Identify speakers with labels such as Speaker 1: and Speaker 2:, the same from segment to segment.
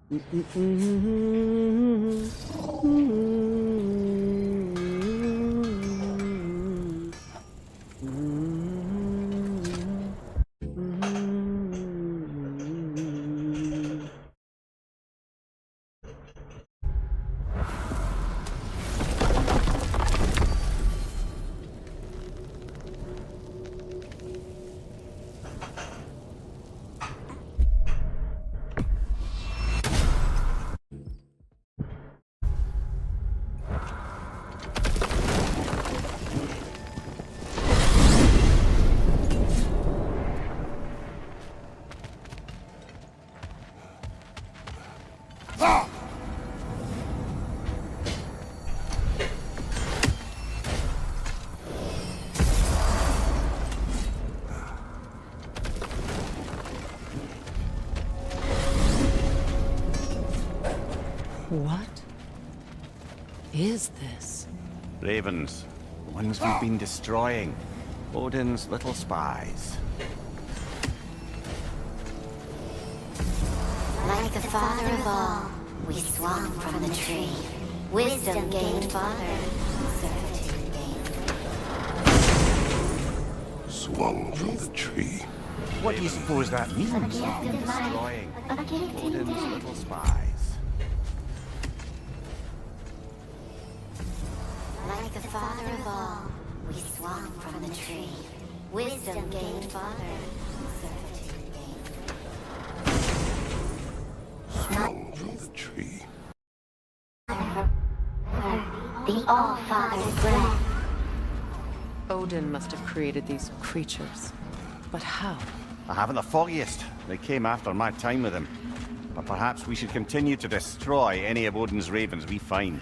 Speaker 1: What is this?
Speaker 2: Ravens. The ones we've been destroying. Odin's little spies.
Speaker 3: Like the father of all, we swung from the tree. Wisdom gained father, servitude gained.
Speaker 4: Swung from the tree.
Speaker 2: What do you suppose that means? Destroying Odin's little spies.
Speaker 3: Like the father of all, we swung from the tree. Wisdom gained father, servitude gained.
Speaker 4: Swung from the tree.
Speaker 3: The All-Father's breath.
Speaker 1: Odin must have created these creatures. But how?
Speaker 2: I haven't the foggiest. They came after my time with him. But perhaps we should continue to destroy any of Odin's ravens we find.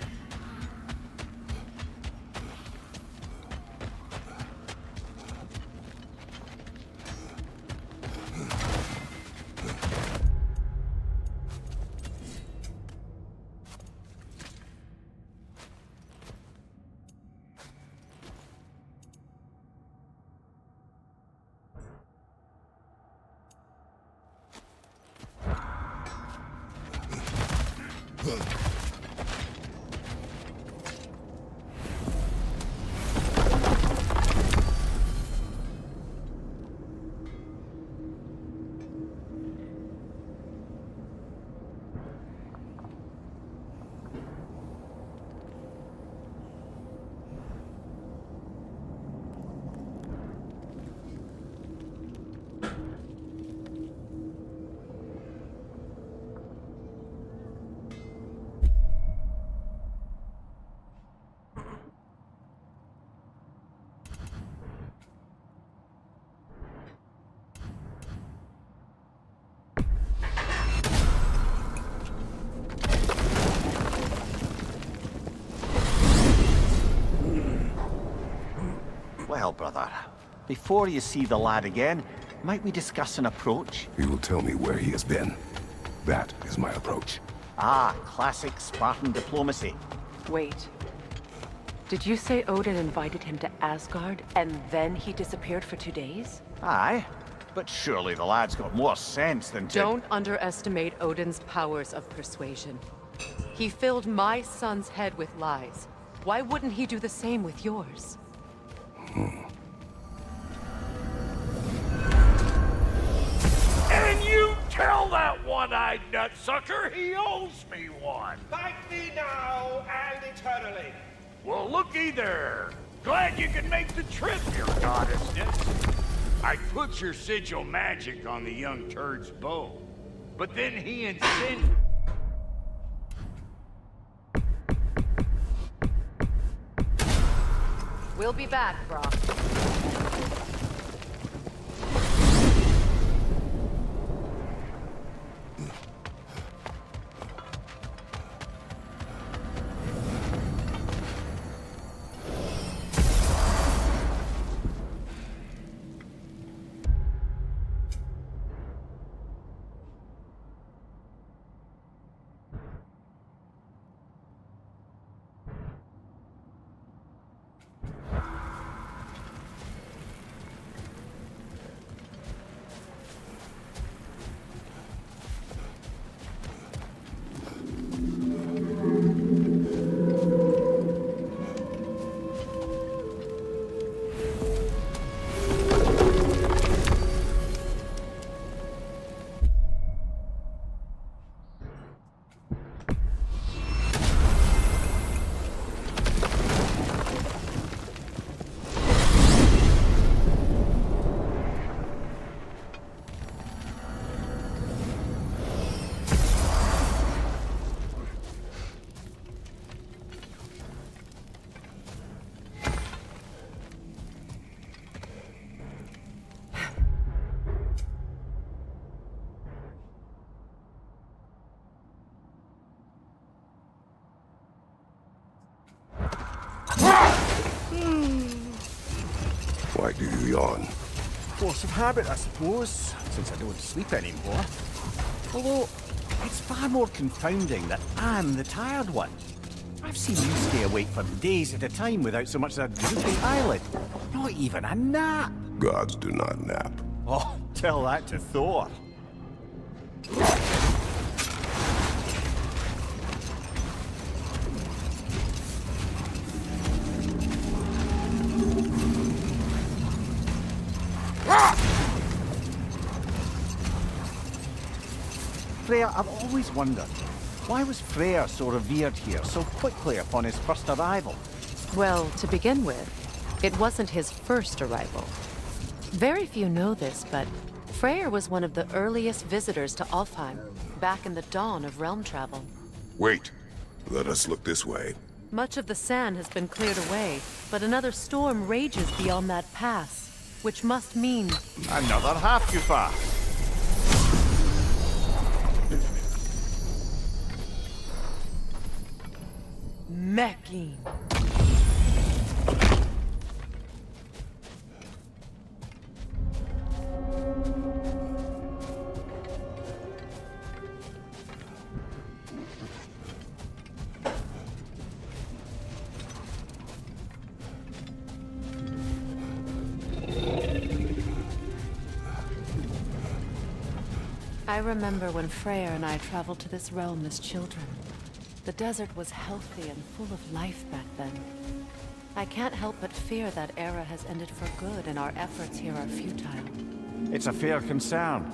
Speaker 2: Well, brother, before you see the lad again, might we discuss an approach?
Speaker 4: He will tell me where he has been. That is my approach.
Speaker 2: Ah, classic Spartan diplomacy.
Speaker 1: Wait. Did you say Odin invited him to Asgard, and then he disappeared for 2 days?
Speaker 2: Aye, but surely the lad's got more sense than to...
Speaker 1: Don't underestimate Odin's powers of persuasion. He filled my son's head with lies. Why wouldn't he do the same with yours?
Speaker 5: And you tell that one-eyed nutsucker he owes me one.
Speaker 6: Thank thee now and eternally.
Speaker 5: Well, looky there. Glad you can make the trip, your goddessness. I put your sigil magic on the young turd's bow, but then he insinuated...
Speaker 1: We'll be back, Brock.
Speaker 4: Why do you yawn?
Speaker 2: Force of habit, I suppose, since I don't sleep anymore. Although, it's far more confounding that I'm the tired one. I've seen you stay awake for days at a time without so much as a drooping eyelid. Not even a nap.
Speaker 4: Gods do not nap.
Speaker 2: Oh, tell that to Thor. Freya, I've always wondered, why was Freya so revered here so quickly upon his first arrival?
Speaker 1: Well, to begin with, it wasn't his first arrival. Very few know this, but Freyr was one of the earliest visitors to Alfheim, back in the dawn of realm travel.
Speaker 4: Wait. Let us look this way.
Speaker 1: Much of the sand has been cleared away, but another storm rages beyond that pass, which must mean...
Speaker 2: Another Halfgufar.
Speaker 1: Mecking. I remember when Freyr and I traveled to this realm as children. The desert was healthy and full of life back then. I can't help but fear that era has ended for good and our efforts here are futile.
Speaker 2: It's a fair concern.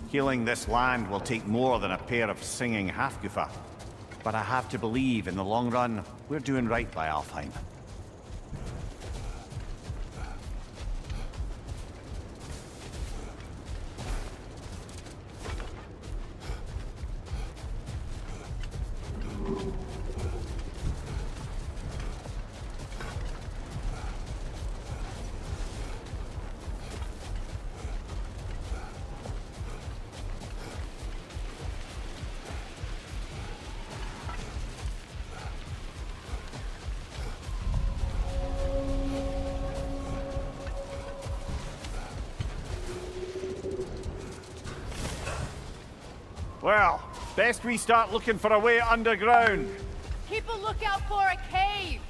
Speaker 2: Healing this land will take more than a pair of singing Halfgufar. But I have to believe, in the long run, we're doing right by Alfheim. Well, best we start looking for a way underground.
Speaker 1: Keep a lookout for a cave!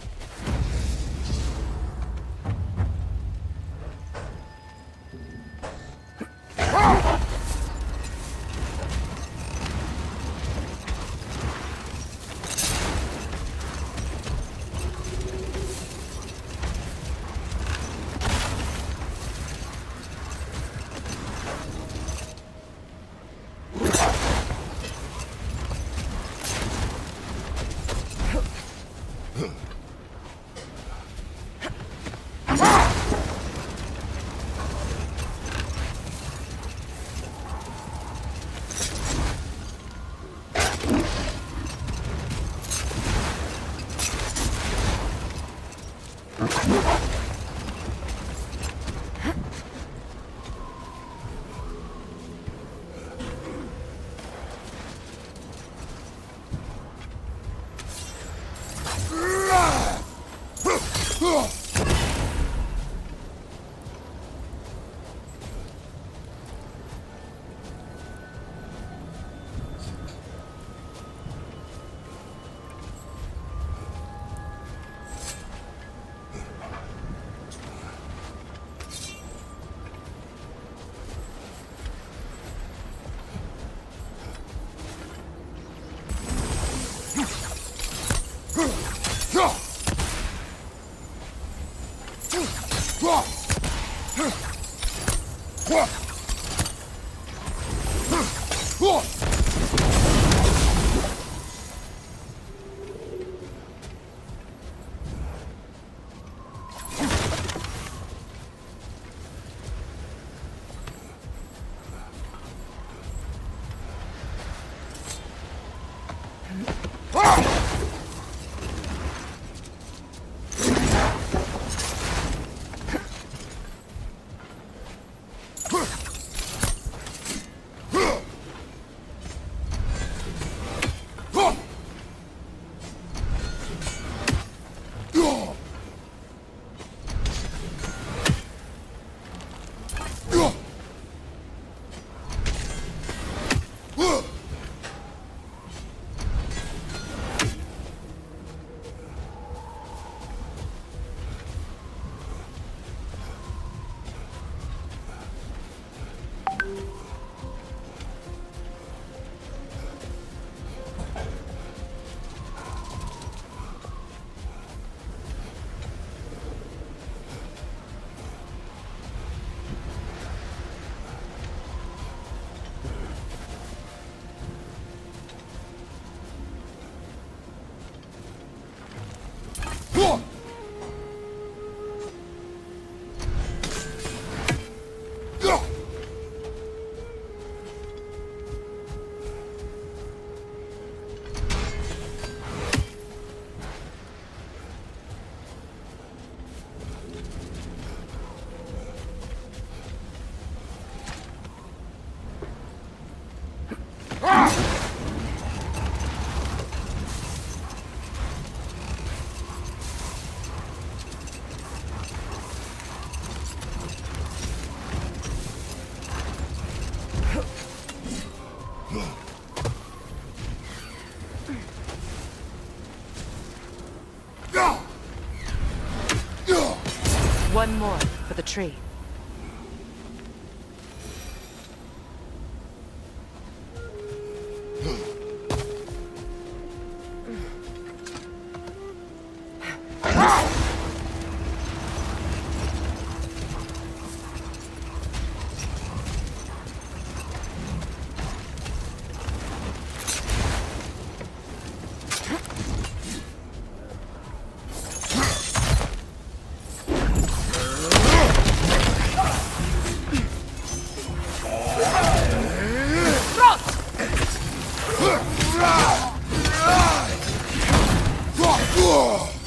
Speaker 1: more for the tree.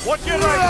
Speaker 5: Watch your right!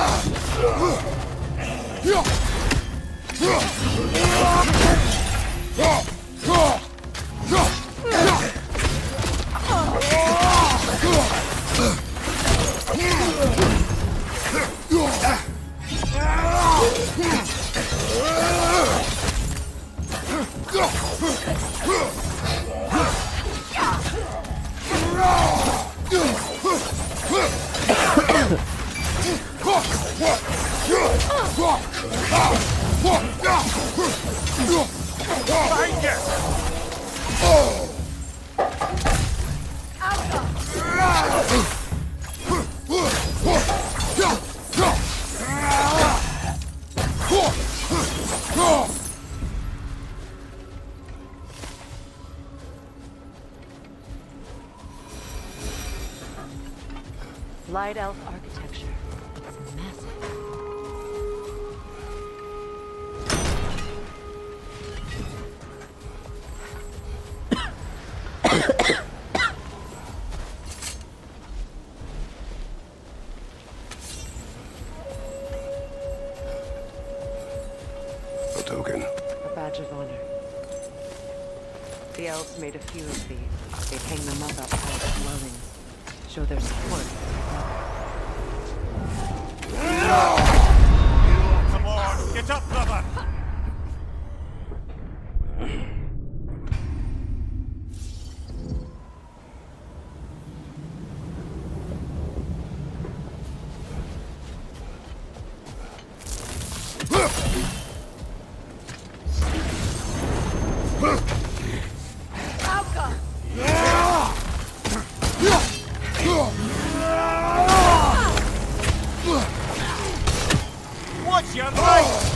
Speaker 1: Light elf architecture. It's massive.
Speaker 4: A token.
Speaker 1: A badge of honor. The elves made a few of these. They'd hang them up outside their dwellings. Show their support.
Speaker 5: Come on, get up, brother! Watch your right!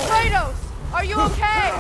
Speaker 1: Kratos! Are you okay?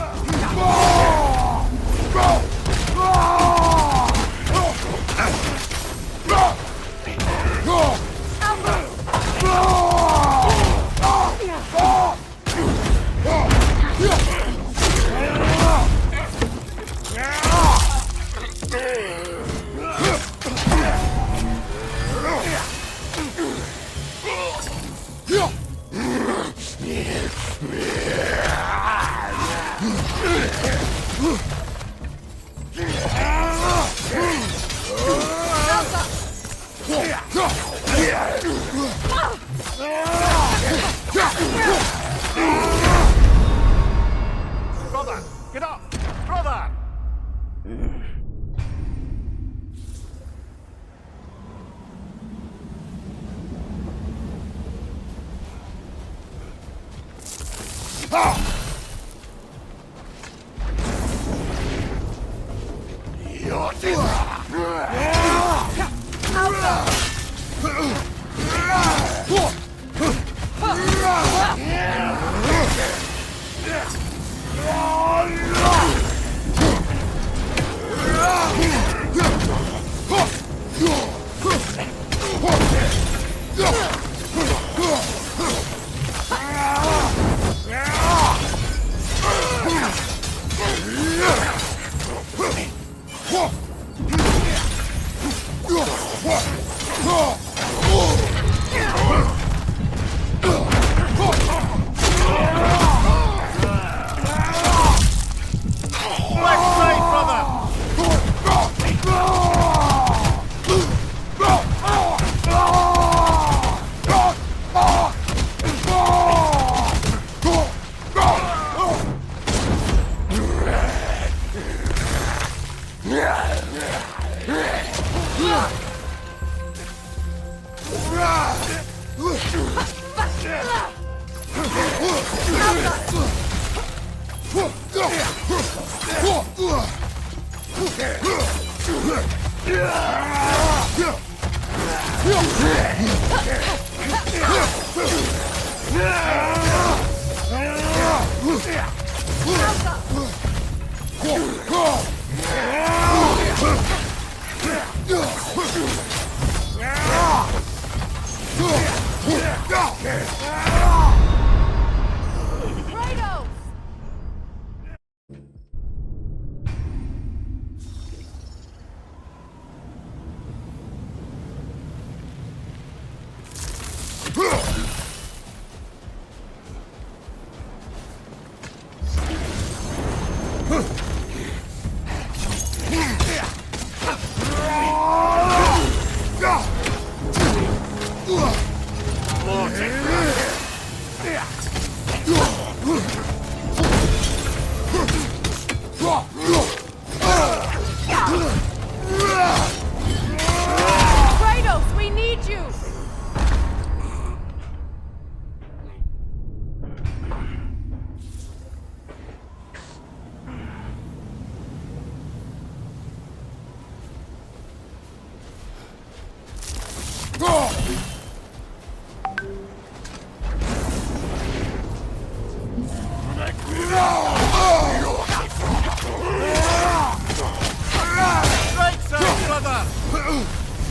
Speaker 5: Brother, get up! Brother!
Speaker 1: Kratos! Kratos, we need you!
Speaker 2: Right side, brother!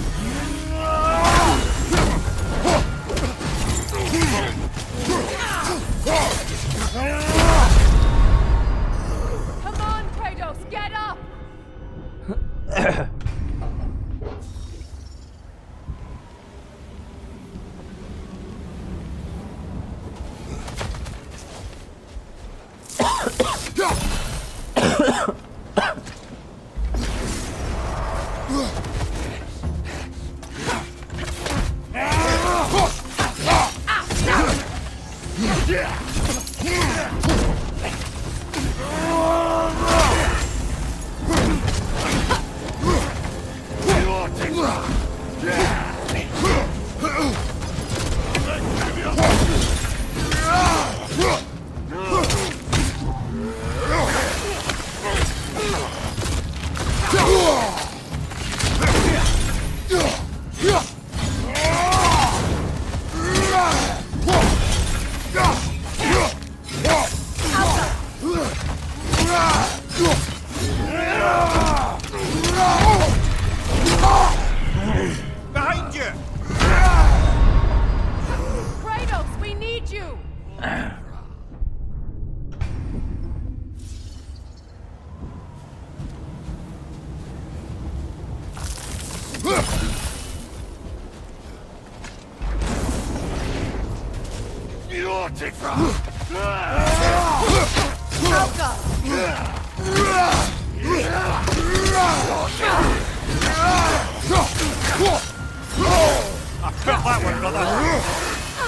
Speaker 1: Come on, Kratos, get up!
Speaker 2: Behind you!
Speaker 1: Kratos, we need you!
Speaker 2: I felt that one, brother!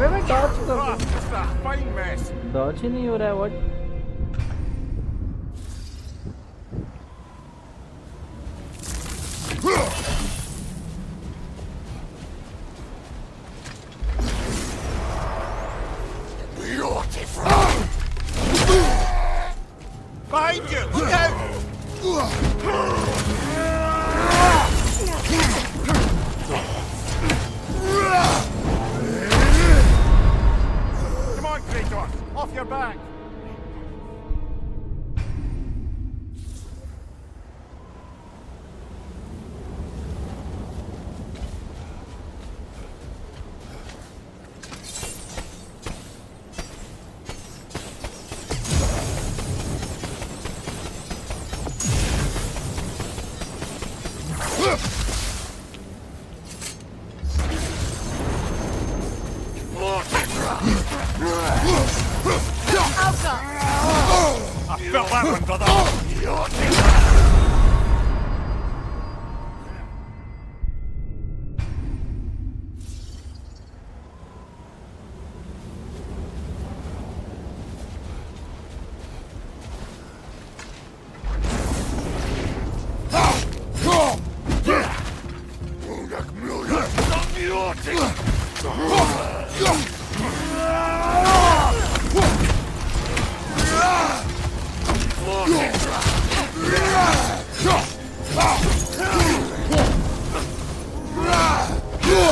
Speaker 7: मैं डॉच कर
Speaker 2: Ah, just a fine mess.
Speaker 7: डॉच ही नहीं हो रहा है what
Speaker 2: Behind you! Look out! Come on, Kratos! Off your back! I felt that one, brother!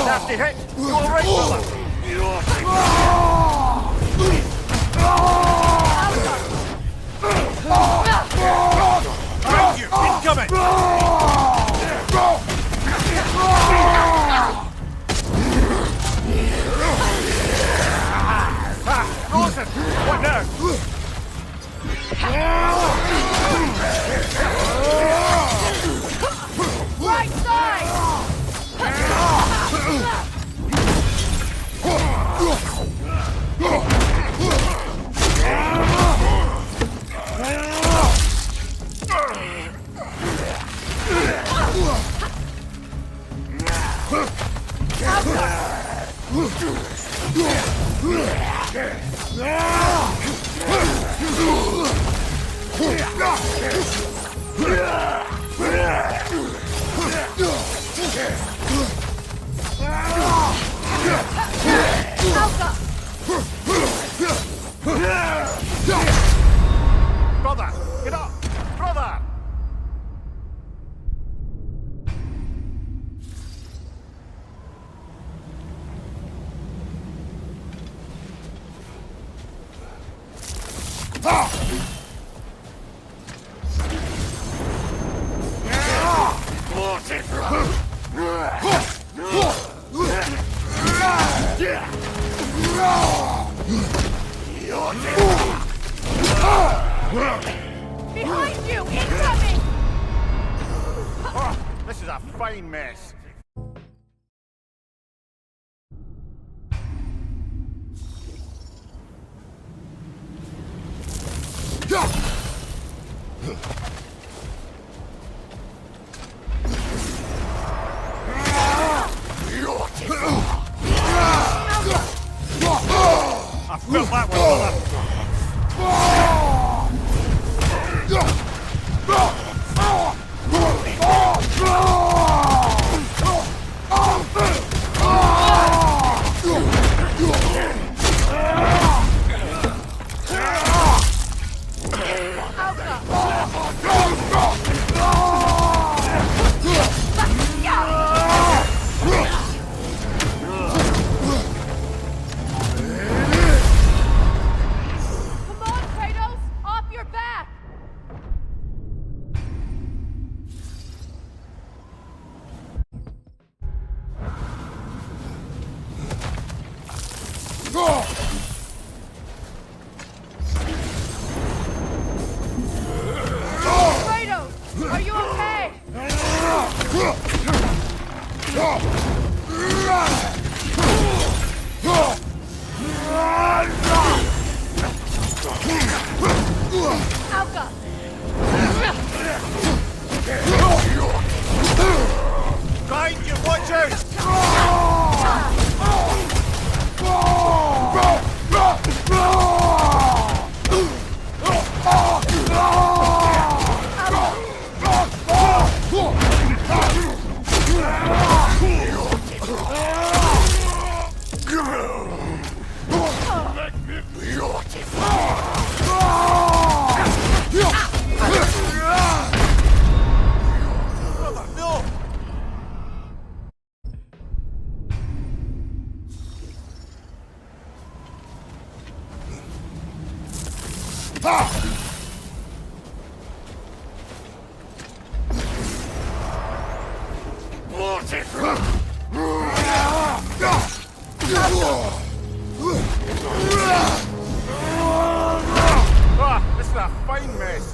Speaker 2: Nasty hit! You alright, fella? Thank you! Incoming! Frozen! What now?
Speaker 1: Right side!
Speaker 2: Brother! Get up! Brother!
Speaker 1: Behind you! Incoming!
Speaker 2: Oh, this is a fine mess. I felt that one, brother.
Speaker 1: Come on, Kratos! Off your back! Kratos! Are you okay? Alka!
Speaker 2: Behind you, watch out! Ah, this is a fine mess.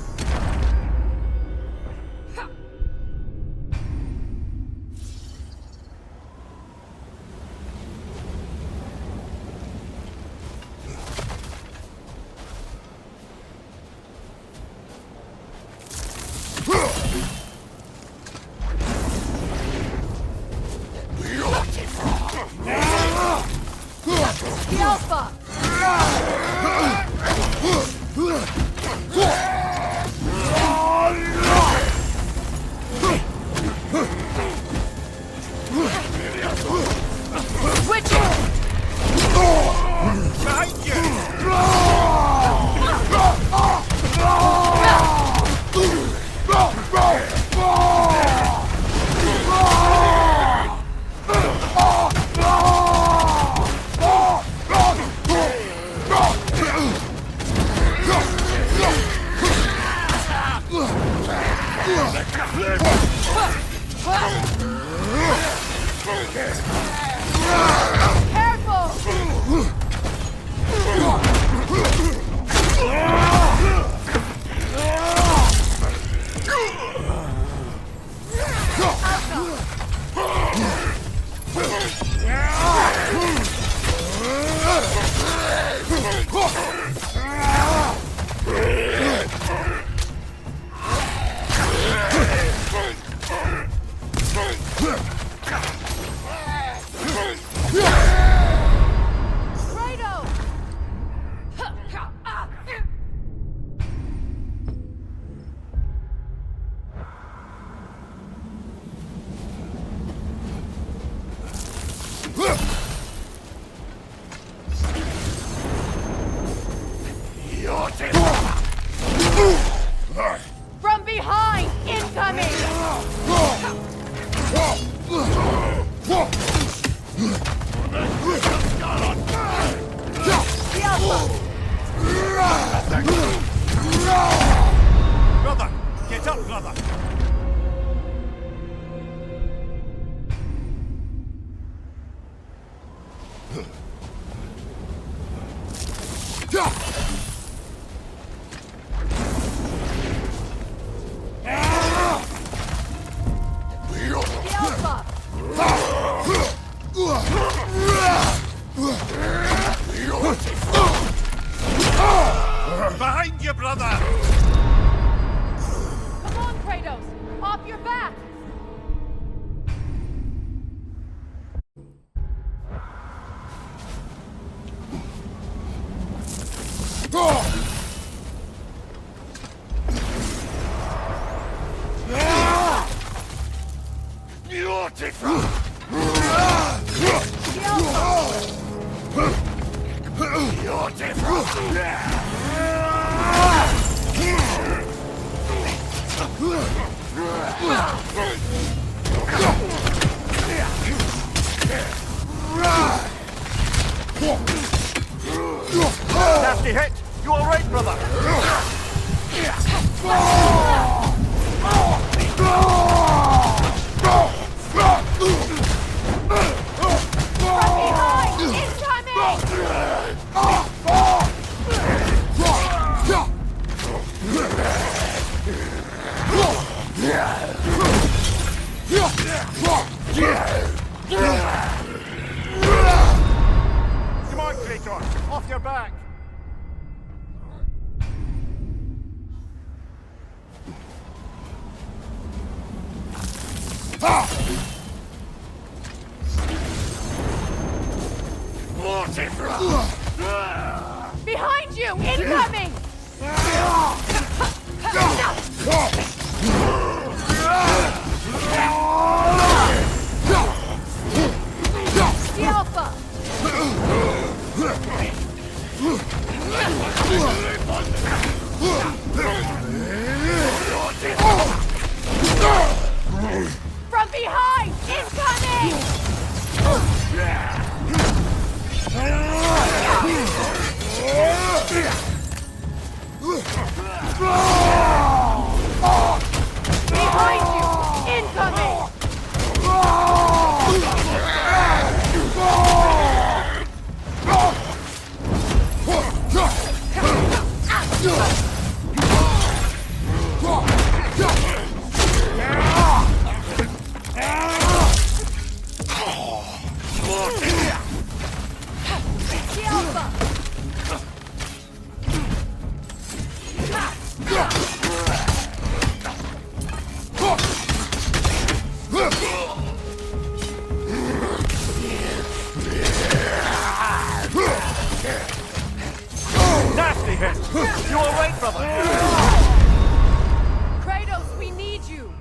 Speaker 5: brother!
Speaker 1: Come on, Kratos! Off your back!
Speaker 5: Beautiful!
Speaker 2: Nasty hit! You alright, brother? Come on, Kratos! Off your back!
Speaker 1: Behind you! Incoming! The Alpha! From behind! Incoming! Behind you! Incoming! The Alpha!
Speaker 2: Nasty hit! You alright, brother?
Speaker 1: Kratos, we need you!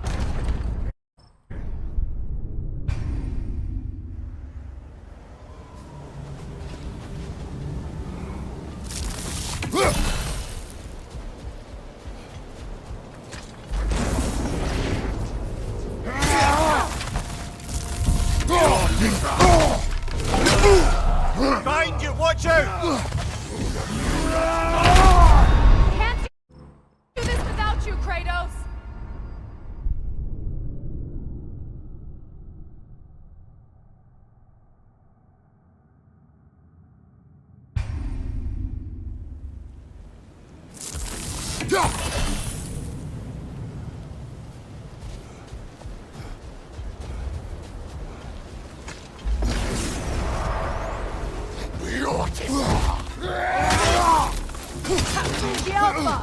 Speaker 2: Behind you! Watch out!
Speaker 1: Can't do this without you, Kratos! The Alpha!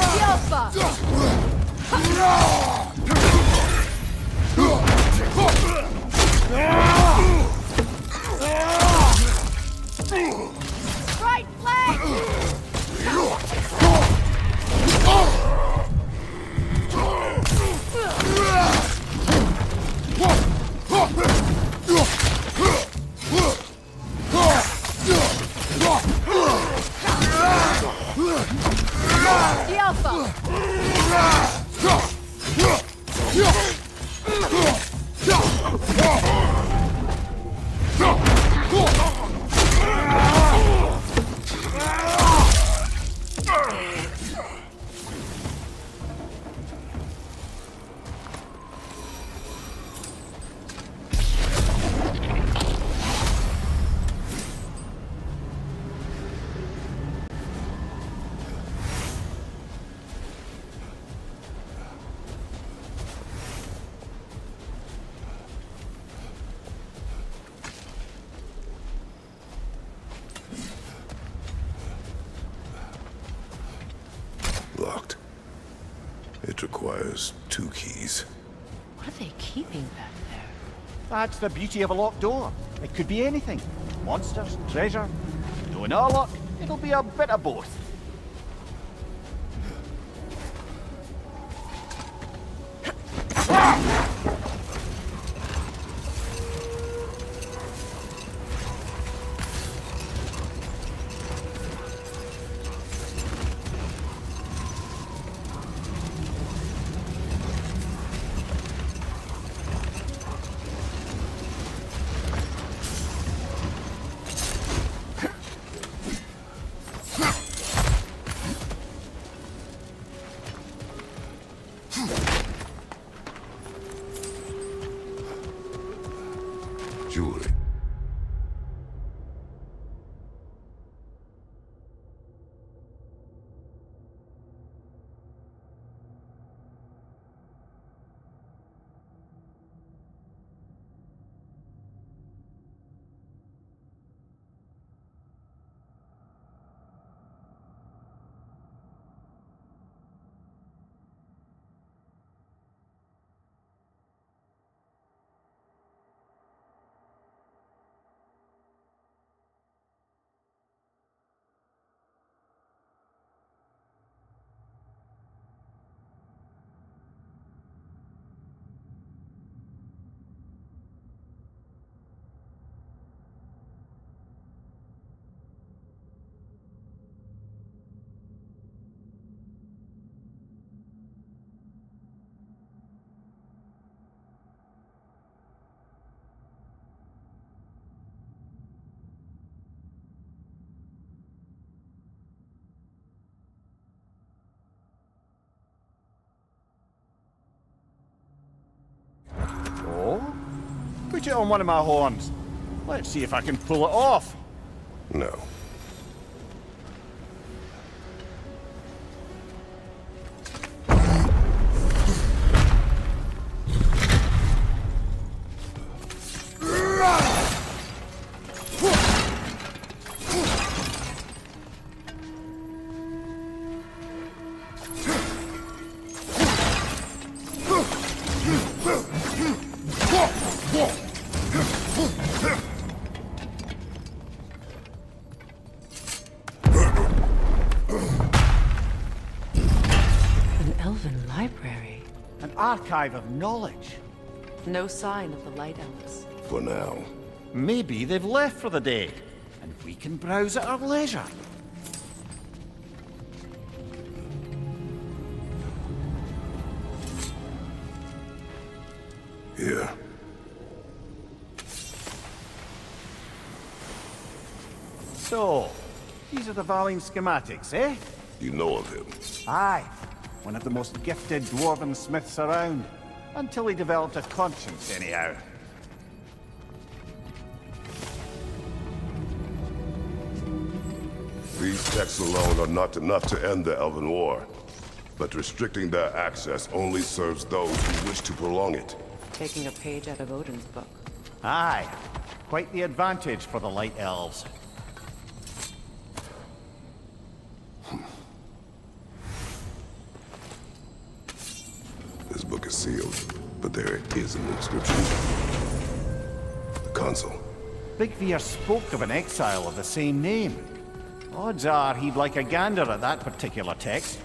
Speaker 1: The Alpha! Right flank! The Alpha!
Speaker 4: Locked. It requires 2 keys.
Speaker 1: What are they keeping back there?
Speaker 2: That's the beauty of a locked door. It could be anything. Monsters, treasure. Knowing our luck, it'll be a bit of both.
Speaker 4: Jewelry.
Speaker 2: Oh? Put it on one of my horns. Let's see if I can pull it off.
Speaker 4: No.
Speaker 1: An elven library.
Speaker 2: An archive of knowledge.
Speaker 1: No sign of the Light Elves.
Speaker 4: For now.
Speaker 2: Maybe they've left for the day, and we can browse at our leisure.
Speaker 4: Here.
Speaker 2: So, these are the Valine schematics, eh?
Speaker 4: You know of him.
Speaker 2: Aye. One of the most gifted dwarven smiths around. Until he developed a conscience, anyhow.
Speaker 4: These texts alone are not enough to end the Elven War. But restricting their access only serves those who wish to prolong it.
Speaker 1: Taking a page out of Odin's book.
Speaker 2: Aye. Quite the advantage for the Light Elves.
Speaker 4: This book is sealed, but there is an inscription. The console.
Speaker 2: Big Veer spoke of an exile of the same name. Odds are he'd like a gander at that particular text.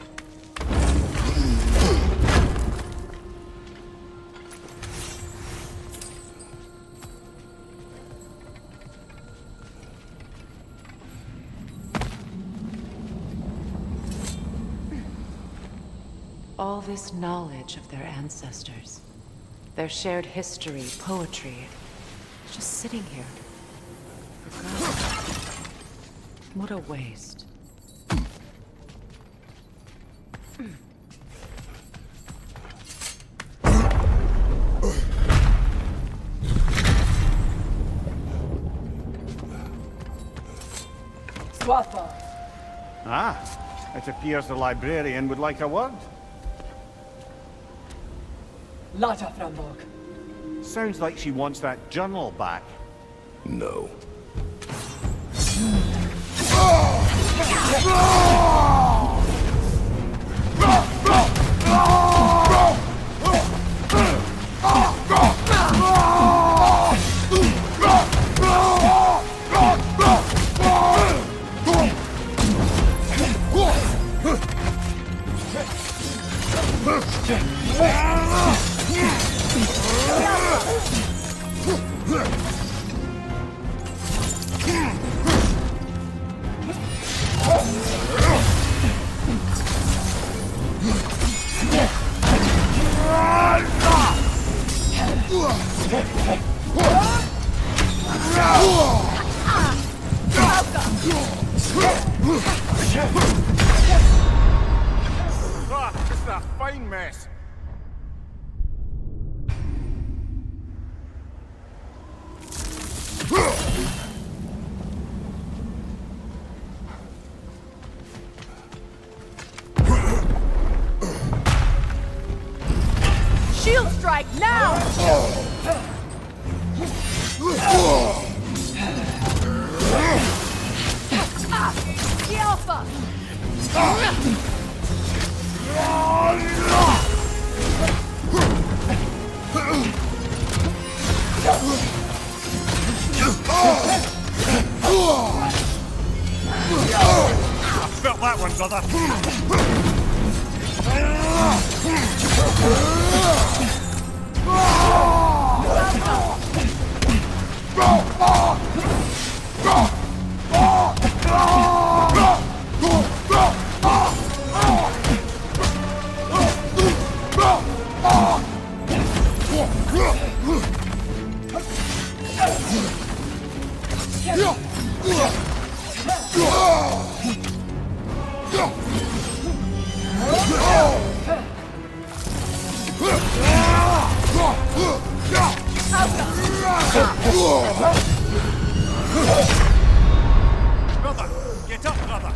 Speaker 1: All this knowledge of their ancestors. Their shared history, poetry. Just sitting here. Forgotten. What a waste.
Speaker 8: Swatha.
Speaker 2: Ah, it appears the librarian would like a word.
Speaker 8: Lata Frambog.
Speaker 2: Sounds like she wants that journal back.
Speaker 4: No.
Speaker 2: Ah, just a fine mess.
Speaker 8: Shield strike now! The Alpha!
Speaker 2: I felt that one, brother. Brother, get up, brother.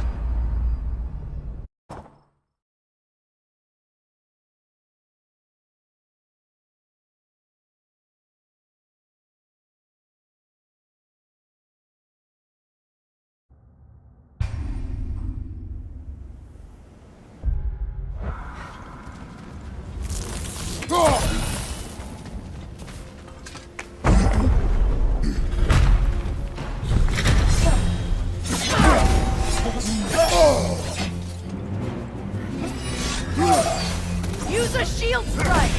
Speaker 8: Use a shield strike!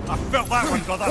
Speaker 2: I felt that one, brother.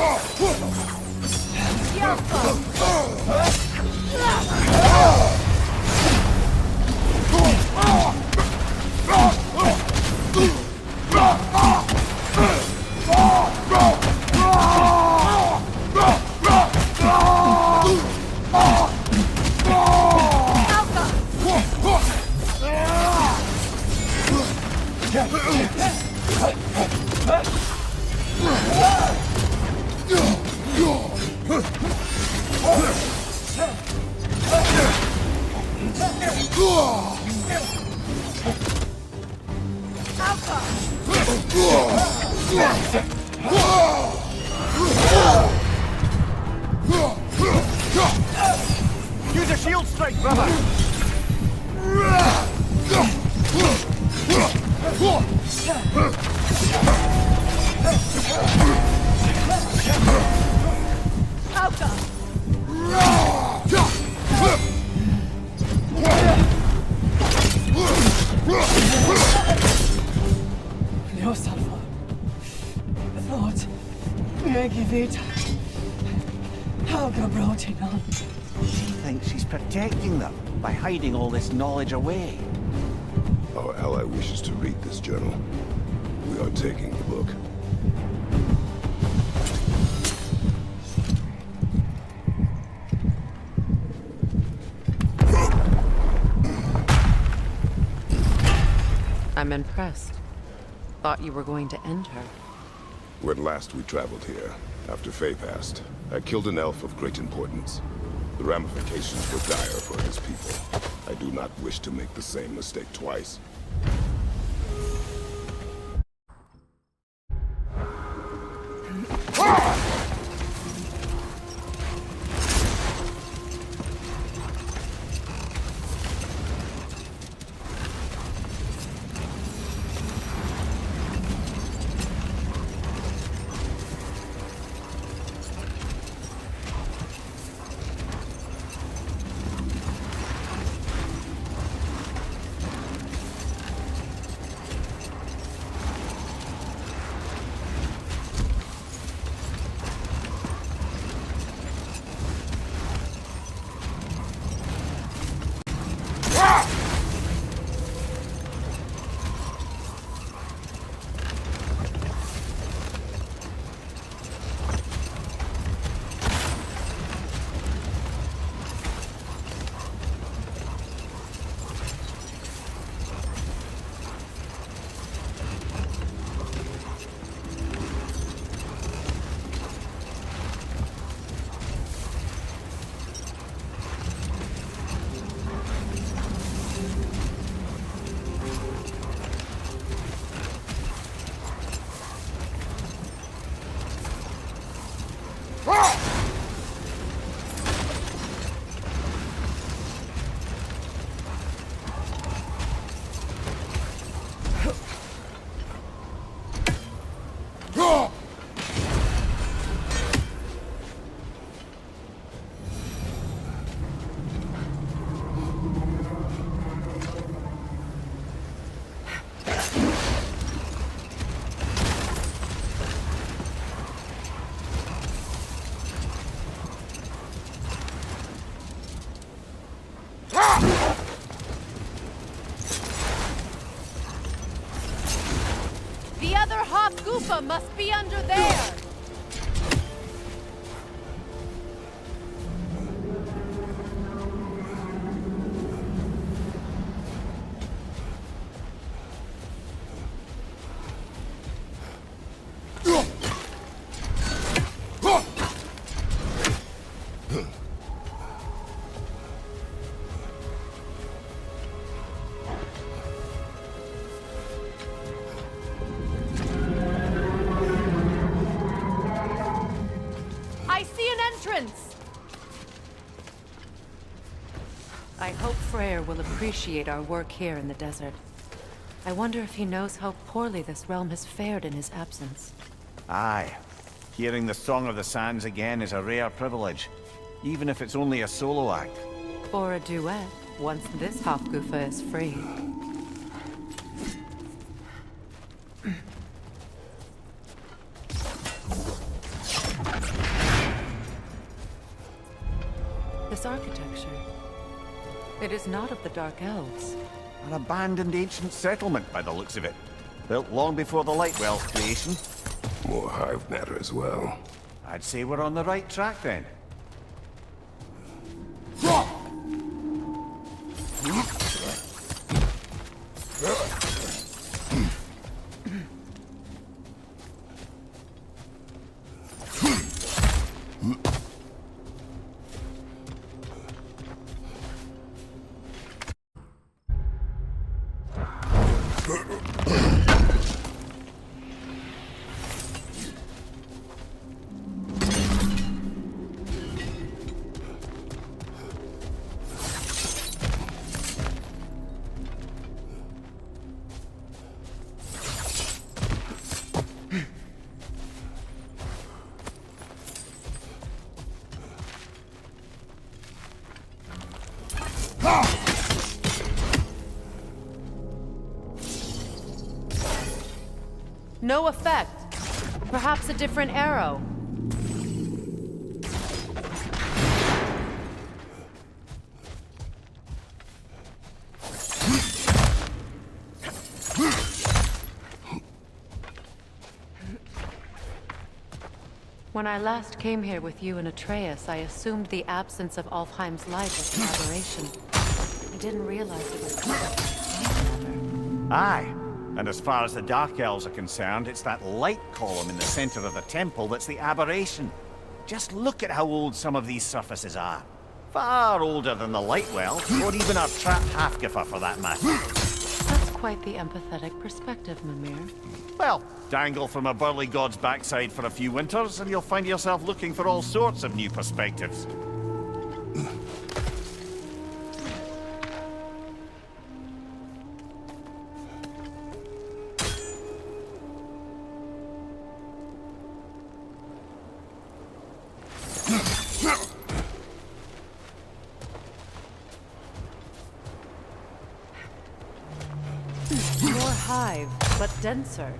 Speaker 2: Use a shield strike, brother.
Speaker 8: No, Salva. I thought Jag vet. Helga brought him on.
Speaker 2: She thinks she's protecting them by hiding all this knowledge away.
Speaker 4: Our ally wishes to read this journal. We are taking the book.
Speaker 1: I'm impressed. Thought you were going to end her.
Speaker 4: When last we traveled here, after Faye passed, I killed an elf of great importance. The ramifications were dire for his people. I do not wish to make the same mistake twice.
Speaker 8: The other half Goofa must be under there!
Speaker 1: I hope Freyr will appreciate our work here in the desert. I wonder if he knows how poorly this realm has fared in his absence.
Speaker 2: Aye. Hearing the Song of the Sands again is a rare privilege, even if it's only a solo act.
Speaker 1: Or a duet, once this Hofgufa is free. This architecture. It is not of the Dark Elves.
Speaker 2: An abandoned ancient settlement, by the looks of it. Built long before the Lightwell's creation.
Speaker 4: More hive matter as well.
Speaker 2: I'd say we're on the right track then.
Speaker 8: No effect.
Speaker 1: Perhaps a different arrow. When I last came here with you and Atreus, I assumed the absence of Alfheim's light was an aberration. I didn't realize it was caused by
Speaker 2: Aye. And as far as the Dark Elves are concerned, it's that light column in the center of the temple that's the aberration. Just look at how old some of these surfaces are. Far older than the light well, or even our trapped Halfgiffer for that matter.
Speaker 1: That's quite the empathetic perspective, Mimir.
Speaker 2: Well, dangle from a burly god's backside for a few winters, and you'll find yourself looking for all sorts of new perspectives.
Speaker 1: More hive, but denser.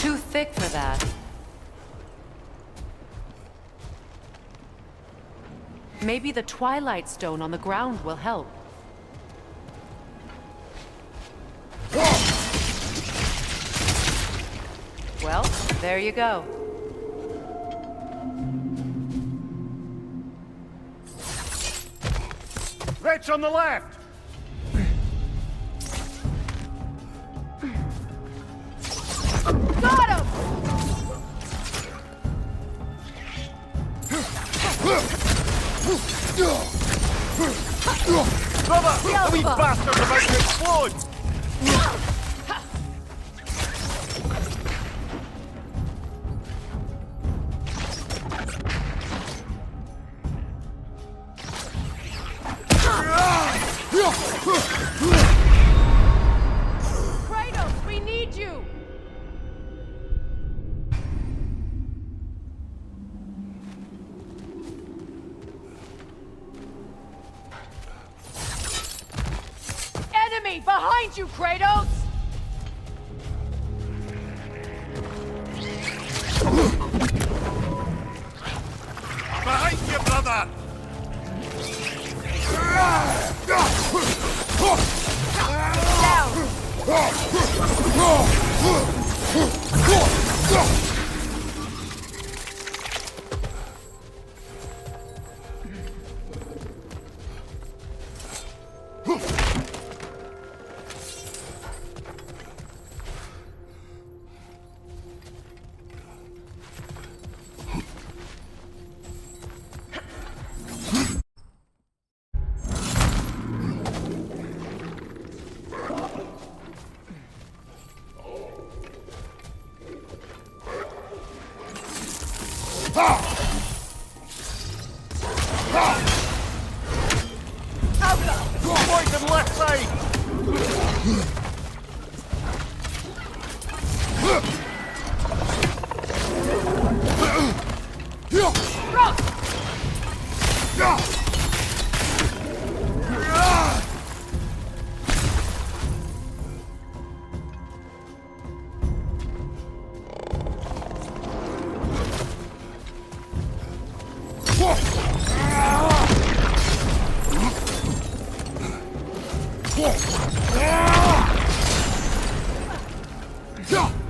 Speaker 1: Too thick for that. Maybe the Twilight Stone on the ground will help. Well, there you go.
Speaker 2: Wretch on the left!
Speaker 8: Got him!
Speaker 2: Brother! The wee bastard's about to explode!
Speaker 8: Kratos, we need you! Enemy behind you, Kratos!
Speaker 2: Behind you, brother! Poison left side!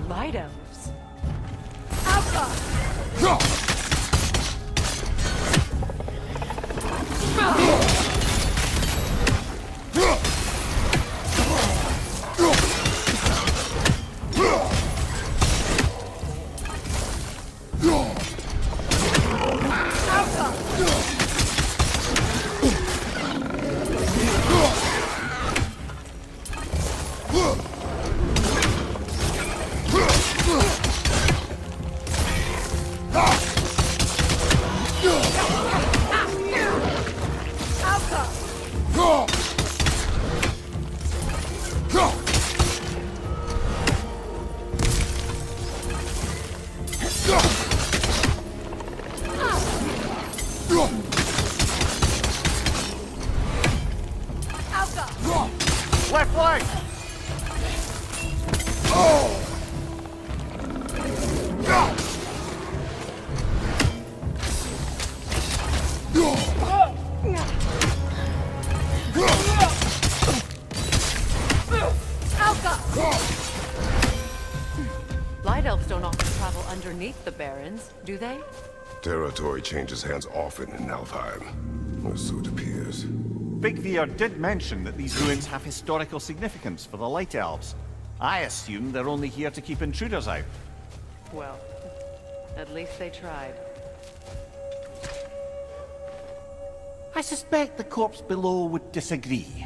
Speaker 1: Light elves.
Speaker 8: Alpha!
Speaker 1: the Barons, do they?
Speaker 4: Territory changes hands often in Alfheim, or so it appears.
Speaker 2: Big Veer did mention that these ruins have historical significance for the Light Elves. I assume they're only here to keep intruders out.
Speaker 1: Well, at least they tried.
Speaker 2: I suspect the corpse below would disagree.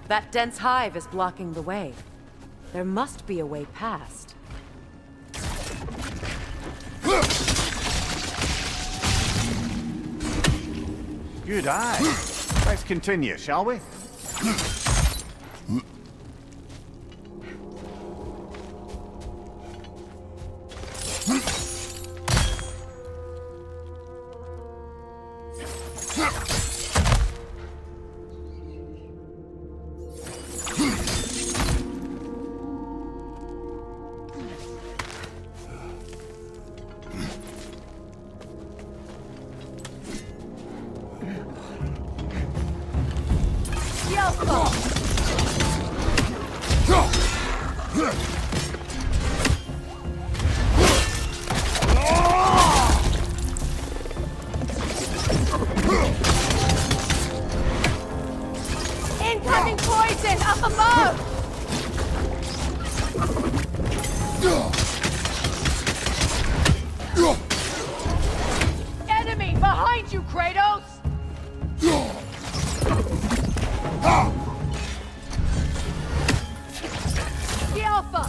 Speaker 1: That dense hive is blocking the way. There must be a way past.
Speaker 2: Good eye. Let's continue, shall we?
Speaker 8: Incoming poison up above! Enemy behind you, Kratos! The Alpha!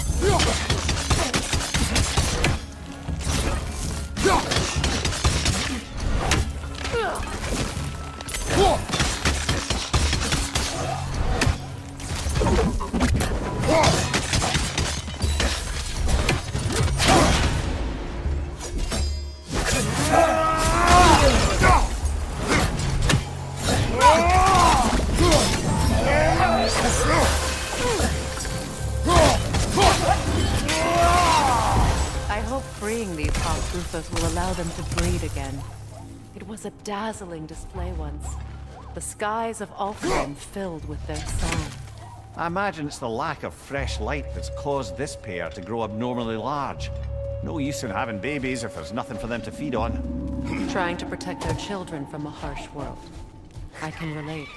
Speaker 1: I hope freeing these Hogruthas will allow them to breed again. It was a dazzling display once. The skies of Alfheim filled with their song.
Speaker 2: I imagine it's the lack of fresh light that's caused this pair to grow abnormally large. No use in having babies if there's nothing for them to feed on.
Speaker 1: Trying to protect their children from a harsh world. I can relate.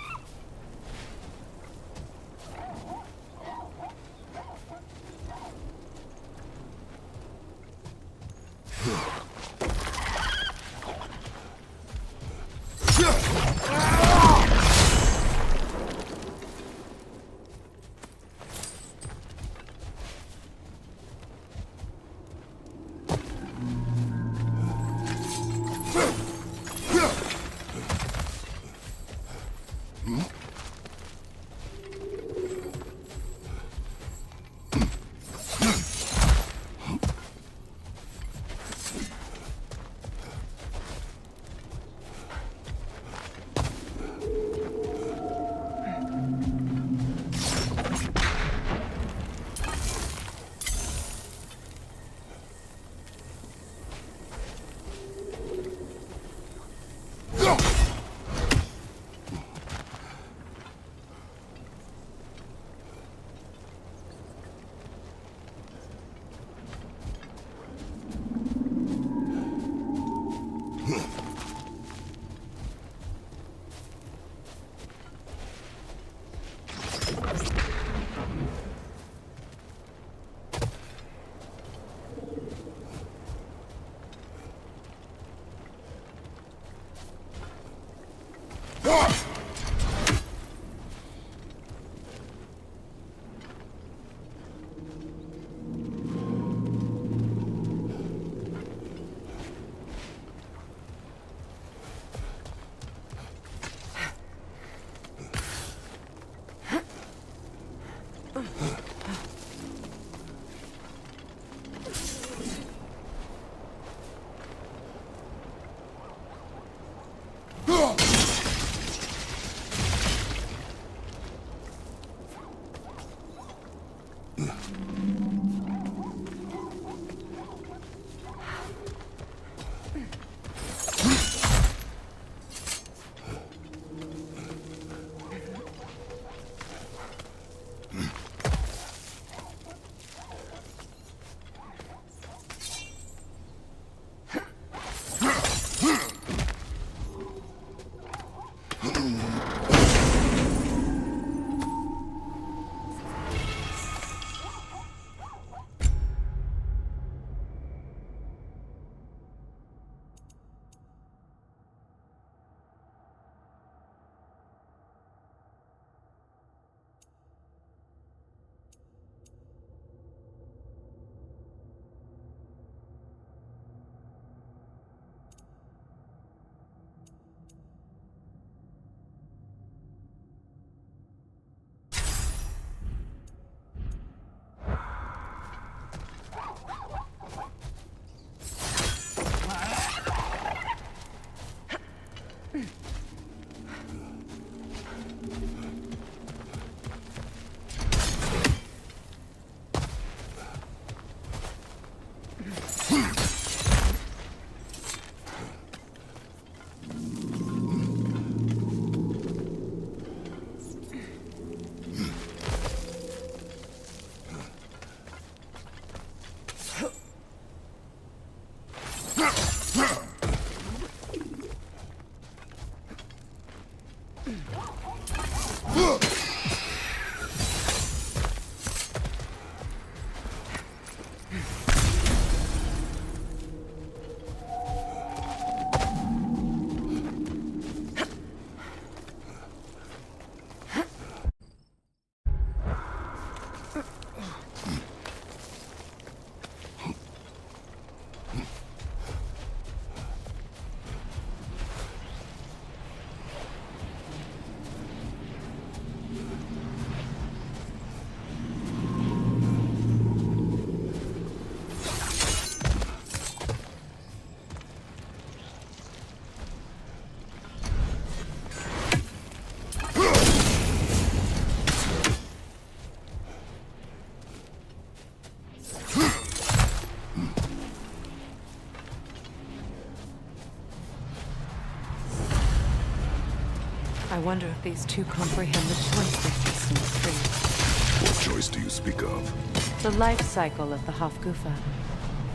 Speaker 1: I wonder if these two comprehend the choice they face in the tree.
Speaker 4: What choice do you speak of?
Speaker 1: The life cycle of the Hofgufa.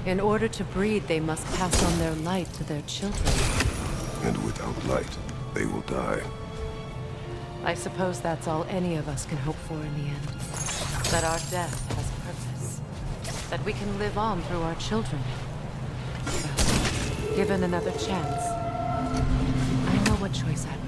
Speaker 1: In order to breed, they must pass on their light to their children.
Speaker 4: And without light, they will die.
Speaker 1: I suppose that's all any of us can hope for in the end. That our death has purpose. That we can live on through our children. Well, given another chance, I know what choice I would make.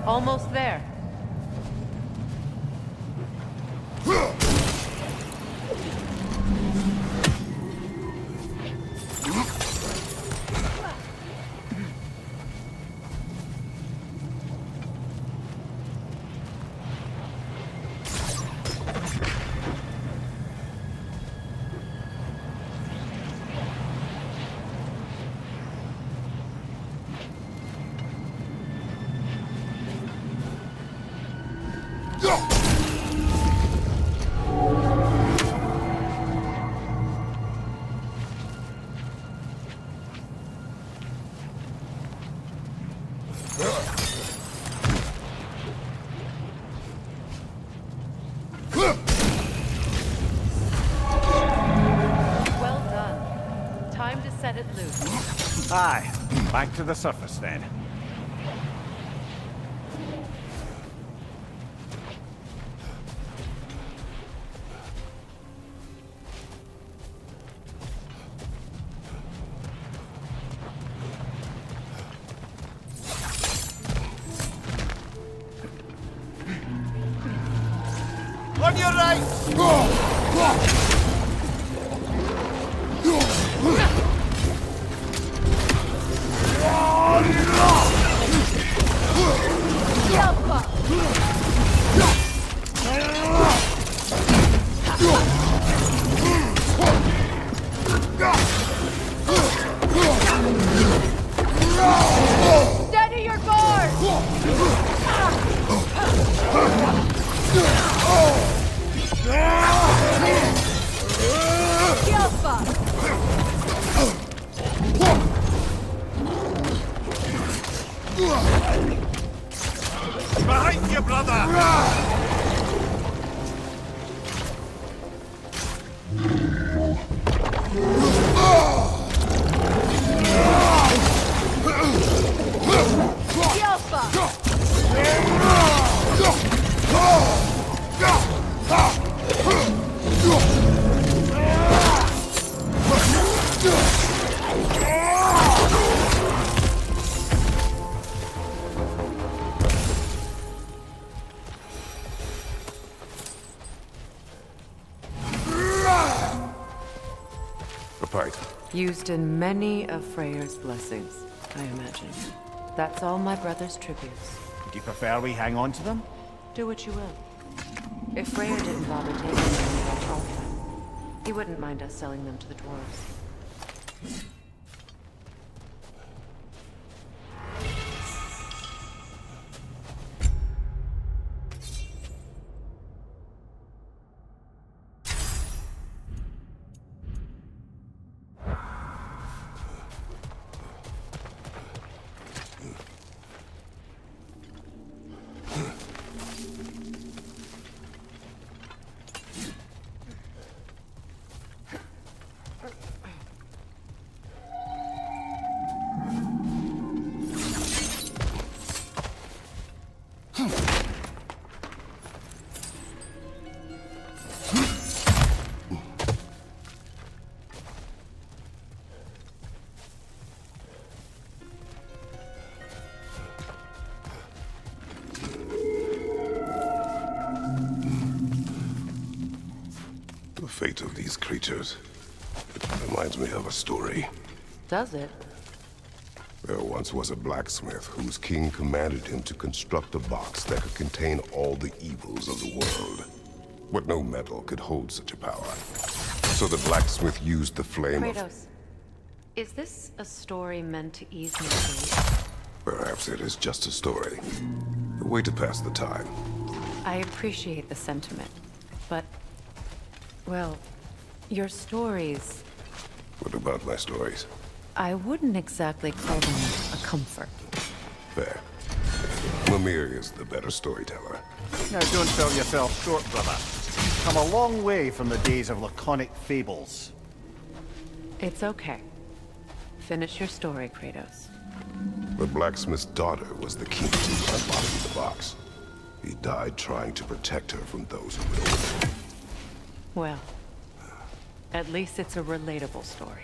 Speaker 1: Almost there. Well done. Time to set it loose.
Speaker 2: Aye, back to the surface then.
Speaker 6: On your right!
Speaker 8: Steady your guard!
Speaker 2: Behind you, brother!
Speaker 4: Apart.
Speaker 1: Used in many of Freyr's blessings, I imagine. That's all my brother's tributes.
Speaker 2: Do you prefer we hang on to them?
Speaker 1: Do what you will. If Freyr didn't bother taking them, I told him. He wouldn't mind us selling them to the dwarves.
Speaker 4: fate of these creatures. It reminds me of a story.
Speaker 1: Does it?
Speaker 4: There once was a blacksmith whose king commanded him to construct a box that could contain all the evils of the world. But no metal could hold such a power. So the blacksmith used the flame of...
Speaker 1: Kratos, is this a story meant to ease me, please?
Speaker 4: Perhaps it is just a story. A way to pass the time.
Speaker 1: I appreciate the sentiment, but... well, your stories...
Speaker 4: What about my stories?
Speaker 1: I wouldn't exactly call them a comfort.
Speaker 4: Fair. Mimir is the better storyteller.
Speaker 2: Now don't sell yourself short, brother. Come a long way from the days of laconic fables.
Speaker 1: It's okay. Finish your story, Kratos.
Speaker 4: The blacksmith's daughter was the key to unlocking the box. He died trying to protect her from those who would open it.
Speaker 1: Well, at least it's a relatable story.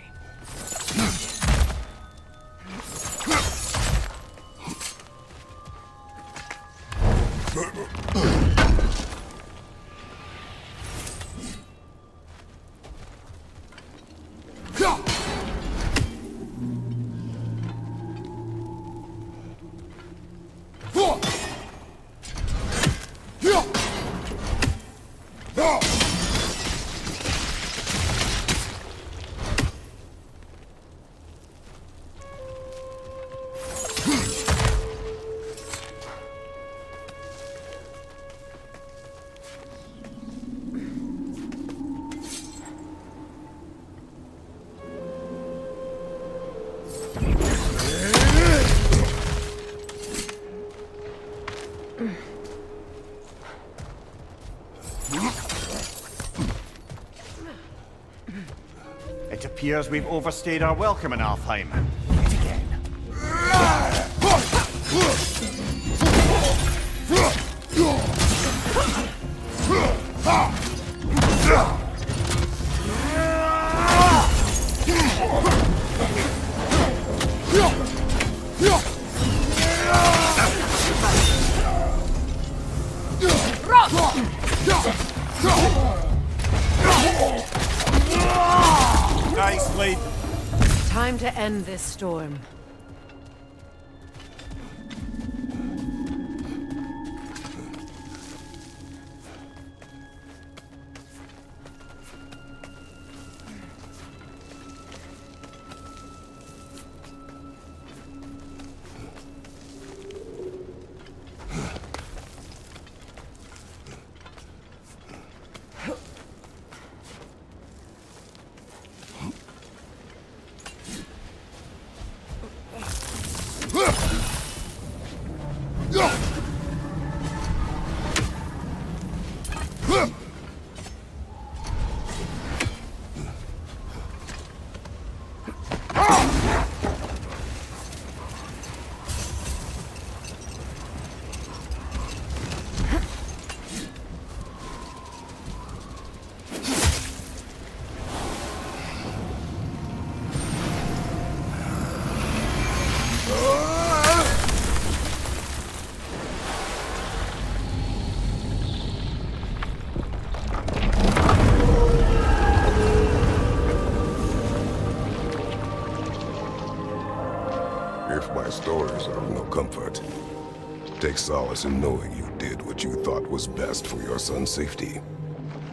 Speaker 2: It appears we've overstayed our welcome in Alfheim. Yet again. Nicely.
Speaker 1: Time to end this storm.
Speaker 4: If my stories are of no comfort, take solace in knowing you did what you thought was best for your son's safety.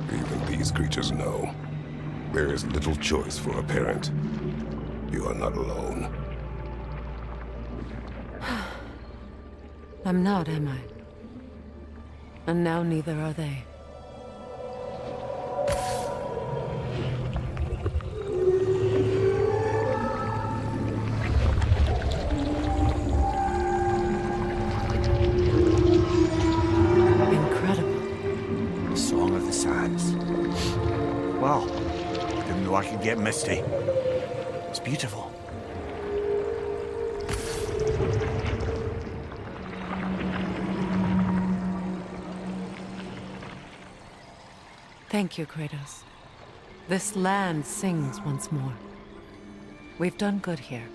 Speaker 4: Even these creatures know. There is little choice for a parent. You are not alone.
Speaker 1: I'm not, am I? And now neither are they. Incredible.
Speaker 2: The Song of the Sands. Well, didn't know I could get misty. It's beautiful.
Speaker 1: Thank you, Kratos. This land sings once more. We've done good here.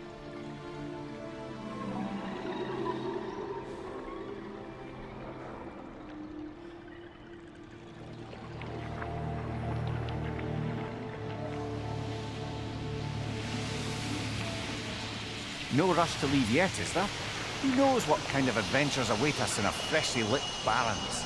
Speaker 2: No rush to leave yet, is there? Who knows what kind of adventures await us in our freshly lit barrens?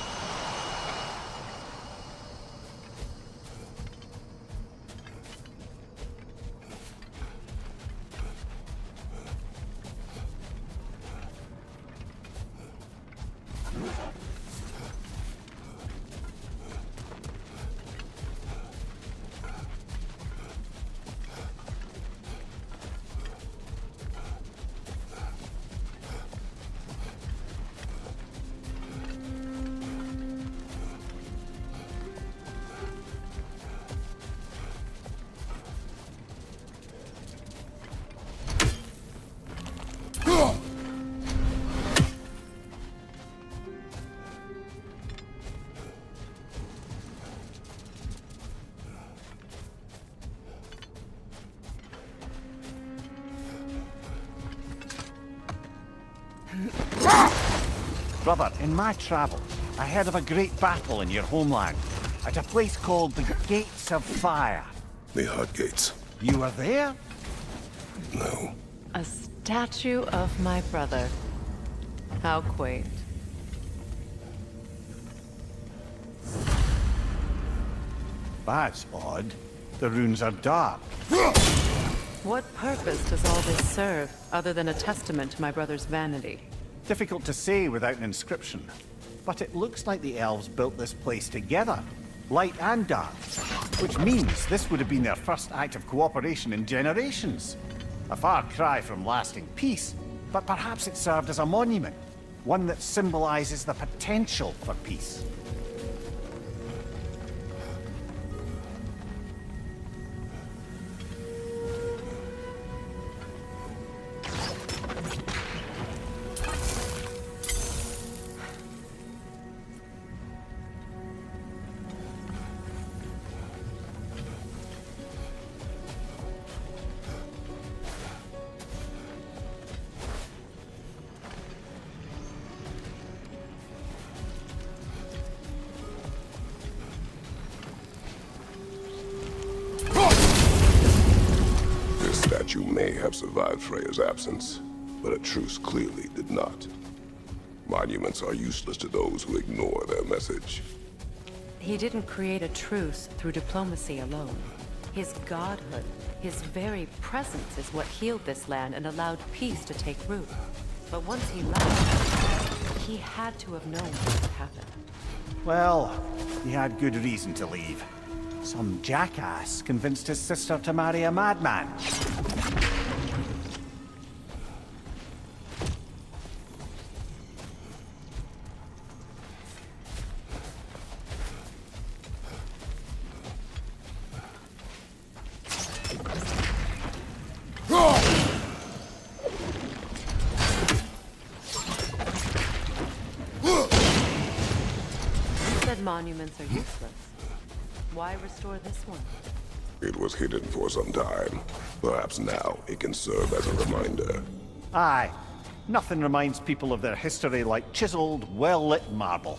Speaker 2: Brother, in my travels, I heard of a great battle in your homeland, at a place called the Gates of Fire.
Speaker 4: The Hot Gates.
Speaker 2: You were there?
Speaker 4: No.
Speaker 1: A statue of my brother. How quaint.
Speaker 2: That's odd. The runes are dark.
Speaker 1: What purpose does all this serve, other than a testament to my brother's vanity?
Speaker 2: Difficult to say without an inscription. But it looks like the elves built this place together, light and dark. Which means this would have been their first act of cooperation in generations. A far cry from lasting peace, but perhaps it served as a monument. One that symbolizes the potential for peace.
Speaker 4: You may have survived Freya's absence, but a truce clearly did not. Monuments are useless to those who ignore their message.
Speaker 1: He didn't create a truce through diplomacy alone. His godhood, his very presence is what healed this land and allowed peace to take root. But once he left, he had to have known what would happen.
Speaker 2: Well, he had good reason to leave. Some jackass convinced his sister to marry a madman.
Speaker 1: Monuments are useless. Why restore this one?
Speaker 4: It was hidden for some time. Perhaps now it can serve as a reminder.
Speaker 2: Aye. Nothing reminds people of their history like chiseled, well-lit marble.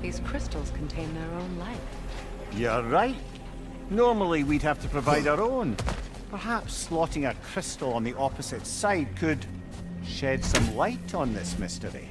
Speaker 1: These crystals contain their own light.
Speaker 2: You're right. Normally we'd have to provide our own. Perhaps slotting a crystal on the opposite side could shed some light on this mystery.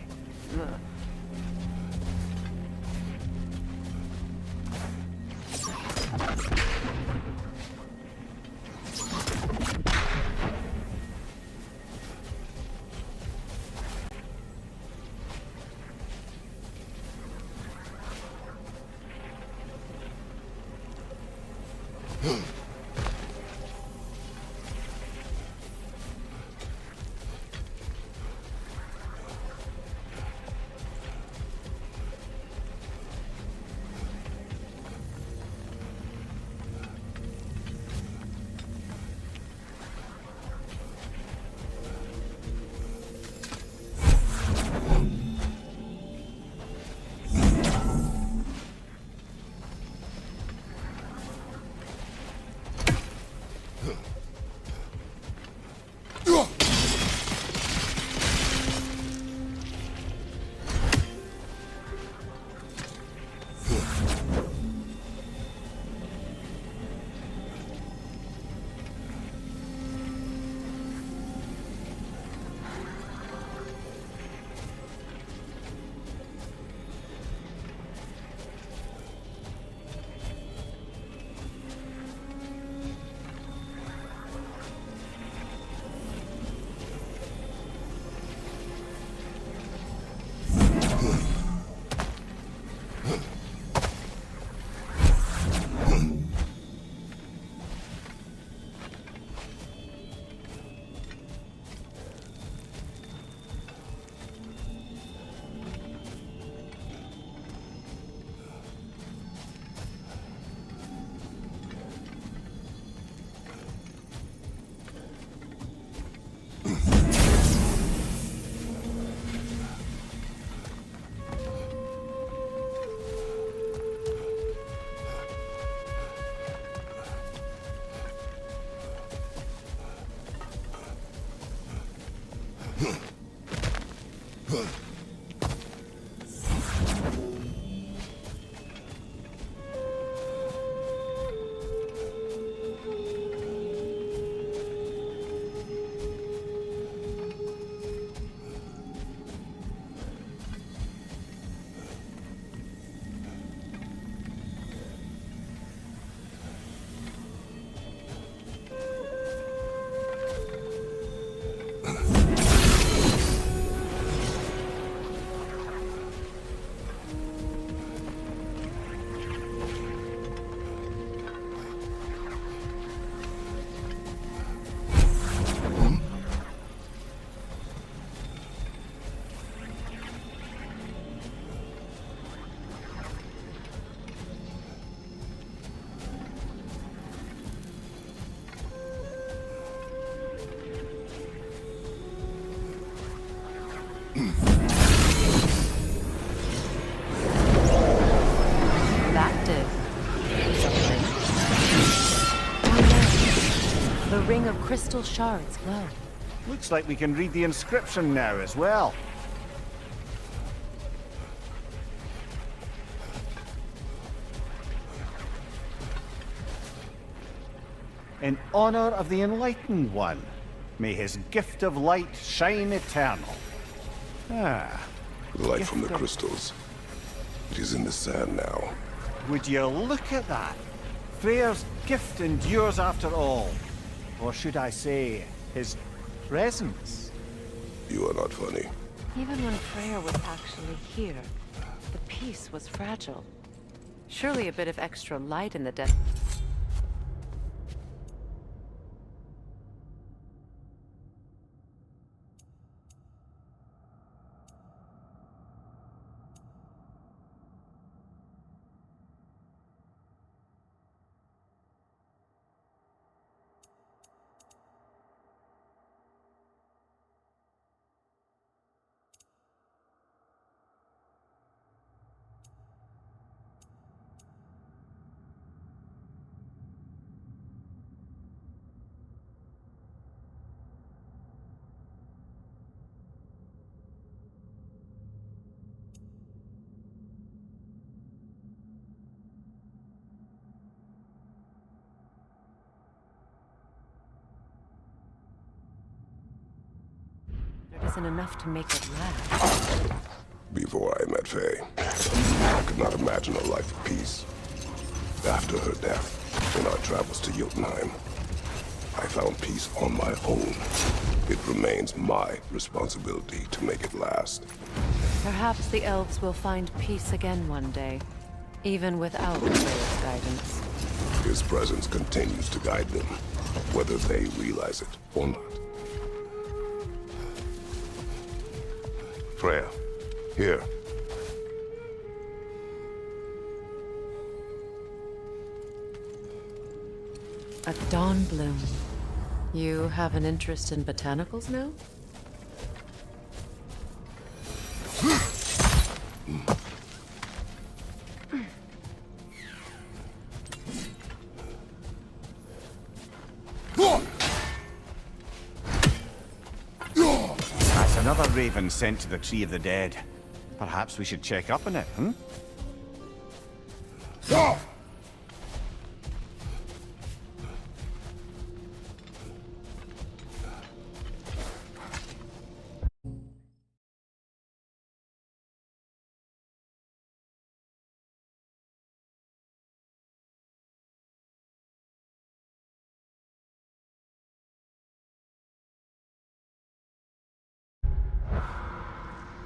Speaker 1: That did something. Oh no. The ring of crystal shards glow.
Speaker 2: Looks like we can read the inscription now as well. In honor of the Enlightened One, may his gift of light shine eternal. Ah,
Speaker 4: The light from the
Speaker 2: Gift of-
Speaker 4: crystals. It is in the sand now.
Speaker 2: would you look at that? Freyr's gift endures after all. Or should I say, his presence?
Speaker 4: You are not funny.
Speaker 1: Even when Freyr was actually here, the peace was fragile. Surely a bit of extra light in the desert. Isn't enough to make it last.
Speaker 4: Before I met Faye, I could not imagine a life of peace. After her death, in our travels to Jotunheim, I found peace on my own. It remains my responsibility to make it last.
Speaker 1: Perhaps the elves will find peace again one day, even without Freyr's guidance.
Speaker 4: His presence continues to guide them, whether they realize it or not. Freya, here.
Speaker 1: A dawn bloom. You have an interest in botanicals now?
Speaker 2: That's another raven sent to the Tree of the Dead. Perhaps we should check up on it, hmm?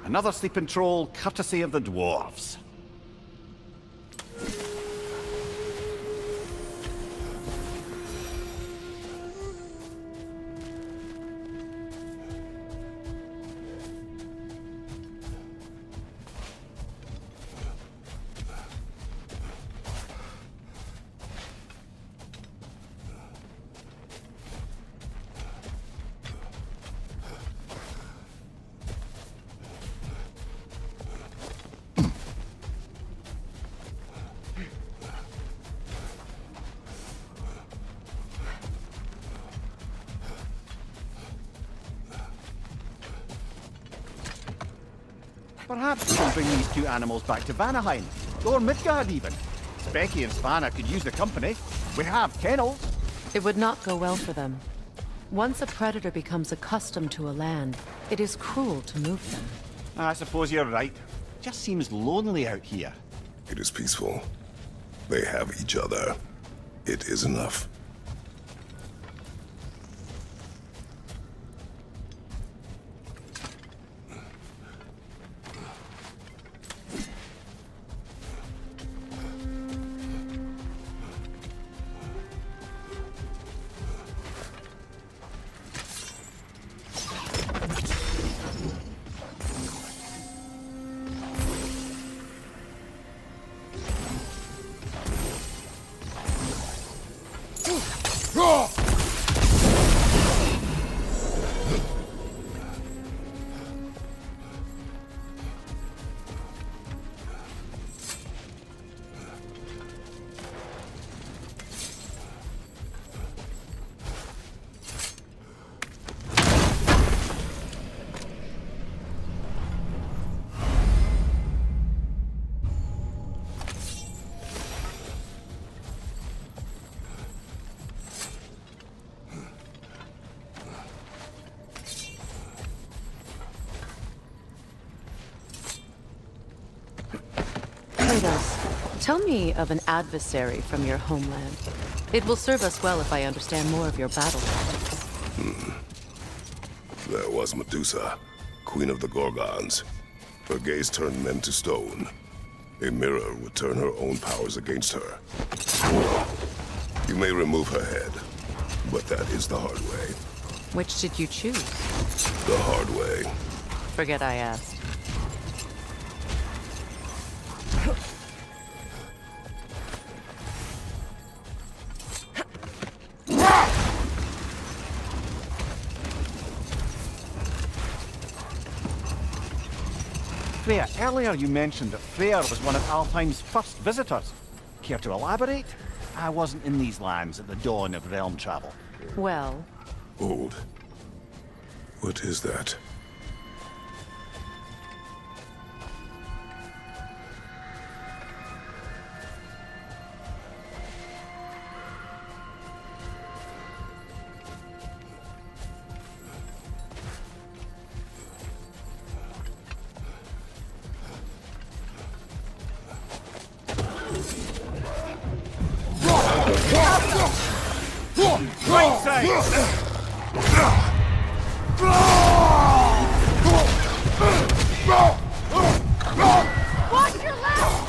Speaker 2: Another sleeping troll, courtesy of the dwarves. Perhaps we can bring these two animals back to Vanaheim, or Midgard even. Becky and Svanna could use the company. We have kennels.
Speaker 1: It would not go well for them. Once a predator becomes accustomed to a land, it is cruel to move them.
Speaker 2: I suppose you're right. Just seems lonely out here.
Speaker 4: It is peaceful. They have each other. It is enough.
Speaker 1: Kratos, tell me of an adversary from your homeland. It will serve us well if I understand more of your battle tactics.
Speaker 4: There was Medusa, queen of the Gorgons. Her gaze turned men to stone. A mirror would turn her own powers against her. You may remove her head, but that is the hard way.
Speaker 1: Which did you choose?
Speaker 4: The hard way.
Speaker 1: Forget I asked.
Speaker 2: Freya, earlier you mentioned that Freyr was one of Alfheim's first visitors. Care to elaborate? I wasn't in these lands at the dawn of realm travel.
Speaker 1: Well,
Speaker 4: Old. What is that?
Speaker 2: Right side!
Speaker 8: Watch your left!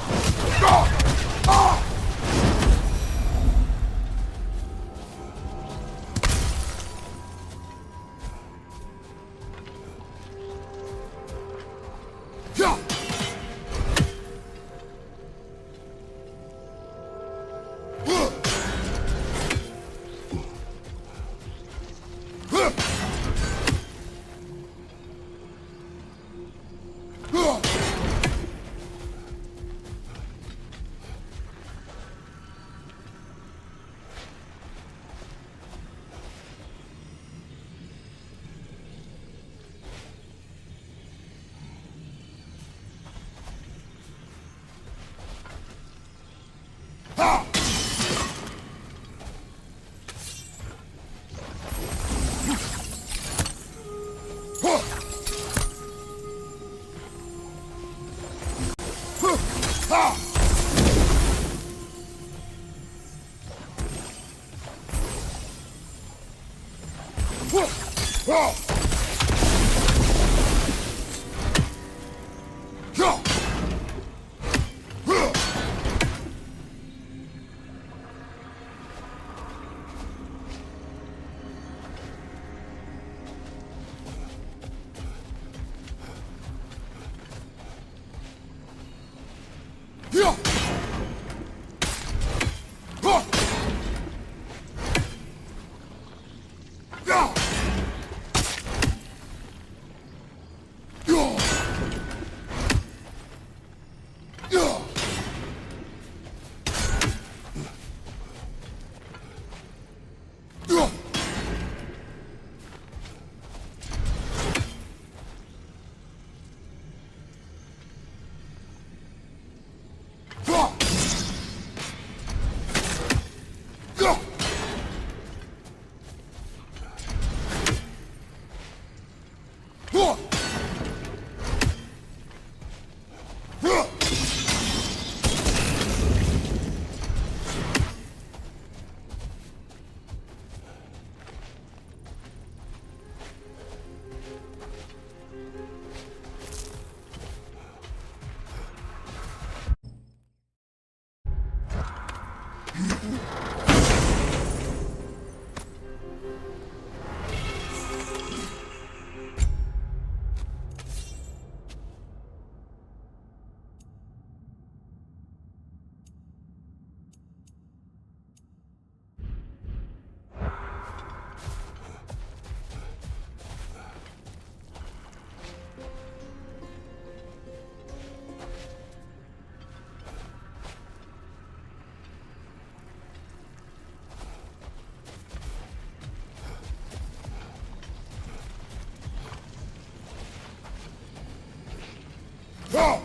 Speaker 2: There.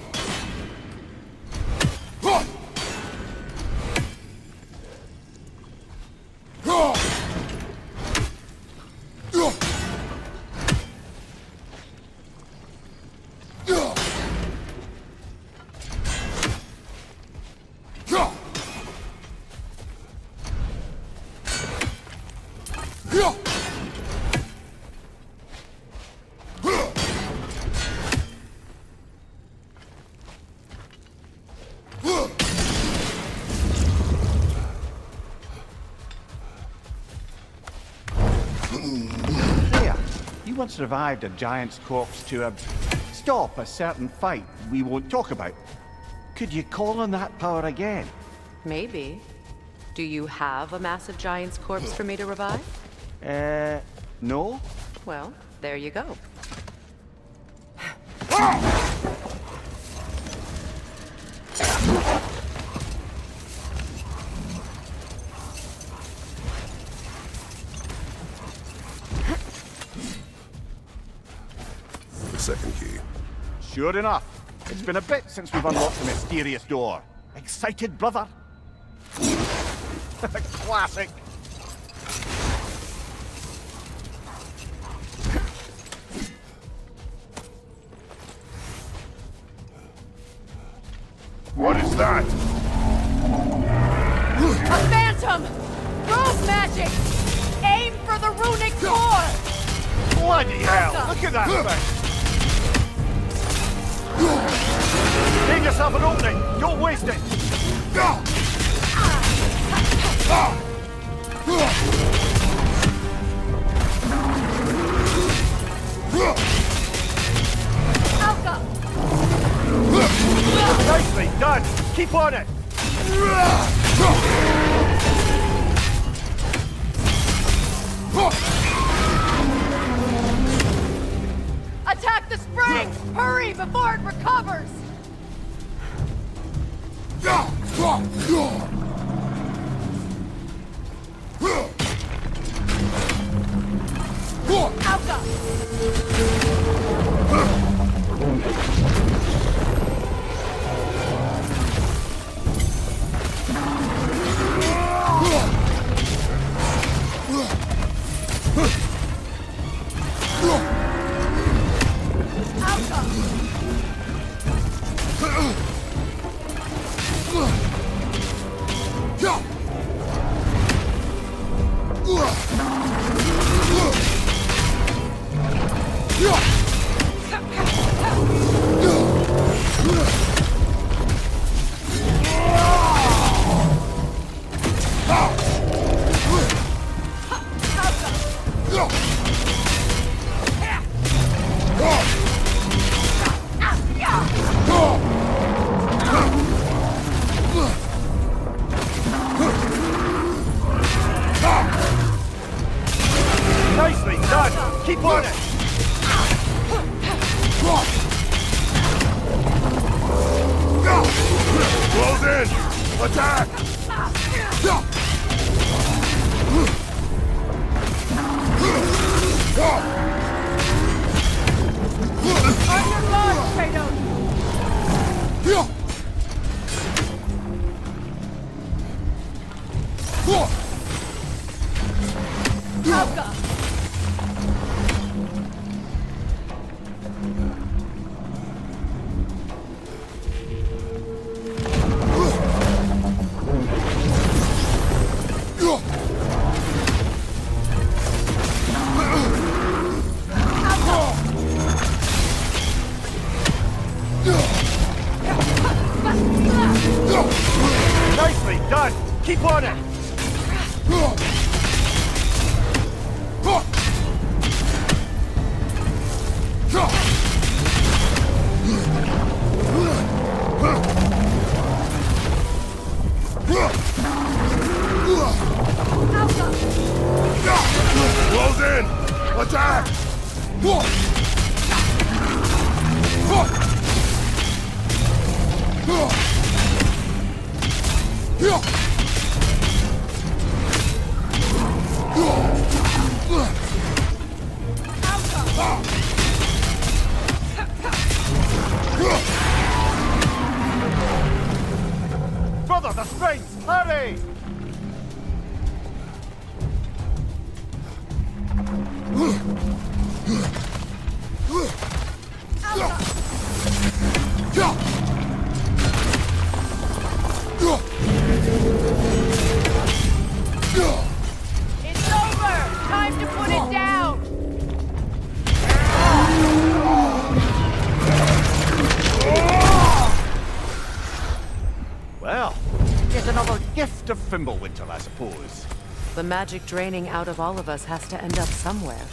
Speaker 2: You once revived a giant's corpse to stop a certain fight we won't talk about. Could you call on that power again?
Speaker 1: Maybe. Do you have a massive giant's corpse for me to revive?
Speaker 2: No?
Speaker 1: Well, there you go.
Speaker 4: The second key.
Speaker 2: Sure enough. It's been a bit since we've unlocked the mysterious door. Excited, brother? Classic.
Speaker 5: What is that?
Speaker 8: A phantom! Rogue magic! Aim for the runic core!
Speaker 2: Bloody hell! Look at that thing! Make yourself an opening! Don't waste it!
Speaker 8: Alka!
Speaker 2: Nicely done! Keep on it!
Speaker 8: Attack the spring! Hurry before it recovers! Alka!
Speaker 2: Nicely done! Keep on it!
Speaker 5: Close in! Attack!
Speaker 8: On your guard, Kratos! Alka!
Speaker 2: Nicely done! Keep on it!
Speaker 5: Close in! Attack!
Speaker 2: gift of Fimbulwinter, I suppose.
Speaker 1: The magic draining out of all of us has to end up somewhere.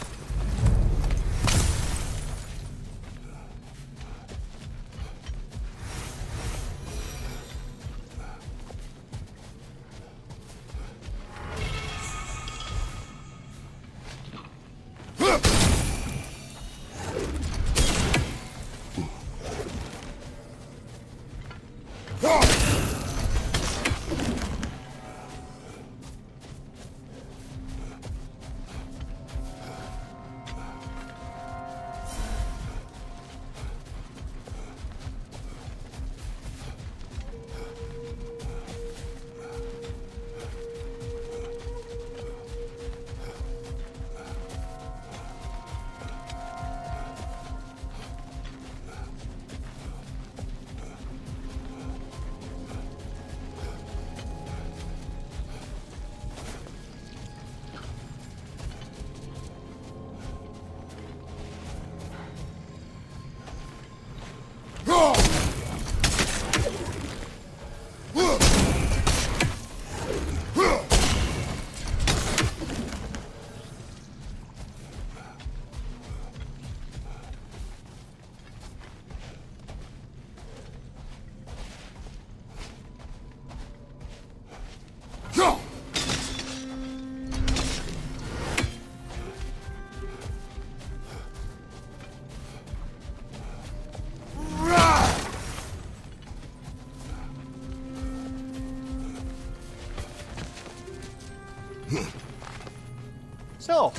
Speaker 2: So,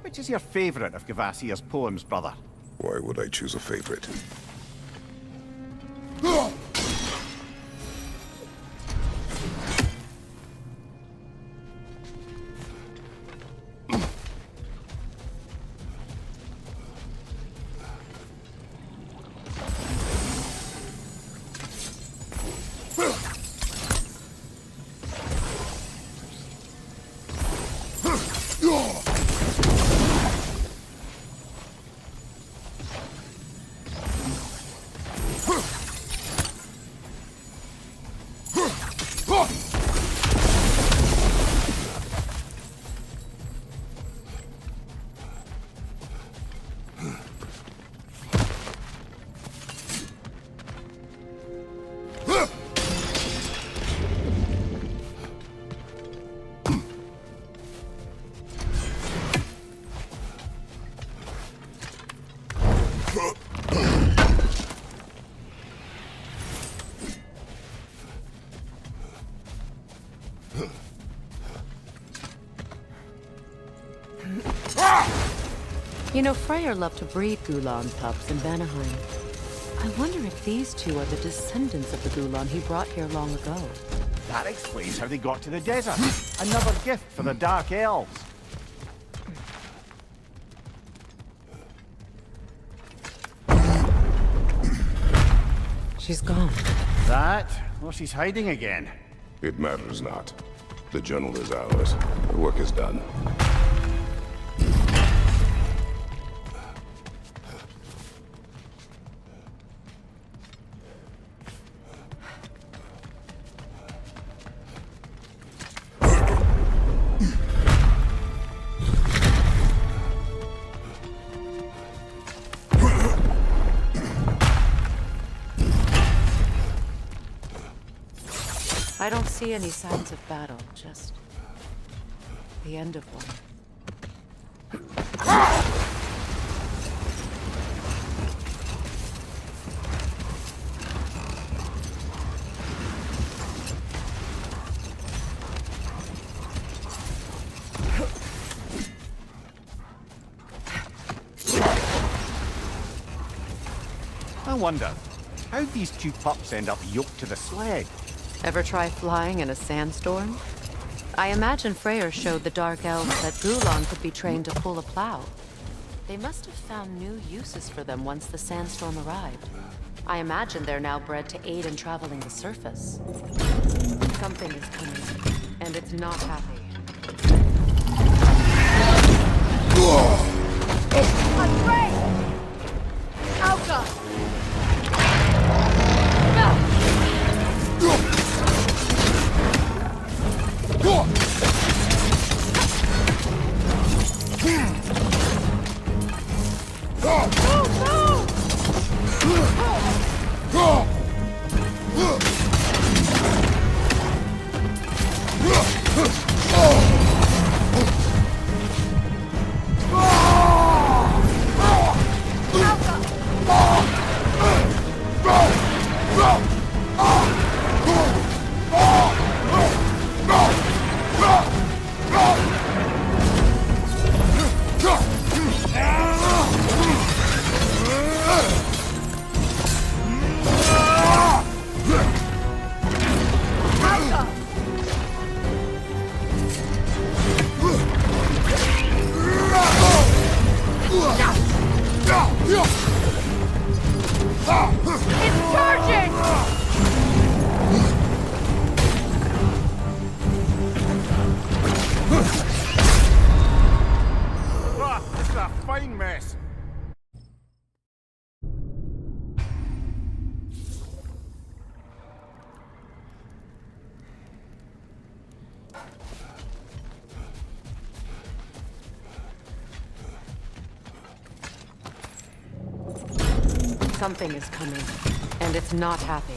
Speaker 2: which is your favourite of Gavasir's poems, brother?
Speaker 4: Why would I choose a favorite?
Speaker 1: You know, Freyr loved to breed Gulan pups in Vanaheim. I wonder if these two are the descendants of the Gulan he brought here long ago.
Speaker 2: That explains how they got to the desert. Another gift for the Dark Elves.
Speaker 1: She's gone.
Speaker 2: That? Well, she's hiding again.
Speaker 4: It matters not. The journal is ours. The work is done.
Speaker 1: I don't see any signs of battle, just the end of one.
Speaker 2: I wonder, how'd these two pups end up yoked to the sled?
Speaker 1: Ever try flying in a sandstorm? I imagine Freyr showed the Dark Elves that Gulan could be trained to pull a plow. They must have found new uses for them once the sandstorm arrived. I imagine they're now bred to aid in traveling the surface. Something is coming, and it's not happy.
Speaker 8: Afraid! Alka! It's charging!
Speaker 6: Ah, this is a fine mess.
Speaker 1: Something is coming, and it's not happy.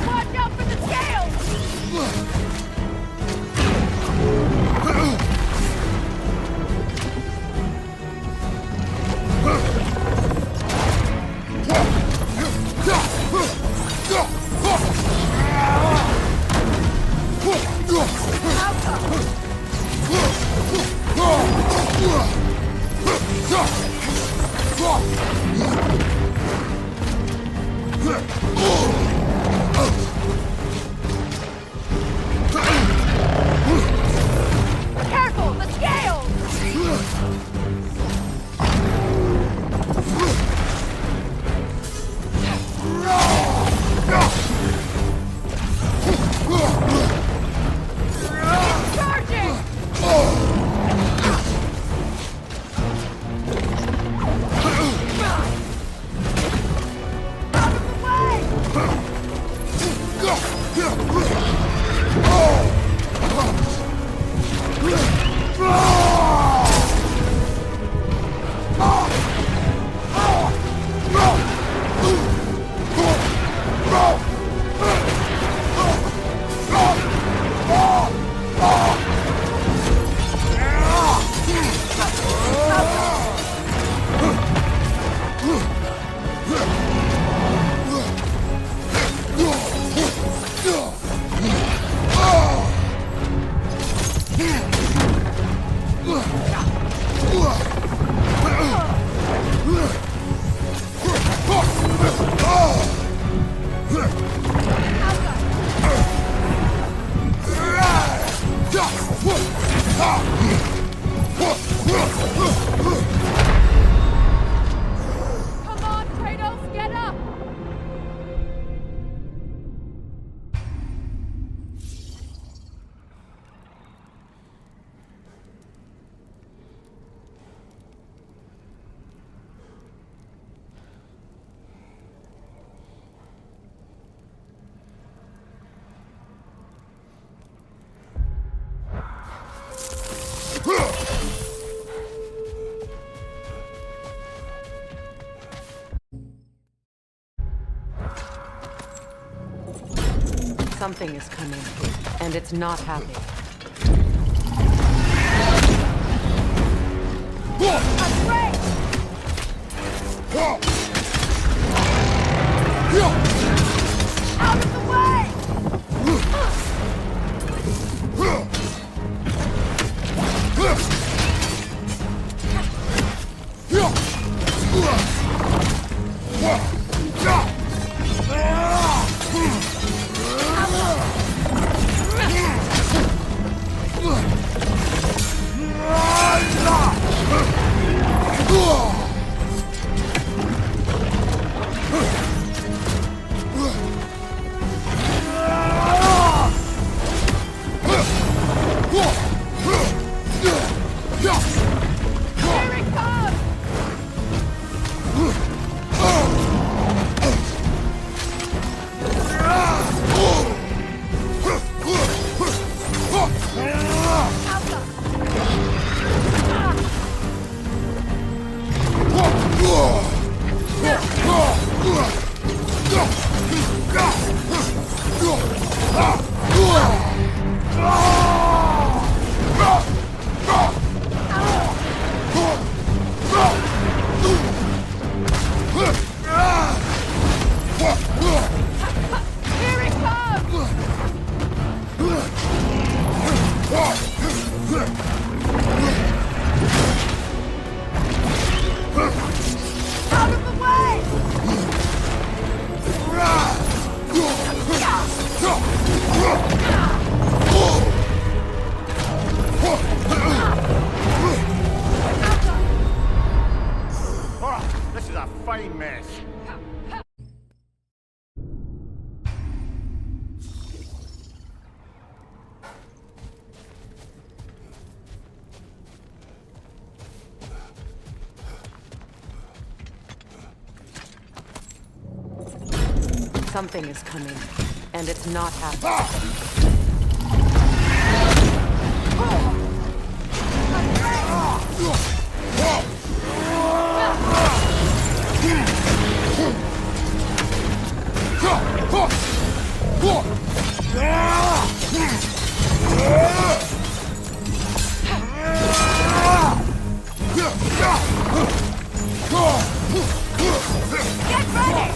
Speaker 8: Watch out for the scales! Careful, the scales! It's charging! Out of the way! Come on, Kratos, get up!
Speaker 1: Something is coming, and it's not happy.
Speaker 8: Out of the way! Out of the way!
Speaker 6: Oh, this is a fine mess.
Speaker 1: Something is coming, and it's not happening.
Speaker 8: Get ready!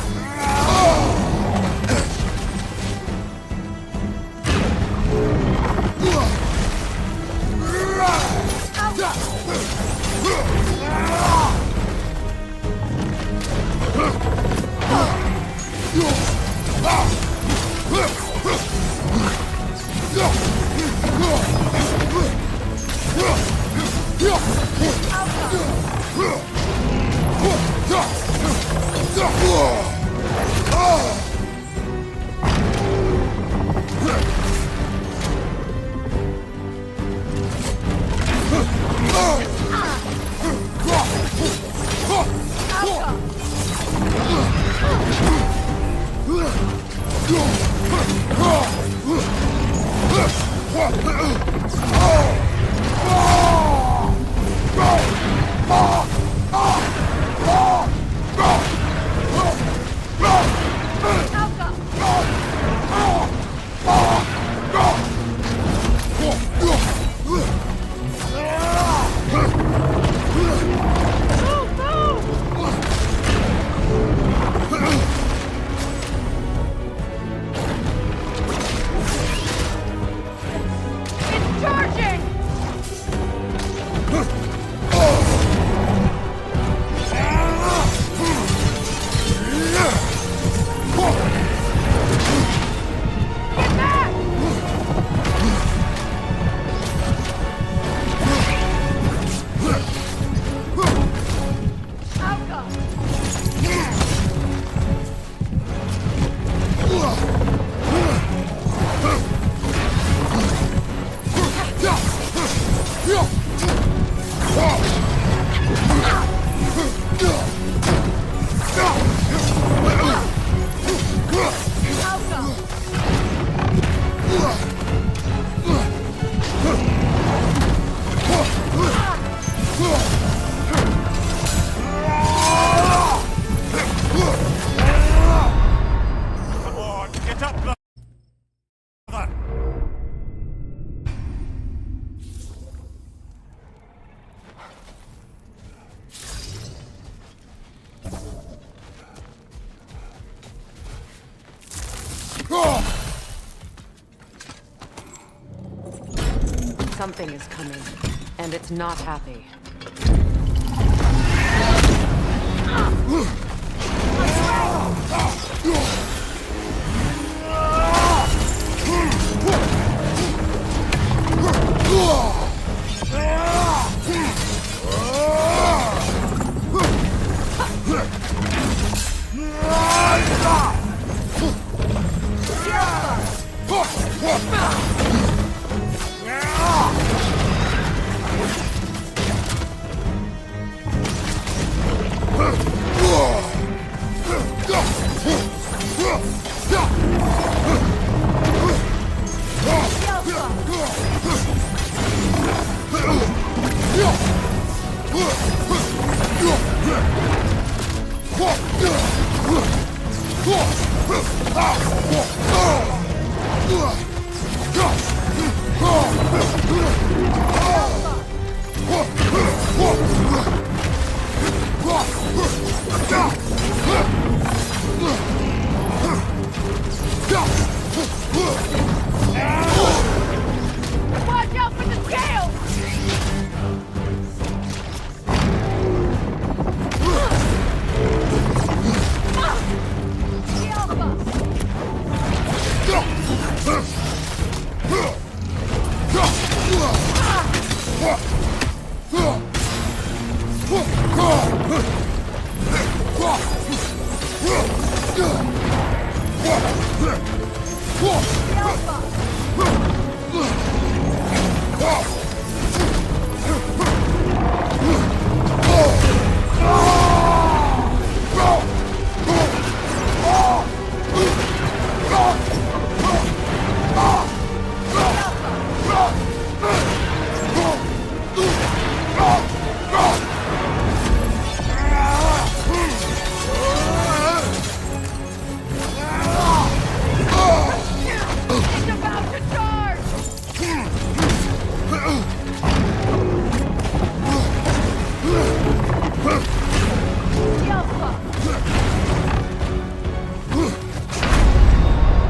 Speaker 1: Something is coming, and it's not happy.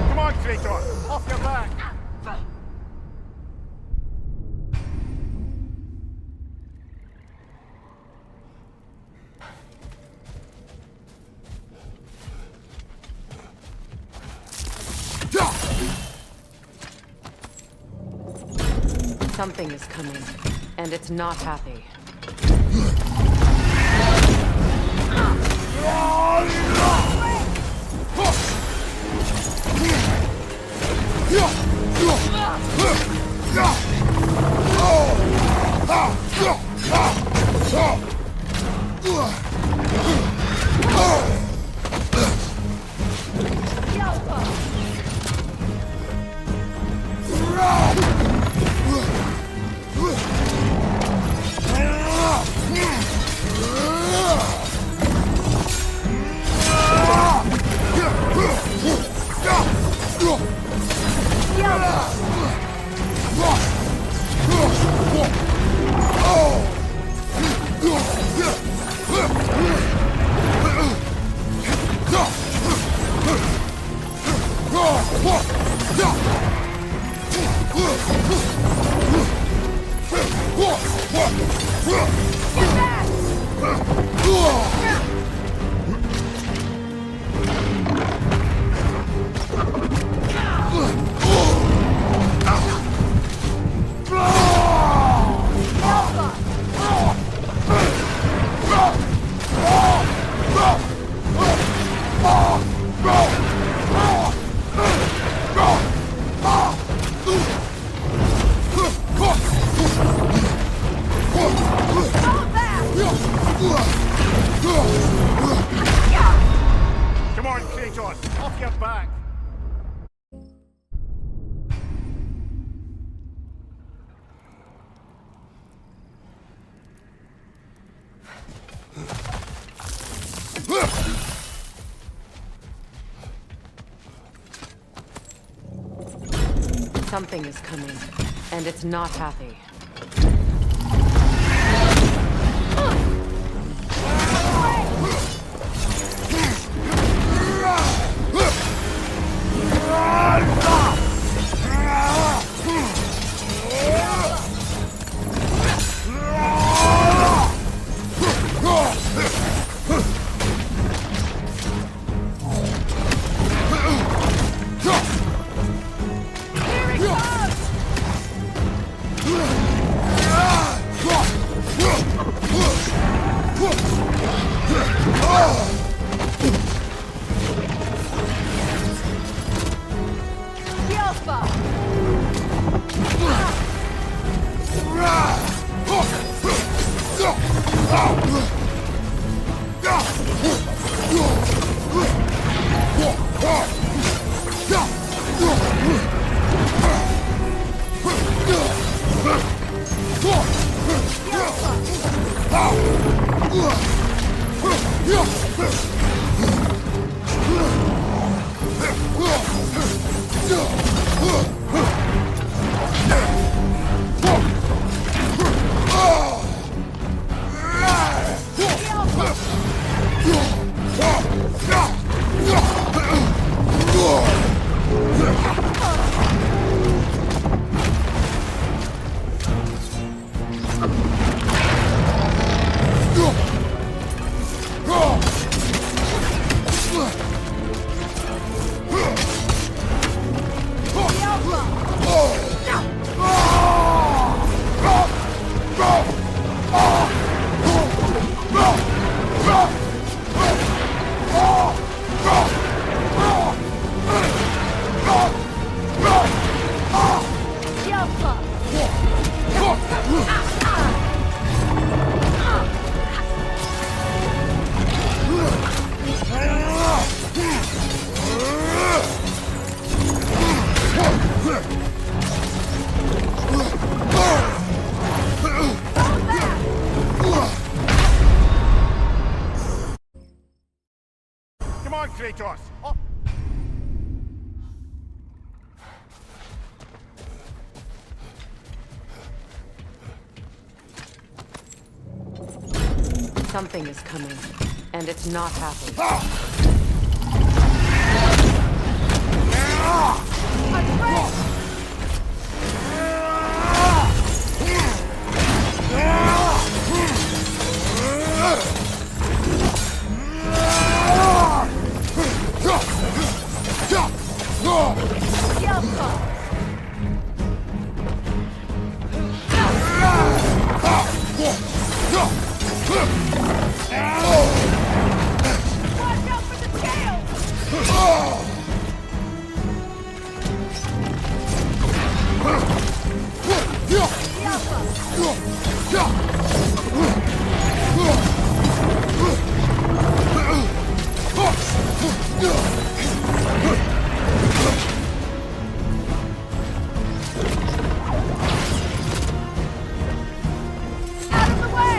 Speaker 6: Come on, Kratos! Off your back!
Speaker 1: Something is coming, and it's not happy.
Speaker 6: Come on, Kratos! Off your back!
Speaker 1: Something is coming, and it's not happy.
Speaker 6: Come on, Kratos! Oh.
Speaker 1: Something is coming, and it's not happy.
Speaker 8: Watch out for the tail! Out of the way!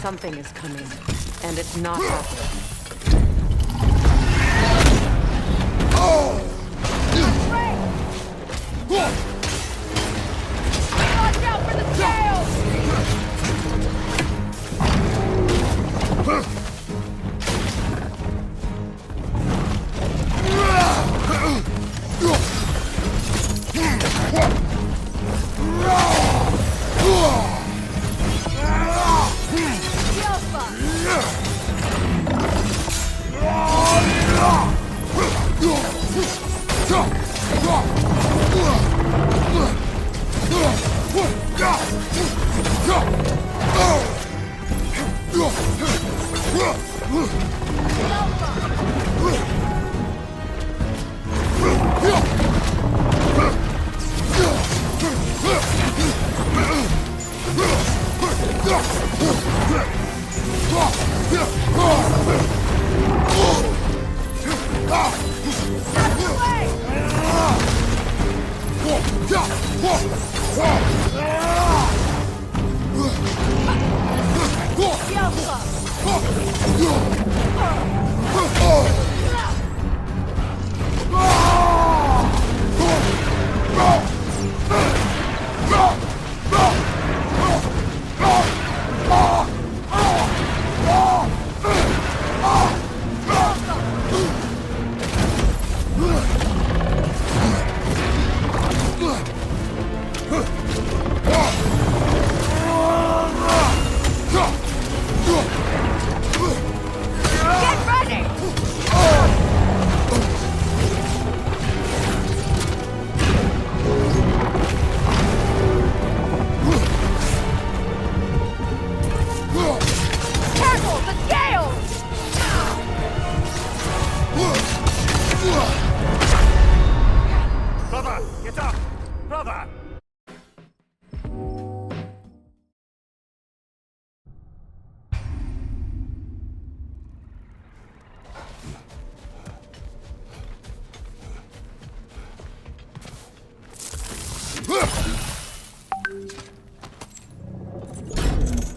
Speaker 1: Something is coming, and it's not happening.
Speaker 8: Watch out for the tail!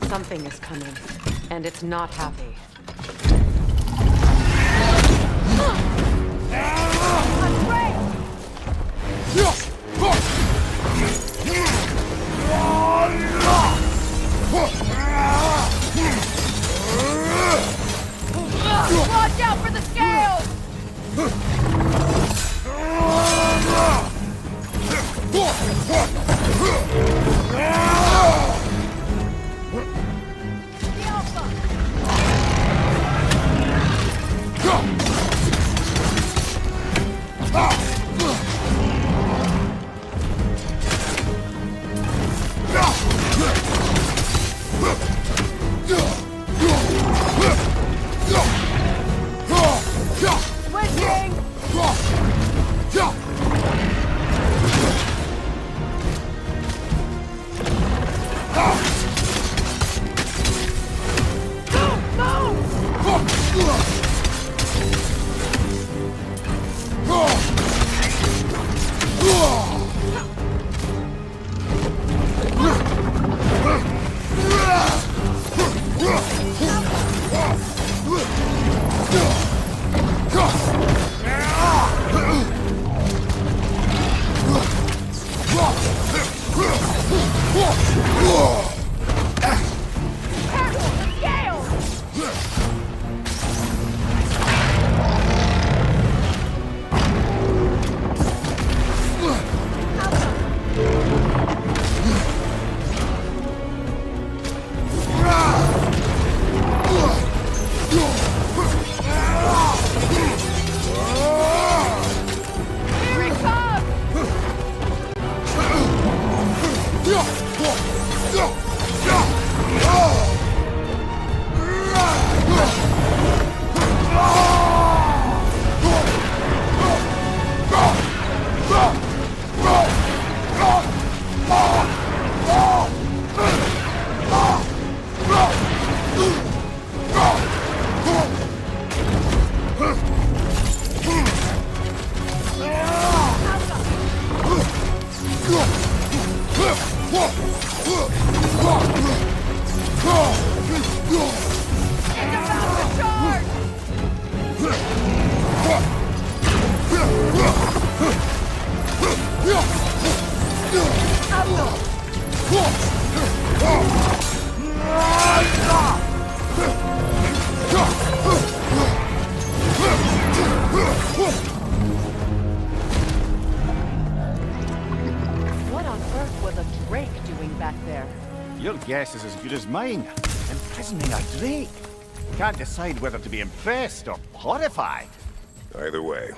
Speaker 1: Something is coming, and it's not happy.
Speaker 8: Watch out for the scales!
Speaker 1: What on earth was a drake doing back there?
Speaker 2: Your guess is as good as mine. Imprisoning a drake. Can't decide whether to be impressed or horrified.
Speaker 4: Either way,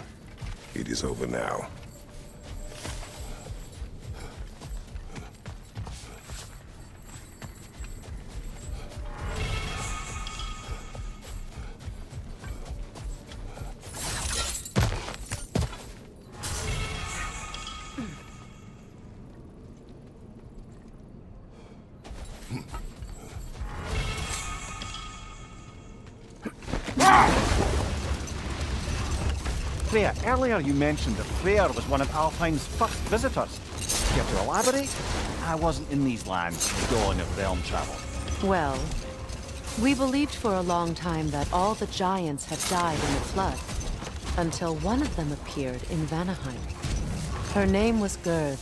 Speaker 4: it is over now.
Speaker 2: Freya, earlier you mentioned that Freyr was one of Alfheim's first visitors. Care to elaborate? I wasn't in these lands, dawn of realm travel.
Speaker 1: Well, we believed for a long time that all the giants had died in the flood, until one of them appeared in Vanaheim. Her name was Gerd,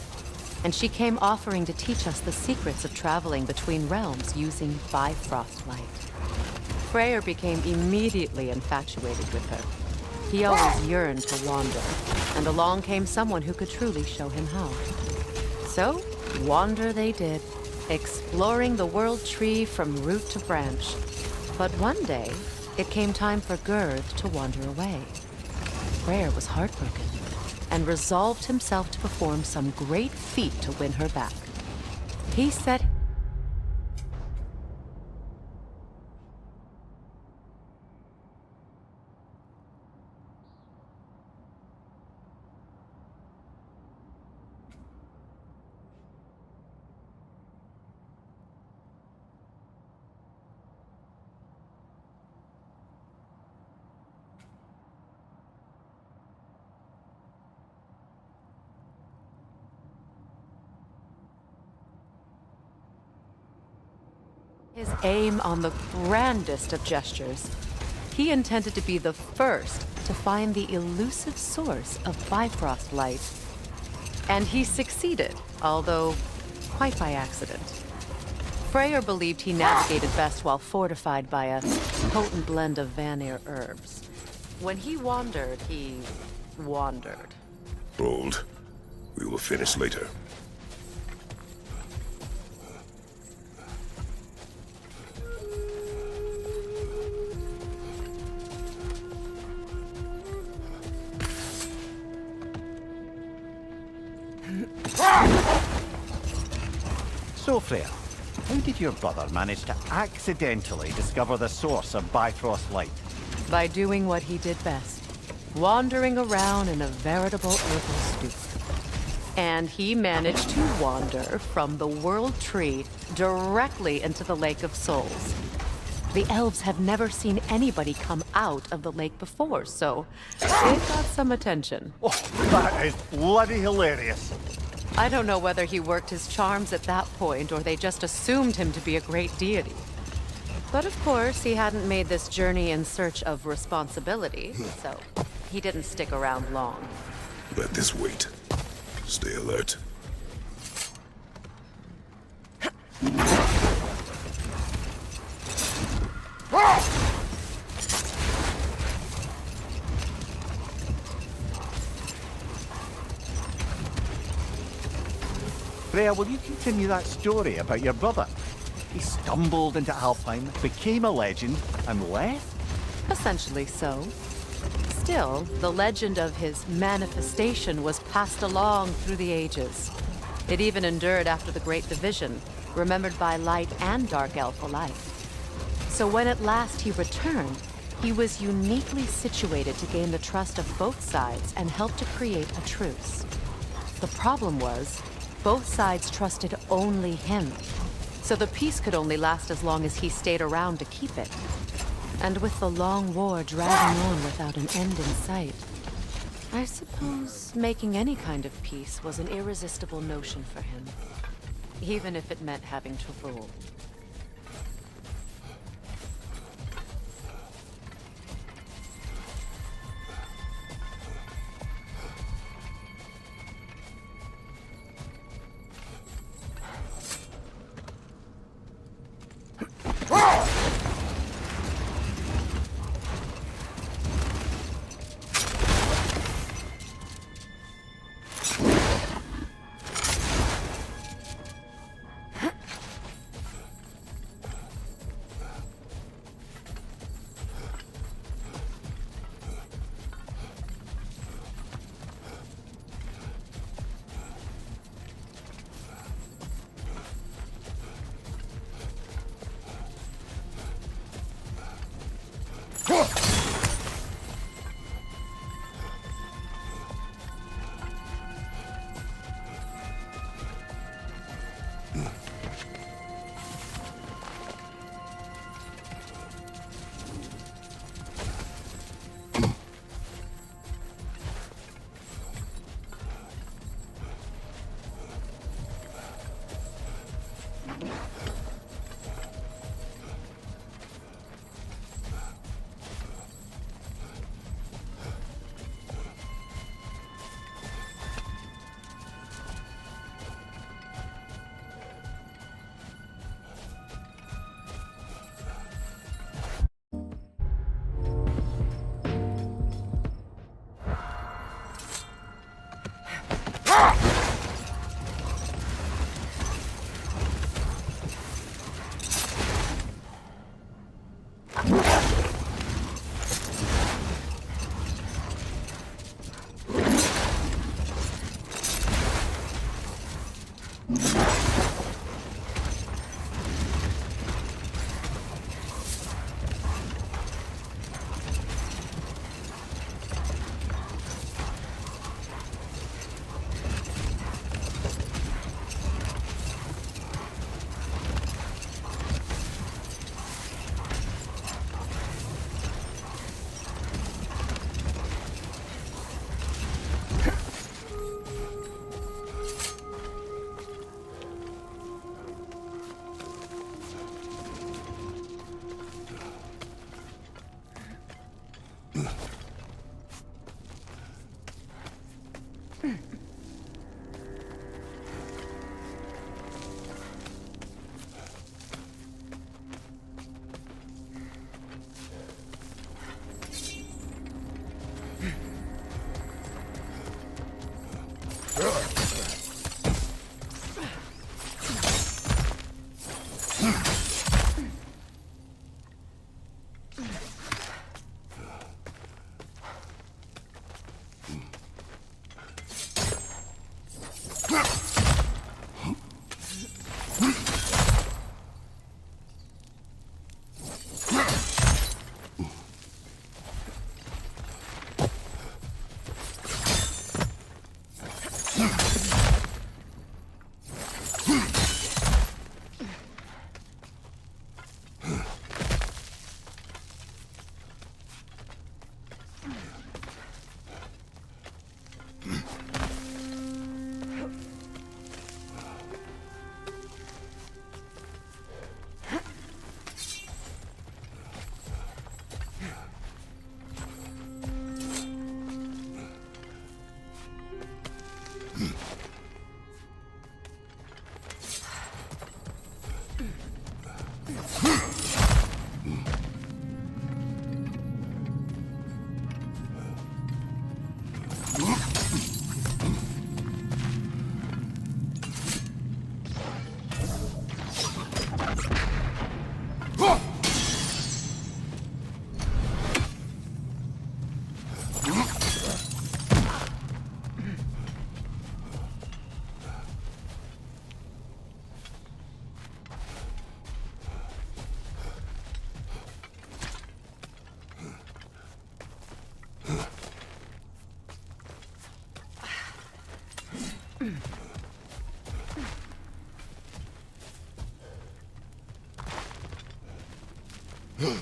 Speaker 1: and she came offering to teach us the secrets of traveling between realms using Bifrost light. Freyr became immediately infatuated with her. He always yearned to wander, and along came someone who could truly show him how. So, wander they did, exploring the world tree from root to branch. But one day, it came time for Gerd to wander away. Freyr was heartbroken, and resolved himself to perform some great feat to win her back. He set His aim on the grandest of gestures. He intended to be the first to find the elusive source of Bifrost light. And he succeeded, although quite by accident. Freyr believed he navigated best while fortified by a potent blend of Vanir herbs. When he wandered, he wandered.
Speaker 4: Hold. We will finish later.
Speaker 2: So, Freya, how did your brother manage to accidentally discover the source of Bifrost light?
Speaker 1: By doing what he did best, wandering around in a veritable herbal stoop. And he managed to wander from the World Tree directly into the Lake of Souls. The elves have never seen anybody come out of the lake before, so it got some attention.
Speaker 2: Oh, that is bloody hilarious.
Speaker 1: I don't know whether he worked his charms at that point or they just assumed him to be a great deity. But of course, he hadn't made this journey in search of responsibility, so he didn't stick around long.
Speaker 4: Let this wait. Stay alert.
Speaker 2: Freya, will you continue that story about your brother? He stumbled into Alpine, became a legend, and left?
Speaker 1: Essentially so. Still, the legend of his manifestation was passed along through the ages. It even endured after the Great Division, remembered by Light and Dark Elf alike. So when at last he returned, he was uniquely situated to gain the trust of both sides and help to create a truce. The problem was, both sides trusted only him. So the peace could only last as long as he stayed around to keep it. And with the long war dragging on without an end in sight, I suppose making any kind of peace was an irresistible notion for him. Even if it meant having to rule. Kind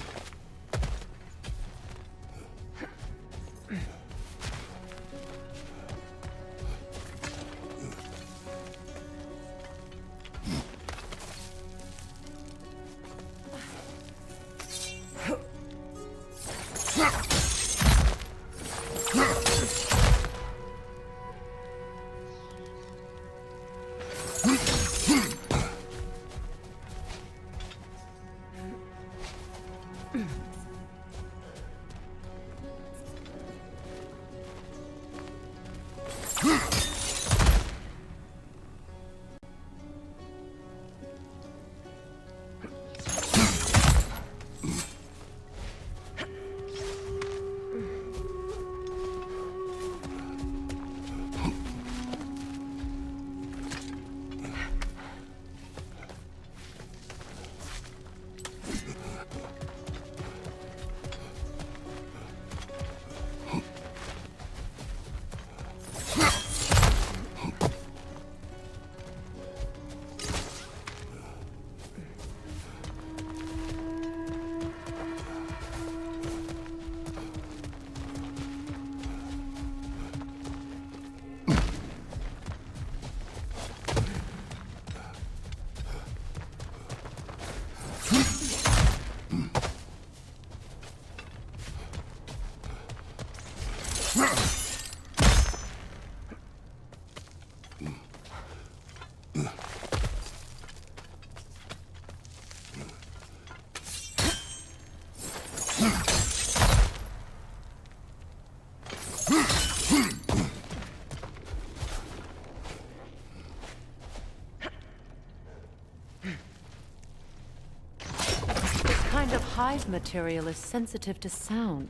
Speaker 1: of hive material is sensitive to sound.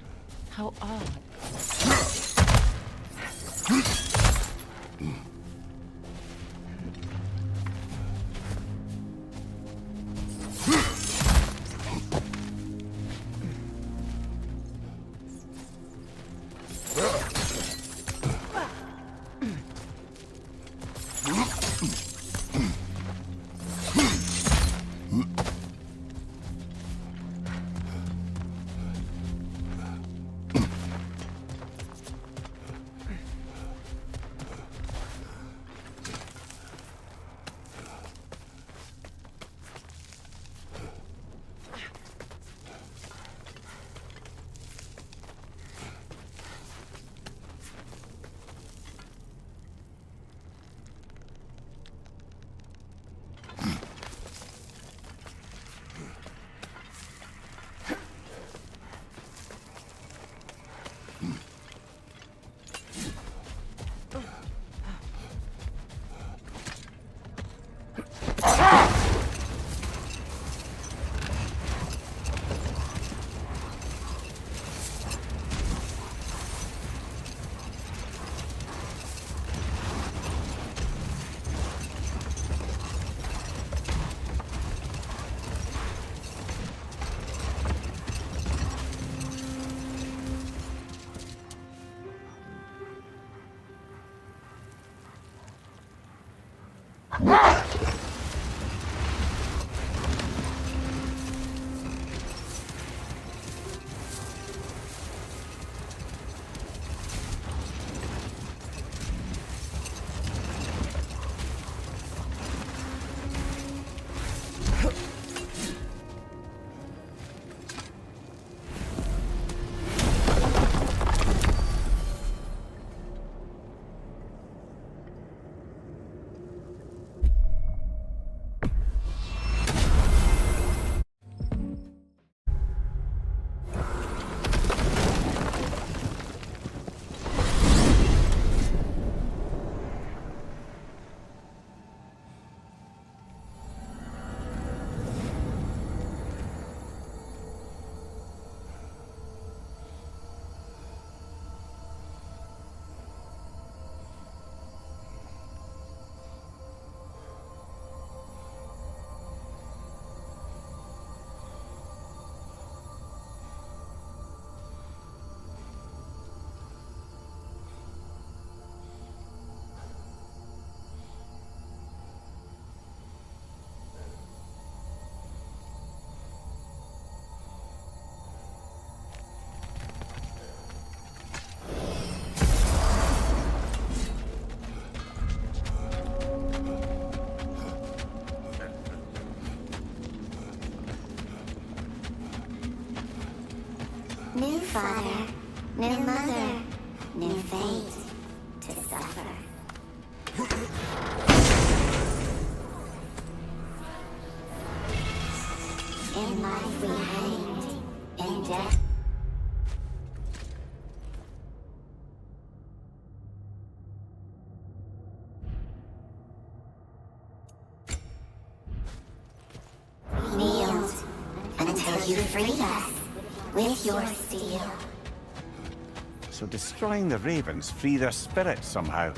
Speaker 1: How odd.
Speaker 3: New father, new mother, new fate to suffer. In life we hanged, in death. We kneeled until you freed us with your steel.
Speaker 2: So destroying the ravens free their spirits somehow.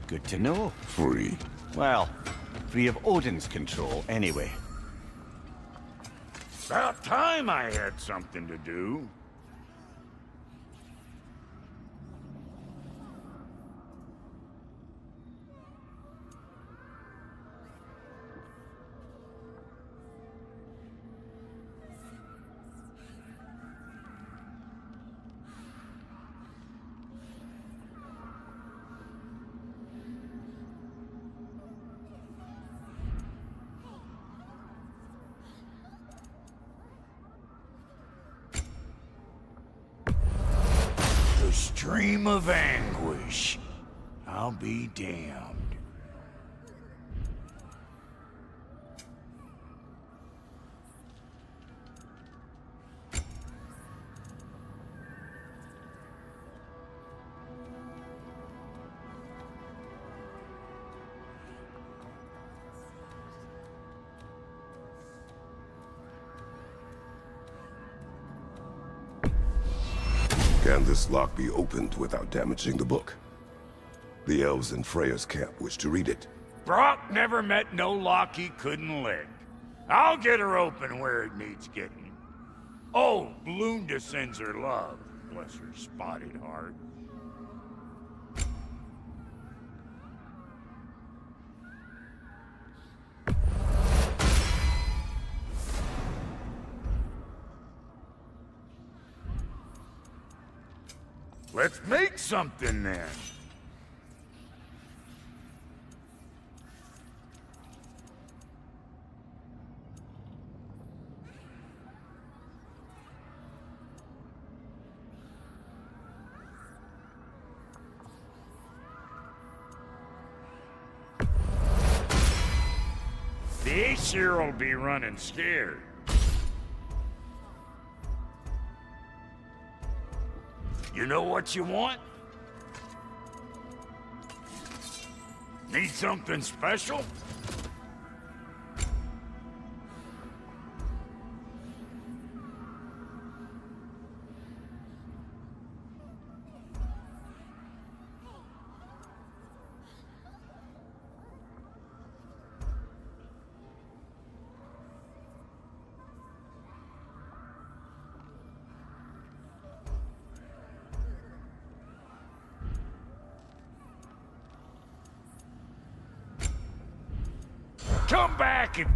Speaker 2: Good to know.
Speaker 4: Free.
Speaker 2: Well, free of Odin's control, anyway.
Speaker 5: About time I had something to do. The stream of anguish. I'll be damned.
Speaker 4: Can this lock be opened without damaging the book? The elves in Freya's camp wish to read it.
Speaker 5: Brock never met no lock he couldn't lick. I'll get her open where it needs getting. Oh, Lunda sends her love. Bless her spotted heart. Let's make something then. The Aesir will be running scared. You know what you want? Need something special? Come back and...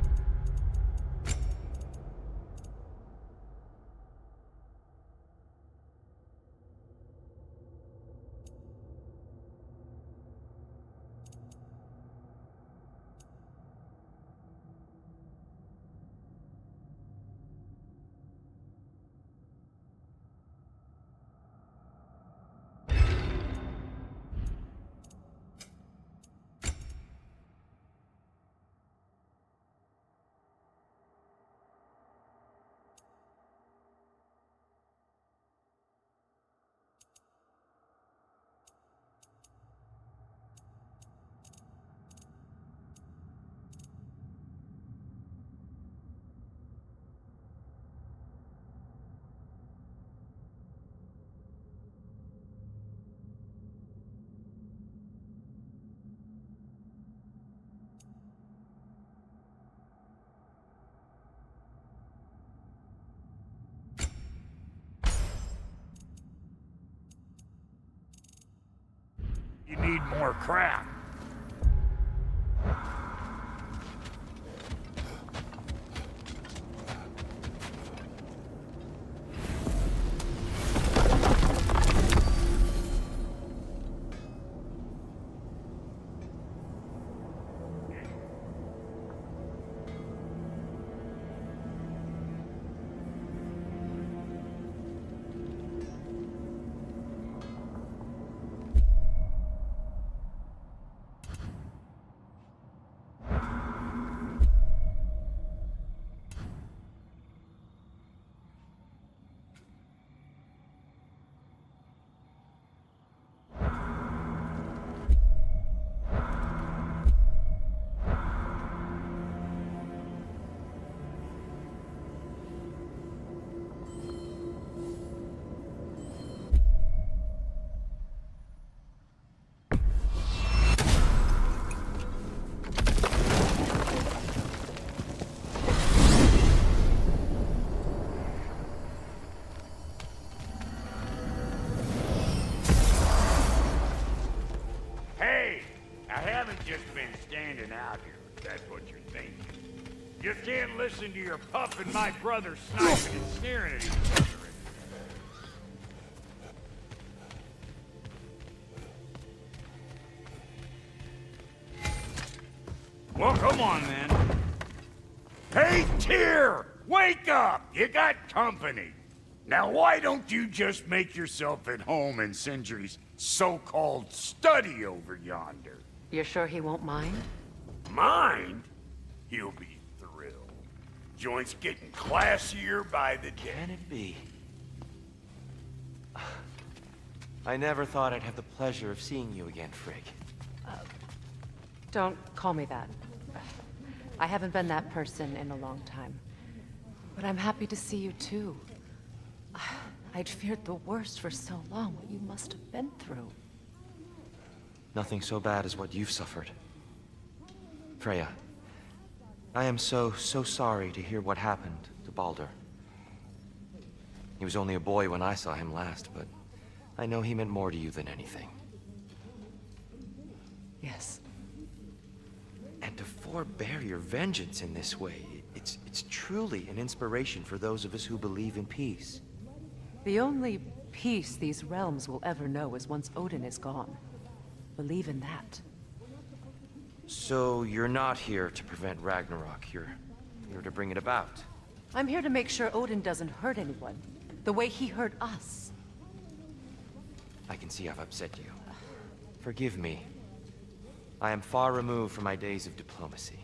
Speaker 5: You need more crap. thinking. You can't listen to your pup and my brother sniping and sneering at each other. Well, come on, then. Hey, Tyr! Wake up! You got company. Now, why don't you just make yourself at home in Sindri's so-called study over yonder?
Speaker 1: You're sure he won't mind?
Speaker 5: Mind? He'll be thrilled. Joint's getting classier by the day.
Speaker 9: Can it be? I never thought I'd have the pleasure of seeing you again, Frigg.
Speaker 1: Don't call me that. I haven't been that person in a long time. But I'm happy to see you too. I'd feared the worst for so long, what you must have been through.
Speaker 9: Nothing so bad as what you've suffered. Freya, I am so sorry to hear what happened to Baldur. He was only a boy when I saw him last, but I know he meant more to you than anything.
Speaker 1: Yes.
Speaker 9: And to forbear your vengeance in this way, it's truly an inspiration for those of us who believe in peace.
Speaker 1: The only peace these realms will ever know is once Odin is gone. Believe in that.
Speaker 9: So you're not here to prevent Ragnarok, you're here to bring it about.
Speaker 1: I'm here to make sure Odin doesn't hurt anyone, the way he hurt us.
Speaker 9: I can see I've upset you. Forgive me. I am far removed from my days of diplomacy.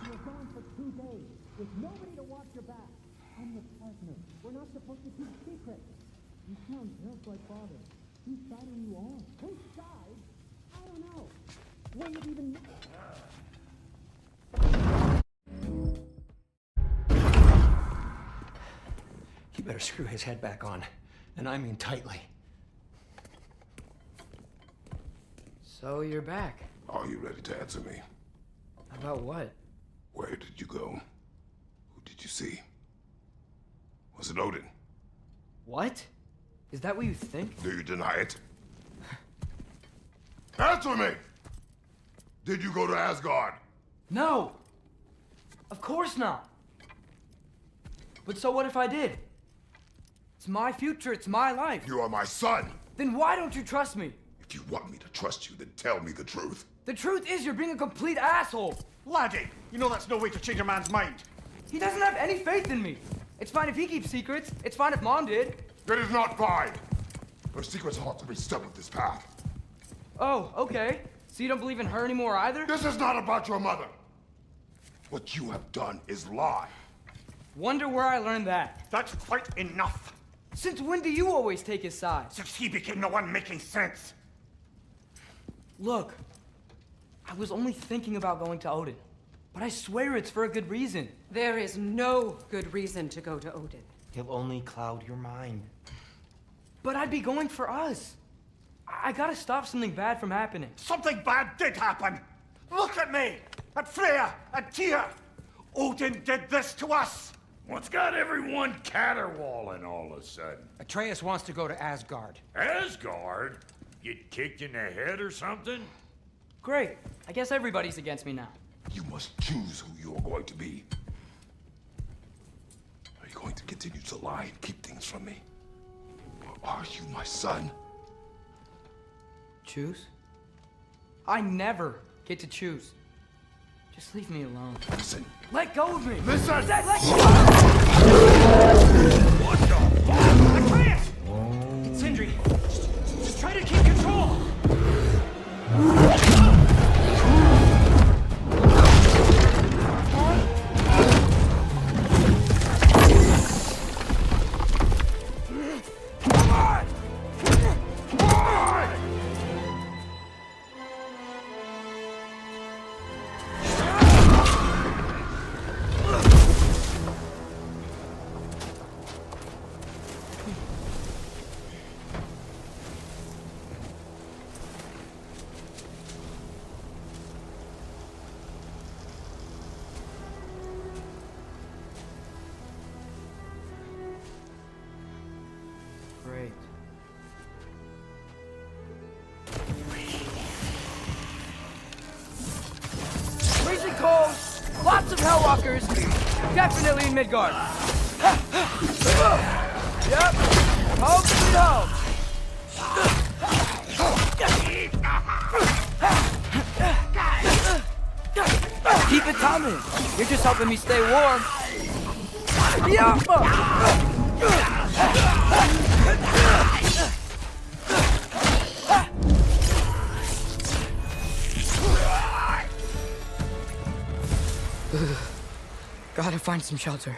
Speaker 10: You're gone for 2 days with nobody to watch your back. I'm your partner. We're not supposed to keep secrets. You sound just like father. Whose side are you on? Whose side? I don't know. When did even...
Speaker 11: You better screw his head back on. And I mean tightly.
Speaker 12: So you're back.
Speaker 4: Are you ready to answer me?
Speaker 12: About what?
Speaker 4: Where did you go? Who did you see? Was it Odin?
Speaker 12: What? Is that what you think?
Speaker 4: Do you deny it? Answer me! Did you go to Asgard?
Speaker 12: No! Of course not! But so what if I did? It's my future, it's my life.
Speaker 4: You are my son!
Speaker 12: Then why don't you trust me?
Speaker 4: If you want me to trust you, then tell me the truth.
Speaker 12: The truth is you're being a complete asshole!
Speaker 6: Laddie, you know that's no way to change a man's mind.
Speaker 12: He doesn't have any faith in me. It's fine if he keeps secrets. It's fine if Mom did.
Speaker 4: It is not fine! Her secrets ought to be stuck with this path.
Speaker 12: Oh, okay. So you don't believe in her anymore either?
Speaker 4: This is not about your mother! What you have done is lie.
Speaker 12: Wonder where I learned that.
Speaker 6: That's quite enough.
Speaker 12: Since when do you always take his side?
Speaker 6: Since he became the one making sense.
Speaker 12: Look, I was only thinking about going to Odin, but I swear it's for a good reason.
Speaker 8: There is no good reason to go to Odin.
Speaker 9: He'll only cloud your mind.
Speaker 12: But I'd be going for us. I gotta stop something bad from happening.
Speaker 6: Something bad did happen. Look at me, at Freya, at Tyr. Odin did this to us.
Speaker 5: What's got everyone caterwauling all of a sudden?
Speaker 11: Atreus wants to go to Asgard.
Speaker 5: Asgard? Get kicked in the head or something?
Speaker 12: Great. I guess everybody's against me now.
Speaker 4: You must choose who you are going to be. Are you going to continue to lie and keep things from me? Or are you my son?
Speaker 12: Choose? I never get to choose. Just leave me alone.
Speaker 4: Listen.
Speaker 12: Let go of me!
Speaker 4: Listen!
Speaker 12: Let go!
Speaker 5: What the fuck?
Speaker 12: Atreus! Sindri, just try to keep control! Great. Freezing cold, lots of Hellwalkers, definitely in Midgard. Yep, home sweet home. Keep it coming. You're just helping me stay warm. Yeah. Gotta find some shelter.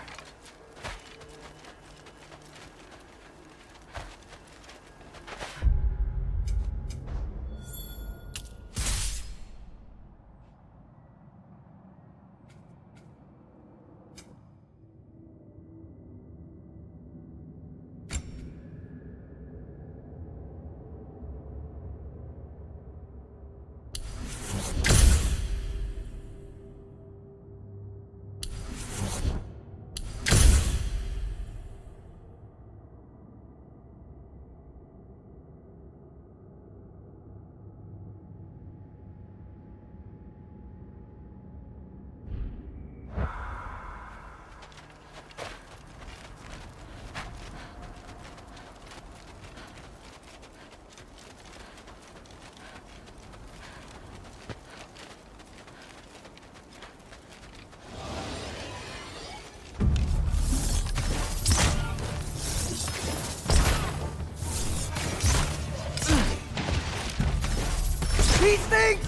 Speaker 12: These things!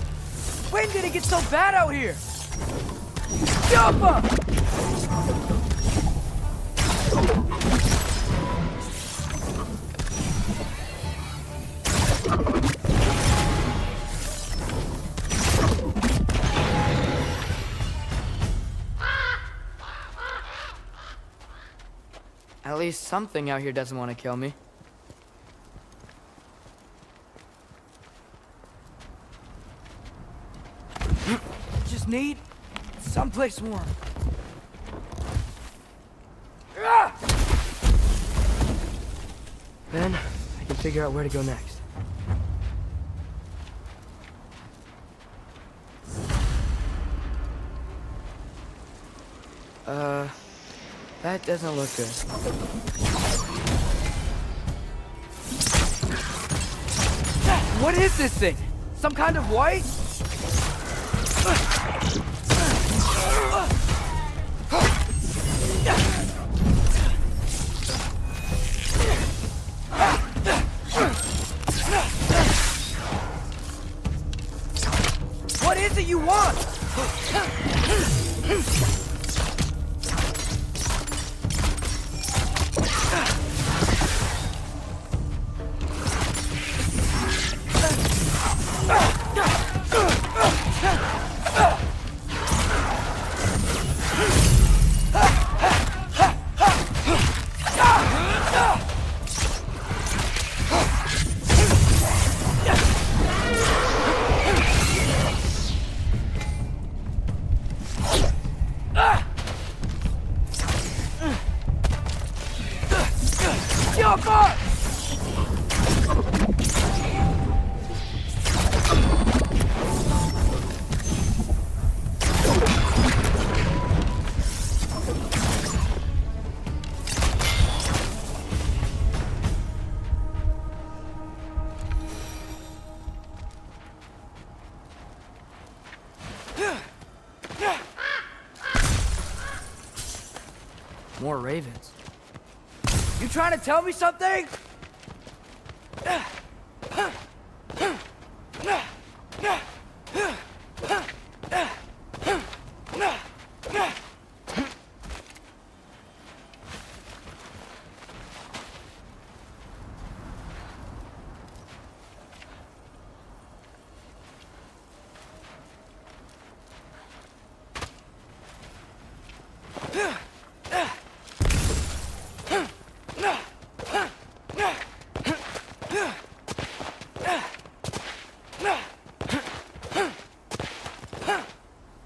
Speaker 12: When did it get so bad out here? At least something out here doesn't want to kill me. Just need someplace warm. Then I can figure out where to go next. That doesn't look good. What is this thing? Some kind of white? What is it you want? More ravens. You trying to tell me something?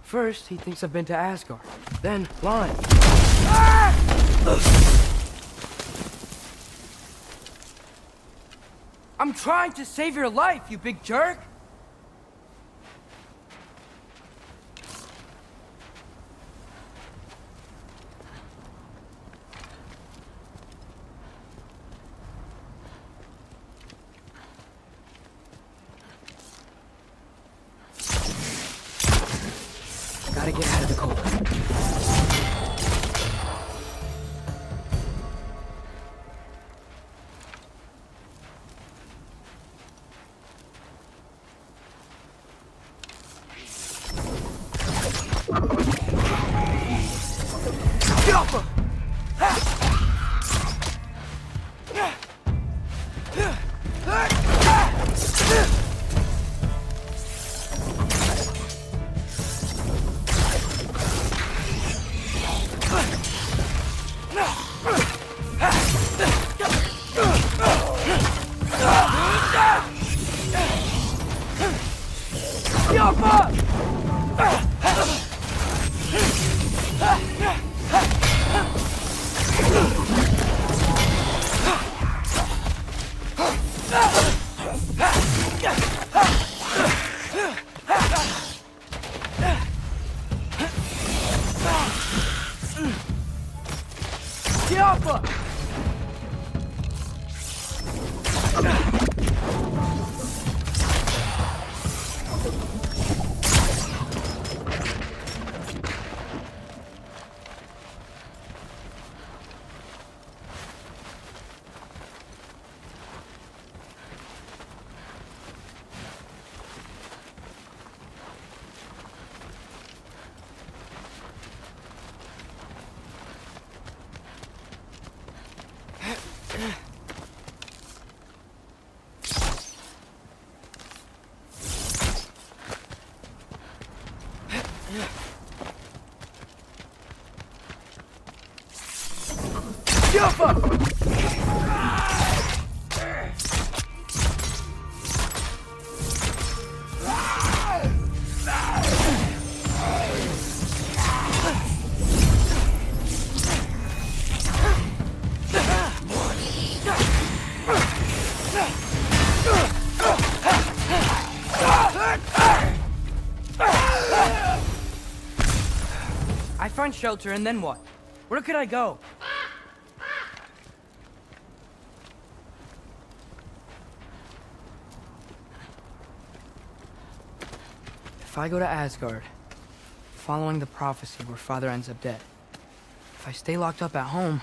Speaker 12: First, he thinks I've been to Asgard. Then, lying. I'm trying to save your life, you big jerk! Gotta get out of the cold. I find shelter, and then what? Where could I go? If I go to Asgard, following the prophecy where Father ends up dead, if I stay locked up at home,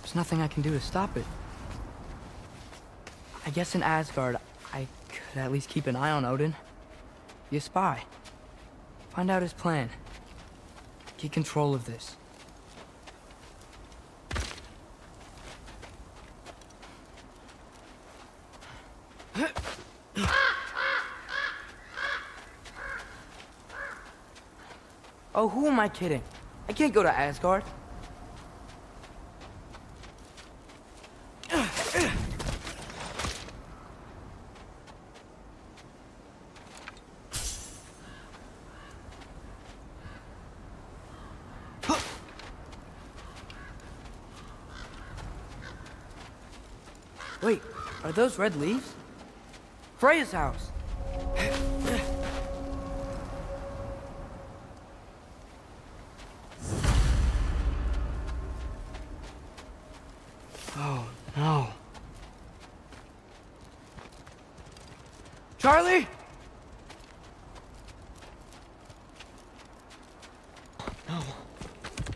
Speaker 12: there's nothing I can do to stop it. I guess in Asgard, I could at least keep an eye on Odin. Be a spy. Find out his plan. Get control of this. Oh, who am I kidding? I can't go to Asgard. Wait, are those red leaves? Freya's house! Oh, no. Charlie? No.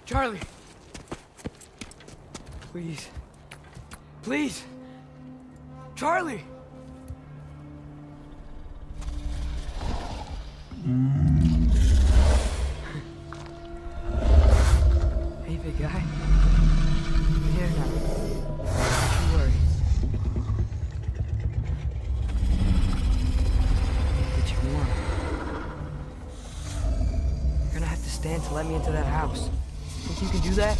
Speaker 12: Charlie! Please. Please! Charlie! Hey, big guy. I'm here now. Don't you worry. Get you warm. You're gonna have to stand to let me into that house. Think you can do that?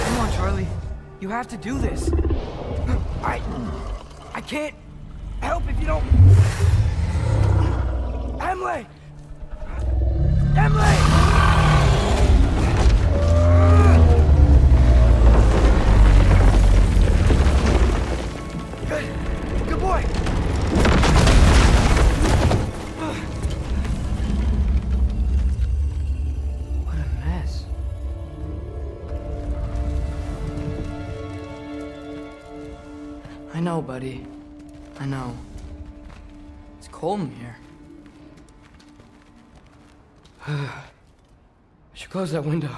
Speaker 12: Come on, Charlie. You have to do this. I can't help if you don't. Emily! Emily! Good boy. What a mess. I know, buddy. I know. It's cold in here. I should close that window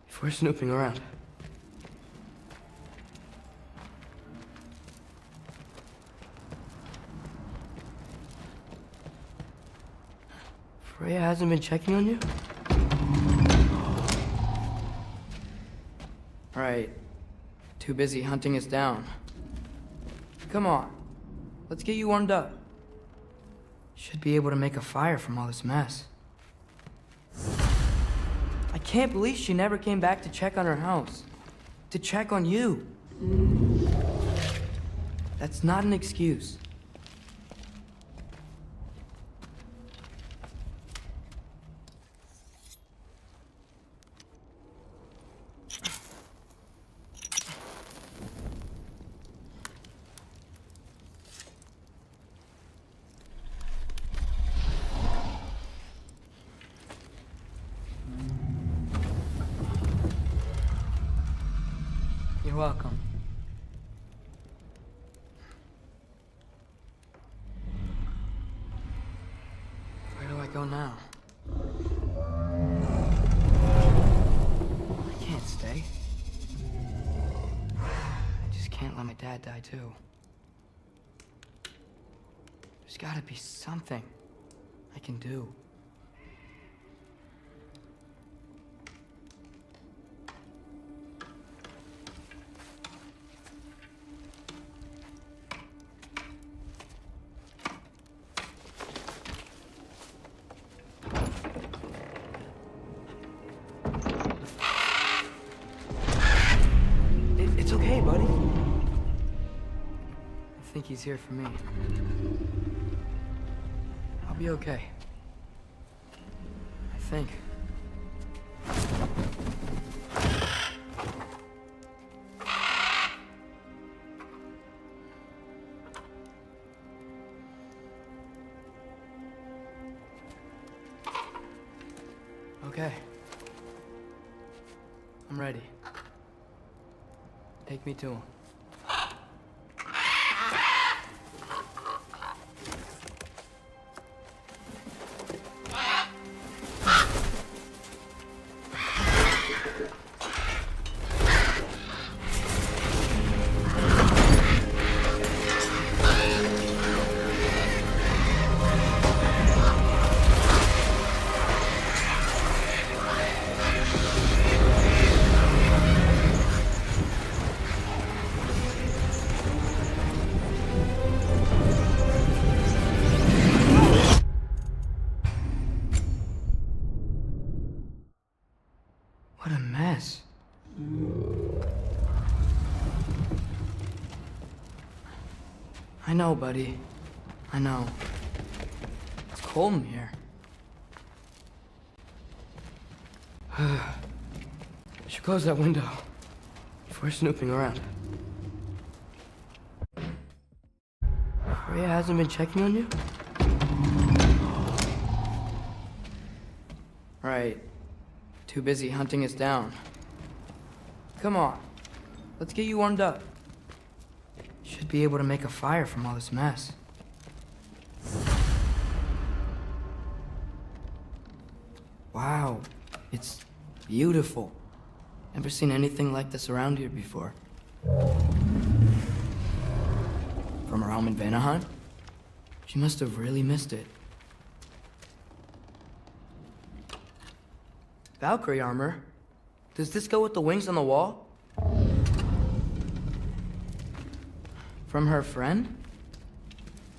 Speaker 12: if we're snooping around. Freya hasn't been checking on you? Right. Too busy hunting us down. Come on. Let's get you warmed up. Should be able to make a fire from all this mess. I can't believe she never came back to check on her house. To check on you. That's not an excuse. You're welcome. Where do I go now? I can't stay. I just can't let my dad die too. There's gotta be something I can do. think he's here for me. I'll be okay. I think. Okay. I'm ready. Take me to him. What a mess. I know, buddy. I know. It's cold in here. Should close that window before snooping around. Rhea hasn't been checking on you? Right. Too busy hunting us down. Come on. Let's get you warmed up. Should be able to make a fire from all this mess. Wow. It's beautiful. Never seen anything like this around here before. From her home in Vanaheim? She must have really missed it. Valkyrie armor? Does this go with the wings on the wall? From her friend?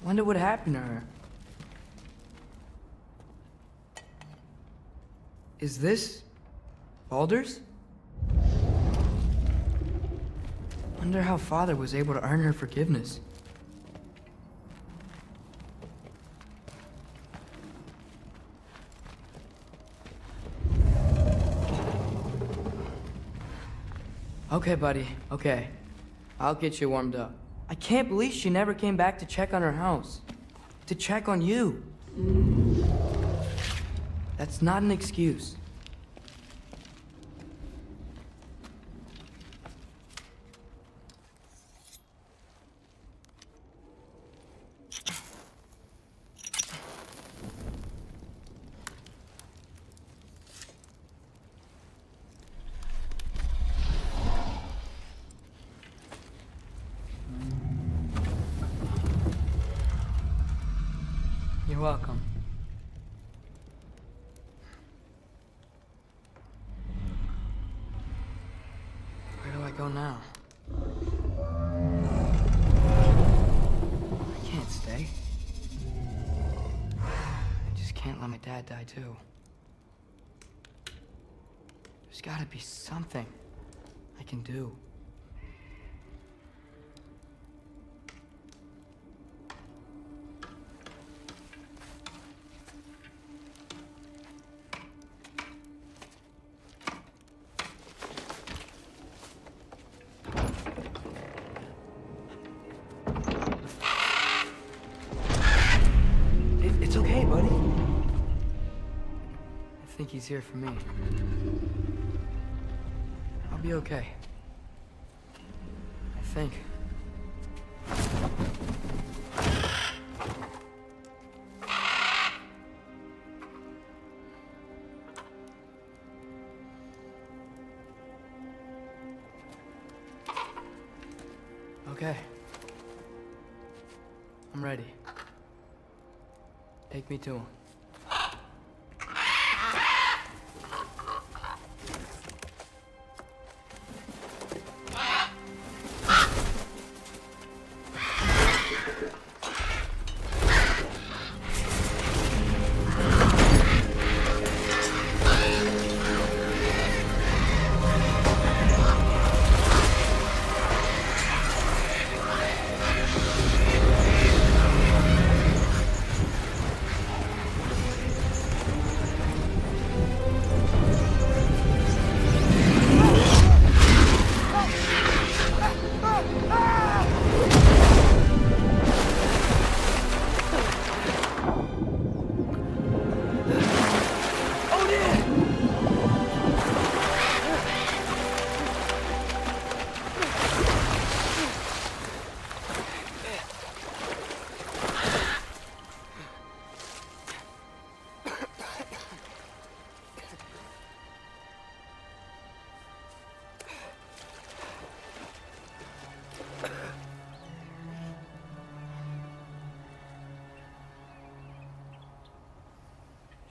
Speaker 12: Wonder what happened to her. Is this Baldur's? Wonder how Father was able to earn her forgiveness. Okay, buddy, okay. I'll get you warmed up. I can't believe she never came back to check on her house. To check on you. That's not an excuse. You're welcome. Where do I go now? I can't stay. I just can't let my dad die too. There's gotta be something I can do. It's okay, buddy. I think he's here for me. I'll be okay. I think. Okay. I'm ready. Take me to him.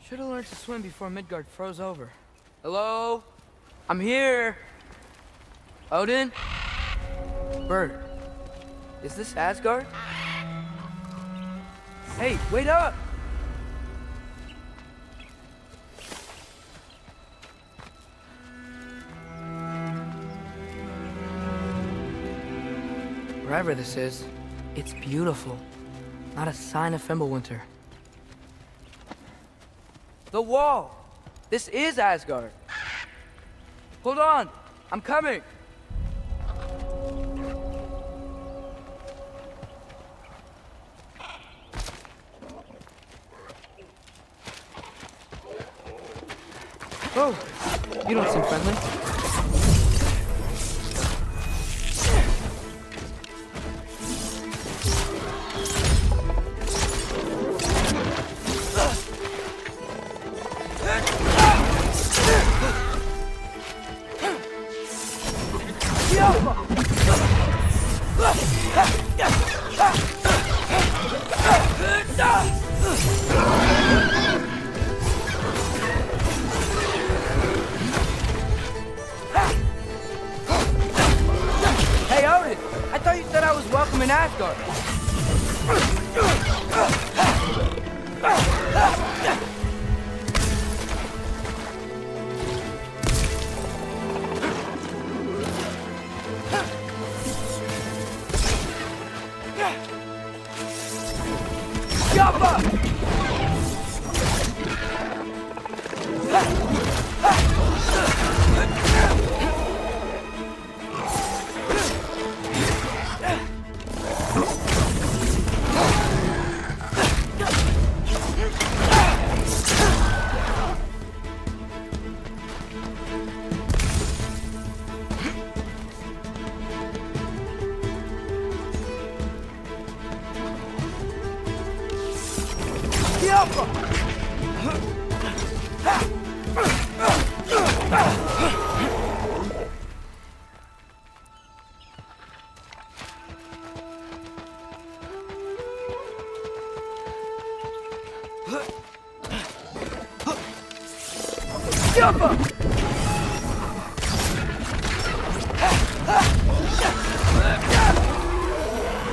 Speaker 12: Should have learned to swim before Midgard froze over. Hello? I'm here. Odin? Bird. Is this Asgard? Hey, wait up! Wherever this is, it's beautiful. Not a sign of Fimbulwinter. The wall! This is Asgard! Hold on! I'm coming! Oh! You don't seem friendly. Hey, Odin! I thought you said I was welcome in Asgard.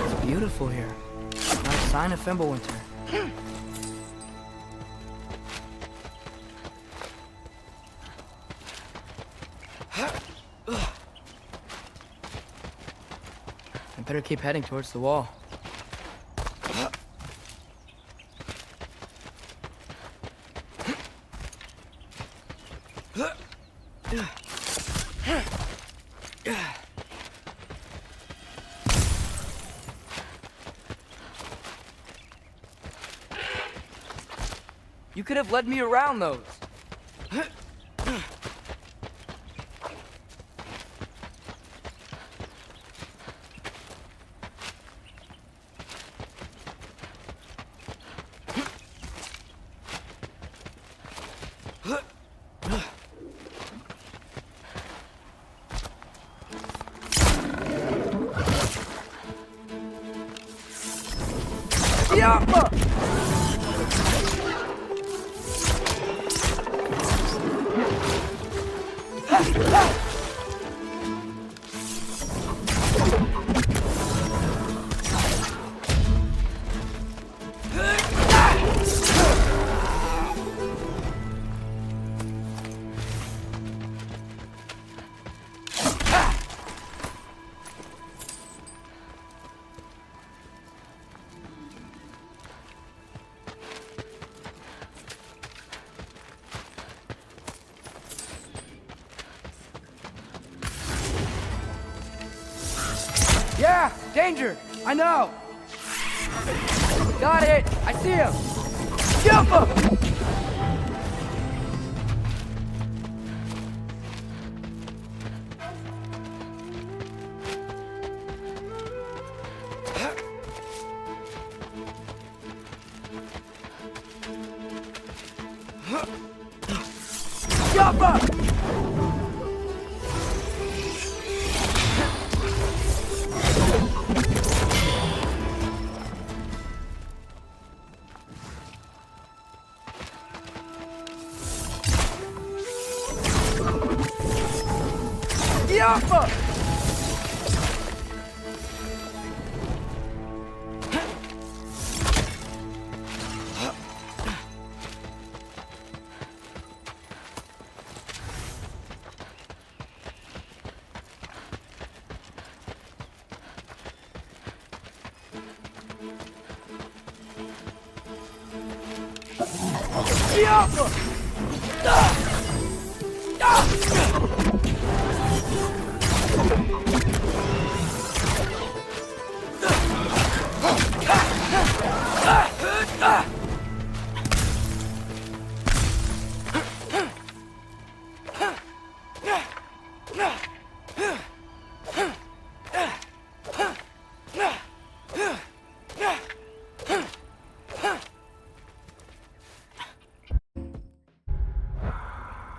Speaker 12: It's beautiful here. Not a sign of Fimbulwinter. I better keep heading towards the wall. You could have led me around those. Yeah, danger! I know! Got it! I see him! Jump him! Jump him! Yappa!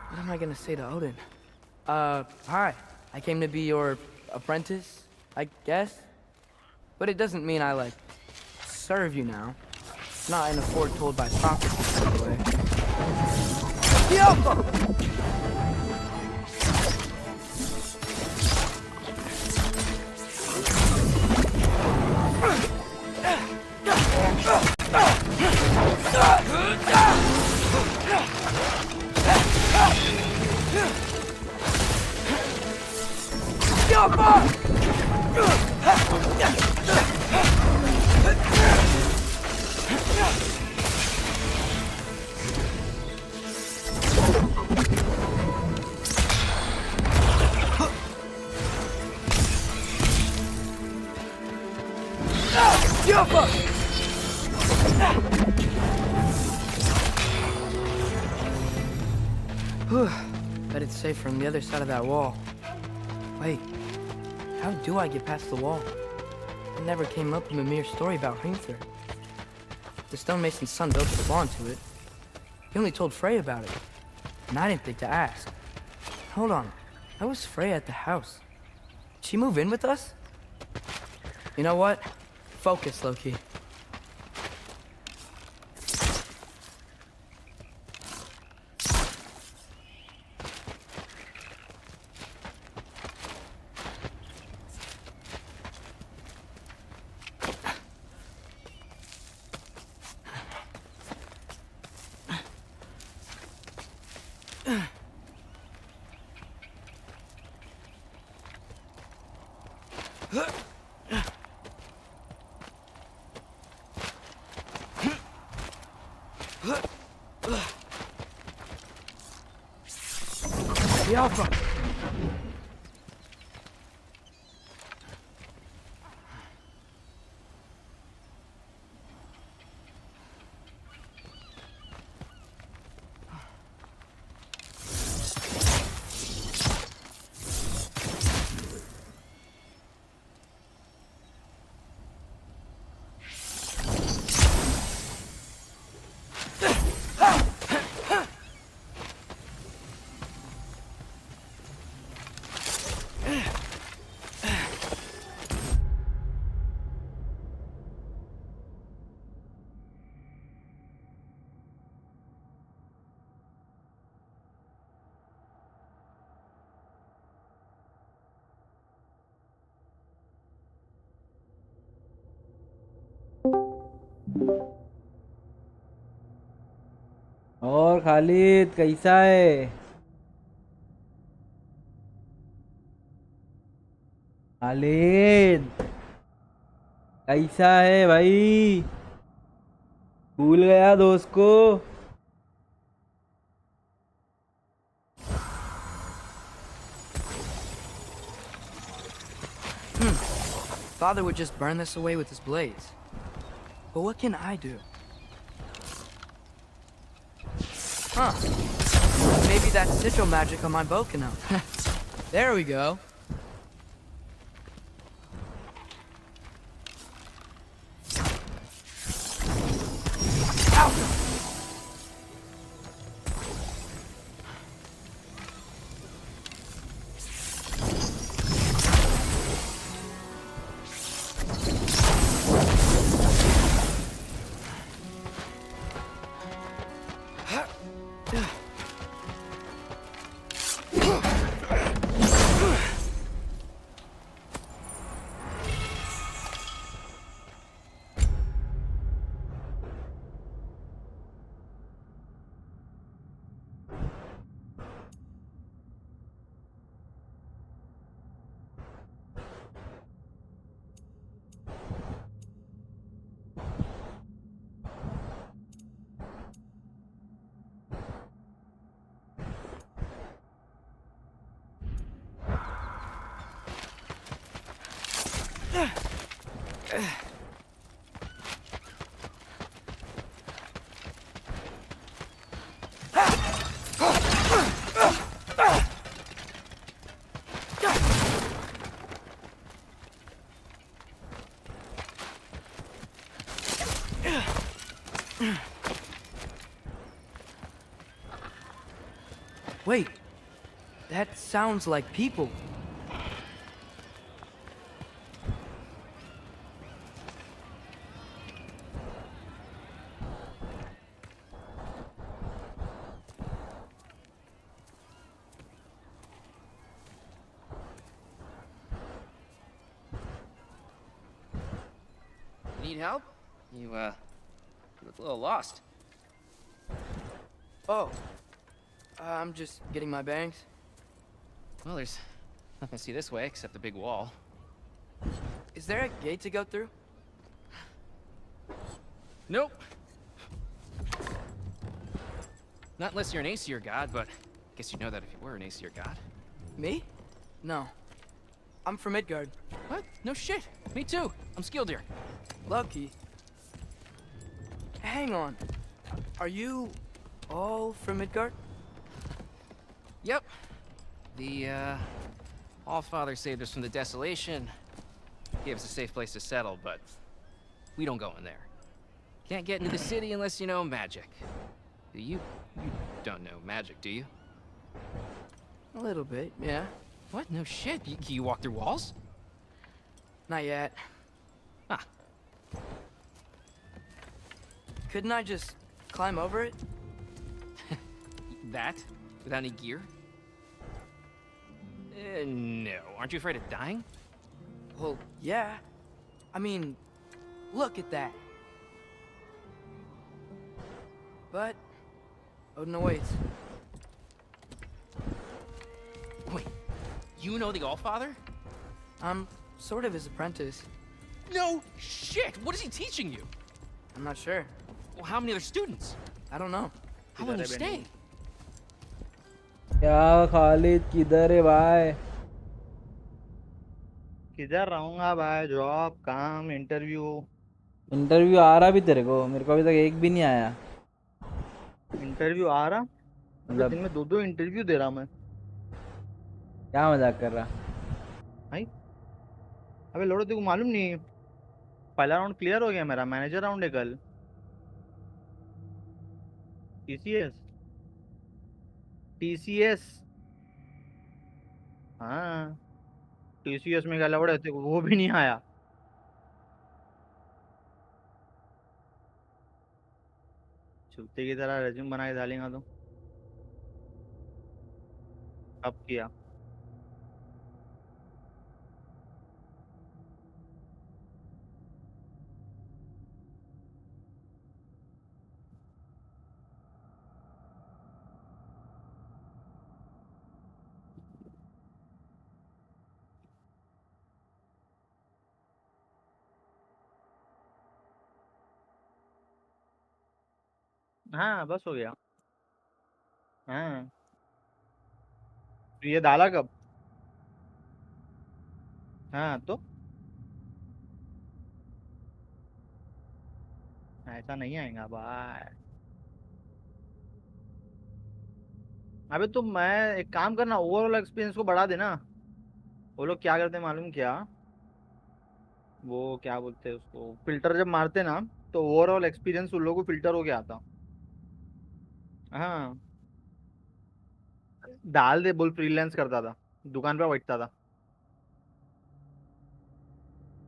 Speaker 12: What am I gonna say to Odin? Hi. I came to be your apprentice, I guess? But it doesn't mean I, like, serve you now. Not in a foretold by prophecy sort of way. Bet it's safer on the other side of that wall. Wait, how do I get past the wall? It never came up in Mimir's story about Hrimthur. The stonemason's son built a barn to it. He only told Frey about it, and I didn't think to ask. Hold on, how was Frey at the house? Did she move in with us? You know what? Focus, Loki. The Alpha!
Speaker 7: और खालिद कैसा है? खालिद कैसा है भाई? भूल गया दोस्त को?
Speaker 12: Father would just burn this away with his blades. But what can I do? Huh. Maybe that sigil magic on my bow can help. There we go. Wait, that sounds like people.
Speaker 13: Need help? You look a little lost.
Speaker 12: Oh, I'm just getting my bearings.
Speaker 13: Well, there's nothing to see this way except the big wall.
Speaker 12: Is there a gate to go through?
Speaker 13: Nope. Not unless you're an Aesir god, but I guess you'd know that if you were an Aesir god.
Speaker 12: Me? No. I'm from Midgard.
Speaker 13: What? No shit. Me too. I'm skilled here.
Speaker 12: Loki. Hang on. Are you all from Midgard?
Speaker 13: Yep. The, Allfather saved us from the desolation. Gave us a safe place to settle, but we don't go in there. Can't get into the city unless you know magic. You don't know magic, do you?
Speaker 12: A little bit, yeah.
Speaker 13: What? No shit. You walk through walls?
Speaker 12: Not yet.
Speaker 13: Ah.
Speaker 12: Couldn't I just climb over it?
Speaker 13: That? Without any gear? No. Aren't you afraid of dying?
Speaker 12: Well, yeah. I mean, look at that. But Odin awaits.
Speaker 13: Wait, you know the Allfather?
Speaker 12: I'm sort of his apprentice.
Speaker 13: No shit! What is he teaching you?
Speaker 12: I'm not sure.
Speaker 13: Well, how many other students?
Speaker 12: I don't know.
Speaker 13: How long you stay?
Speaker 7: क्या खालिद किधर है भाई?
Speaker 14: किधर रहूंगा भाई? Job, काम, interview.
Speaker 7: Interview आ रहा भी तेरे को? मेरे को अभी तक एक भी नहीं आया।
Speaker 14: इंटरव्यू आ रहा? मतलब दिन में 2-2 इंटरव्यू दे रहा मैं।
Speaker 7: क्या मजाक कर रहा?
Speaker 14: भाई अबे लोड़ो, तेरे को मालूम नहीं? पहला राउंड क्लियर हो गया मेरा। मैनेजर राउंड है कल। टीसीएस। टीसीएस। हाँ, टीसीएस में गया बड़ा, तेरे को वो भी नहीं आया। छुट्टी की तरह रेज्यूम बना के डालेगा तो। अब किया। हाँ बस हो गया। हाँ, तो ये डाला कब? हाँ तो ऐसा नहीं आएगा भाई। अबे तो मैं एक काम करना, ओवरऑल एक्सपीरियंस को बढ़ा देना। वो लोग क्या करते हैं मालूम क्या? वो क्या बोलते हैं उसको, फिल्टर जब मारते ना, तो ओवरऑल एक्सपीरियंस उन लोगों को फिल्टर हो गया आता। हाँ, डाल दे बोल, फ्रीलांस करता था, दुकान पे बैठता था।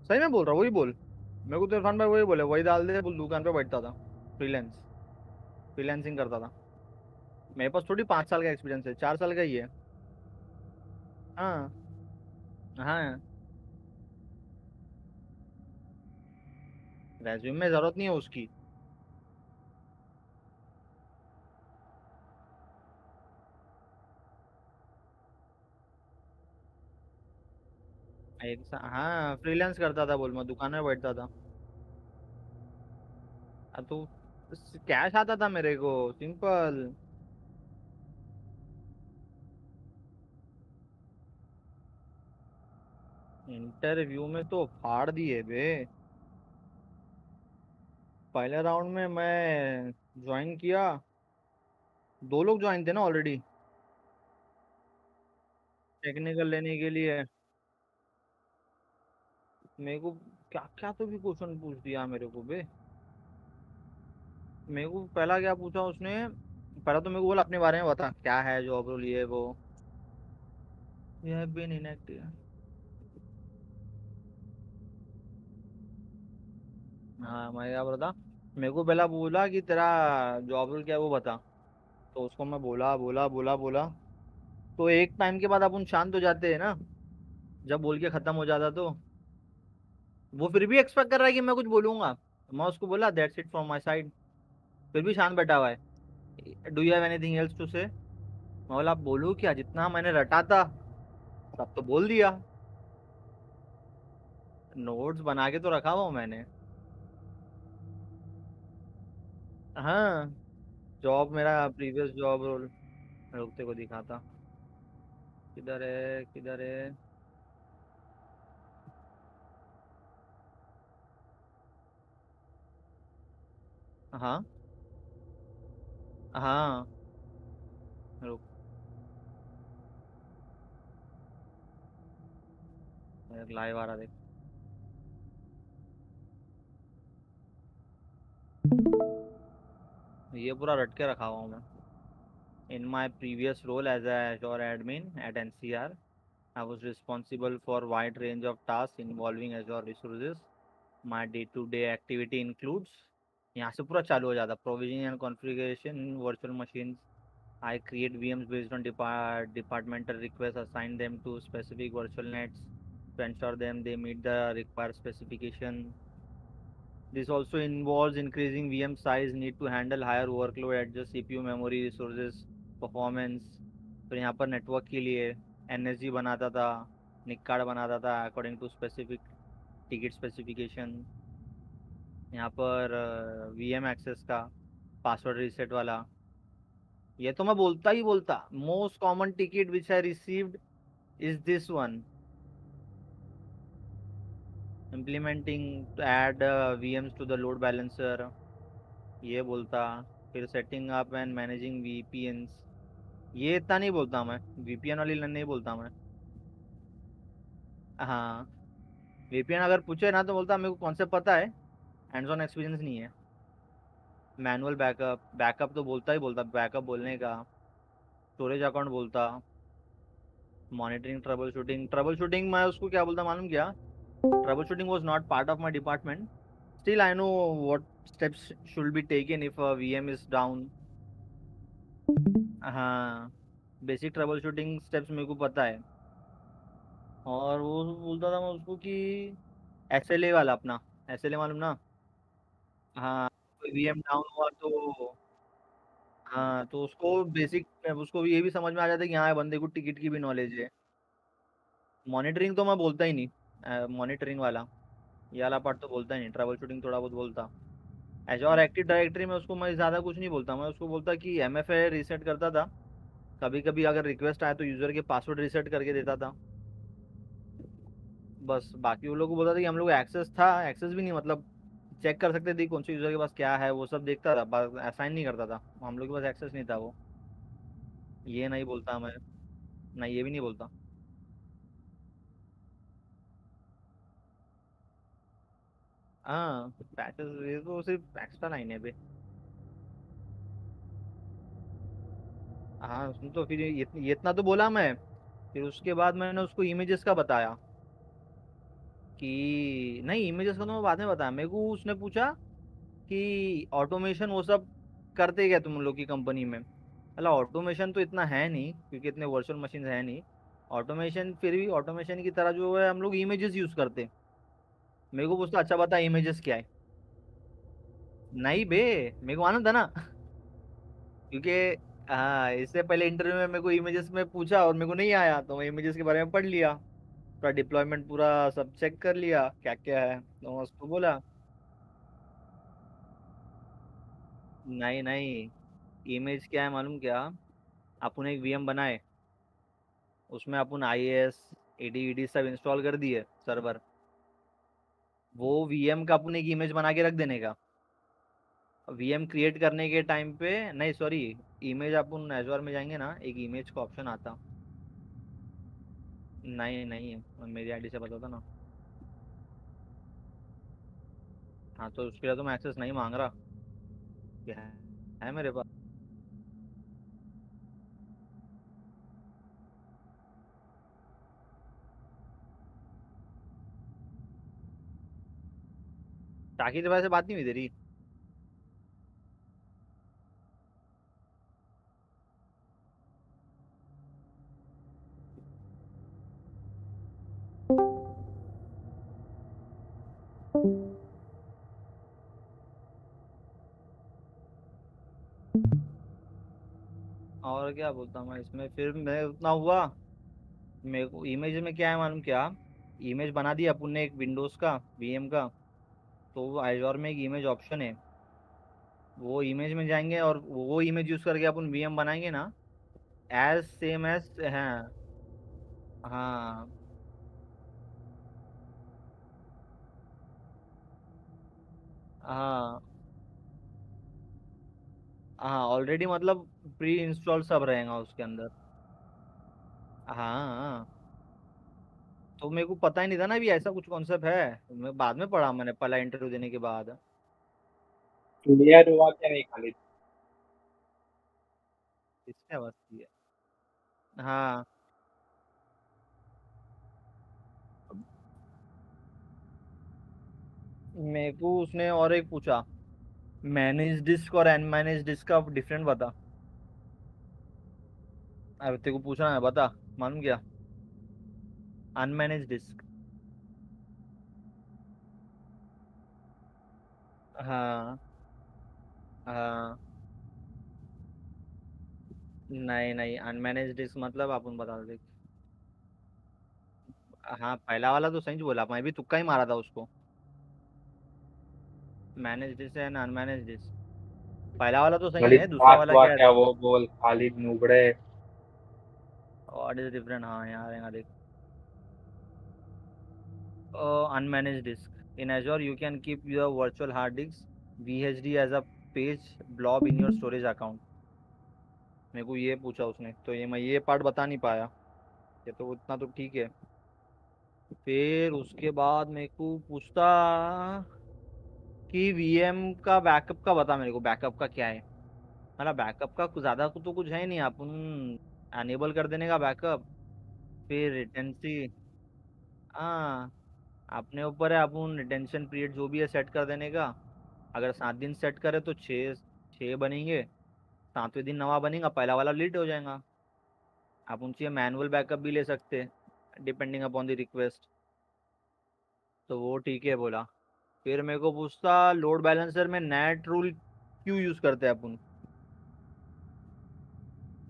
Speaker 14: सही में बोल रहा, वही बोल। मेरे को तो इरफान भाई वही बोले, वही डाल दे बोल, दुकान पे बैठता था। फ्रीलांस, फ्रीलांसिंग करता था। मेरे पास थोड़ी 5 साल का एक्सपीरियंस है, 4 साल का ही है। हाँ। हाँ, रेज्यूम में जरूरत नहीं है उसकी। हाँ, फ्रीलांस करता था बोल, मैं दुकान में बैठता था। तो कैश आता था मेरे को, सिंपल। इंटरव्यू में तो फाड़ दिए बे। पहले राउंड में मैं ज्वाइन किया, 2 लोग ज्वाइन थे ना ऑलरेडी टेक्निकल लेने के लिए। मेरे को क्या क्या तो भी क्वेश्चन पूछ दिया मेरे को बे। मेरे को पहला क्या पूछा उसने, पहला तो मेरे को बोला अपने बारे में बता क्या है जॉब रोल ये वो। ये हैव बीन इनएक्टिव। हाँ मैं क्या बता, मेरे को पहला बोला कि तेरा जॉब रोल क्या है वो बता। तो उसको मैं बोला बोला बोला बोला। तो एक टाइम के बाद अपन शांत हो जाते हैं ना, जब बोल के खत्म हो जाता तो वो फिर भी एक्सपेक्ट कर रहा है कि मैं कुछ बोलूंगा। मैं उसको बोला that's it from my side, फिर भी शांत बैठा हुआ है। Do you have anything else to say. मैं बोला आप बोलूं क्या, जितना मैंने रटा था सब तो बोल दिया। नोट्स बना के तो रखा हुआ हूं मैंने। हाँ, जॉब मेरा प्रीवियस जॉब रोल रुकते को दिखाता। किधर है किधर है। हाँ हाँ, रुक, लाइव आ रहा देख। ये पूरा रट के रखा हुआ हूँ मैं। In my previous role as a Azure admin at NCR, I was responsible for wide range of tasks involving Azure resources. My day-to-day activity includes, यहाँ से पूरा चालू हो जाता, provisioning and configuration in virtual machines. I create VMs based on departmental requests, assign them to specific virtual nets to ensure them they meet the required specification. This also involves increasing VM size, need to handle higher workload, adjust CPU memory resources, performance. तो यहाँ पर network के लिए NSG बनाता था, निक card बनाता था according to specific ticket specification. यहाँ पर वीएम एक्सेस का पासवर्ड रीसेट वाला, ये तो मैं बोलता ही बोलता। Most common ticket which I received is this one, implementing to add VMs to the load balancer, ये बोलता। फिर setting up and managing VPNs, ये इतना नहीं बोलता मैं। VPN वाली लाइन नहीं बोलता मैं। हाँ, VPN अगर पूछे ना तो बोलता मेरे को कॉन्सेप्ट पता है, हैंड्स ऑन एक्सपीरियंस नहीं है। मैनुअल बैकअप, बैकअप तो बोलता ही बोलता, बैकअप बोलने का। स्टोरेज अकाउंट बोलता। Monitoring, trouble shooting, trouble shooting मैं उसको क्या बोलता मालूम क्या, trouble shooting was not part of my department, still I know what steps should be taken if a VM is down. हाँ, बेसिक ट्रबल शूटिंग स्टेप्स मेरे को पता है। और वो बोलता था मैं उसको कि SLA वाला अपना, SLA मालूम ना। हाँ, कोई VM डाउन हुआ तो, हाँ तो उसको बेसिक, उसको ये भी समझ में आ जाता है कि हाँ बंदे को टिकट की भी नॉलेज है। मॉनिटरिंग तो मैं बोलता ही नहीं, मॉनिटरिंग वाला, ये वाला पार्ट तो बोलता ही नहीं। ट्रबल शूटिंग थोड़ा बहुत बोलता। एजोर एक्टिव डायरेक्टरी में उसको मैं ज़्यादा कुछ नहीं बोलता। मैं उसको बोलता कि MFA रीसेट करता था, कभी कभी अगर रिक्वेस्ट आए तो यूज़र के पासवर्ड रीसेट करके देता था। बस बाकी वो लोग को बोलता था कि हम लोग एक्सेस था, एक्सेस भी नहीं मतलब चेक कर सकते थे कौन से यूज़र के पास क्या है, वो सब देखता था, बस असाइन नहीं करता था। हम लोग के पास एक्सेस नहीं था वो। ये नहीं बोलता मैं, ना ये भी नहीं बोलता। हाँ, पैचेस ये तो सिर्फ एक्स्ट्रा लाइन है बे। हाँ उसने तो फिर ये इतना तो बोला मैं। फिर उसके बाद मैंने उसको इमेजेस का बताया कि नहीं, इमेजेस का तो मैं बाद में बताया। मेरे को उसने पूछा कि ऑटोमेशन वो सब करते क्या तुम लोग की कंपनी में। अला ऑटोमेशन तो इतना है नहीं क्योंकि इतने वर्चुअल मशीन है नहीं। ऑटोमेशन फिर भी ऑटोमेशन की तरह जो है हम लोग इमेजेस यूज करते। मेरे को पूछता अच्छा बता इमेजेस क्या है। नहीं बे, मेरे को मालूम था ना क्योंकि हाँ इससे पहले इंटरव्यू में मेरे को इमेजेस में पूछा और मेरे को नहीं आया, तो मैं इमेजेस के बारे में पढ़ लिया, पूरा डिप्लॉयमेंट पूरा सब चेक कर लिया क्या क्या है, तो मैं उसको बोला। नहीं नहीं, इमेज क्या है मालूम क्या, अपन एक VM बनाए, उसमें अपन IAS AD सब इंस्टॉल कर दिए सर्वर, वो VM का अपन एक इमेज बना के रख देने का। वीएम क्रिएट करने के टाइम पे, नहीं सॉरी, इमेज अपन एजोर में जाएंगे ना, एक इमेज का ऑप्शन आता। नहीं नहीं, मेरी आईडी से पता था ना। हाँ तो उसके लिए तो मैं एक्सेस नहीं मांग रहा, ये है मेरे पास। टाकी से वैसे बात नहीं हुई तेरी? और क्या बोलता मैं इसमें, फिर मैं उतना हुआ। मेरे को इमेज में क्या है मालूम क्या, इमेज बना दिया अपन ने एक विंडोज का वीएम का। तो वो एजोर में एक इमेज ऑप्शन है, वो इमेज में जाएंगे और वो इमेज यूज करके अपन वीएम बनाएंगे ना, एज सेम एज। हाँ हाँ हाँ हाँ, ऑलरेडी मतलब प्री इंस्टॉल सब रहेगा उसके अंदर। हाँ हाँ। तो मेरे को पता ही नहीं था ना भी ऐसा कुछ कॉन्सेप्ट है, मैं बाद में पढ़ा, मैंने पहला इंटरव्यू देने के बाद।
Speaker 10: क्लियर हुआ क्या नहीं खाली?
Speaker 14: इसमें मस्ती है। हाँ। मेरे को उसने और एक पूछा, मैनेज डिस्क और अनमैनेज डिस्क का डिफरेंट बता। अब तेरे को पूछना है, बता। मालूम क्या? Unmanage disk. हाँ हाँ। नहीं नहीं, अनमैनेज डिस्क मतलब अपन बता दे। हाँ पहला वाला तो सही बोला, मैं भी तुक्का ही मारा था उसको। Manage disk and unmanage disk, पहला वाला तो सही
Speaker 10: गणित
Speaker 14: है, दूसरा
Speaker 10: पास
Speaker 14: वाला
Speaker 10: हुआ
Speaker 14: क्या है
Speaker 10: क्या
Speaker 14: देख।
Speaker 10: वो बोल, खाली नूबड़े।
Speaker 14: व्हाट इज डिफरेंट, हाँ यहाँ रहेगा देख। Unmanage disk in Azure you can keep your virtual hard disk VHD as a page blob in your storage account. मेरे को ये पूछा उसने, तो ये मैं ये पार्ट बता नहीं पाया। ये तो उतना तो ठीक है। फिर उसके बाद मेरे को पूछता कि वीएम का बैकअप का बता, मेरे को बैकअप का क्या है। मतलब बैकअप का कुछ ज्यादा तो कुछ है नहीं, अपन अनेबल कर देने का बैकअप। फिर रिटेंसी, हाँ अपने ऊपर है, अपन रिटेंशन पीरियड जो भी है सेट कर देने का। अगर 7 दिन सेट करे तो 6 बनेंगे, 7वें दिन नवा बनेगा, पहला वाला लीट हो जाएगा। अपन चाहिए मैनुअल बैकअप भी ले सकते हैं डिपेंडिंग अपॉन द रिक्वेस्ट। तो वो ठीक है बोला। फिर मेरे को पूछता लोड बैलेंसर में नेट रूल क्यों यूज करते हैं अपन।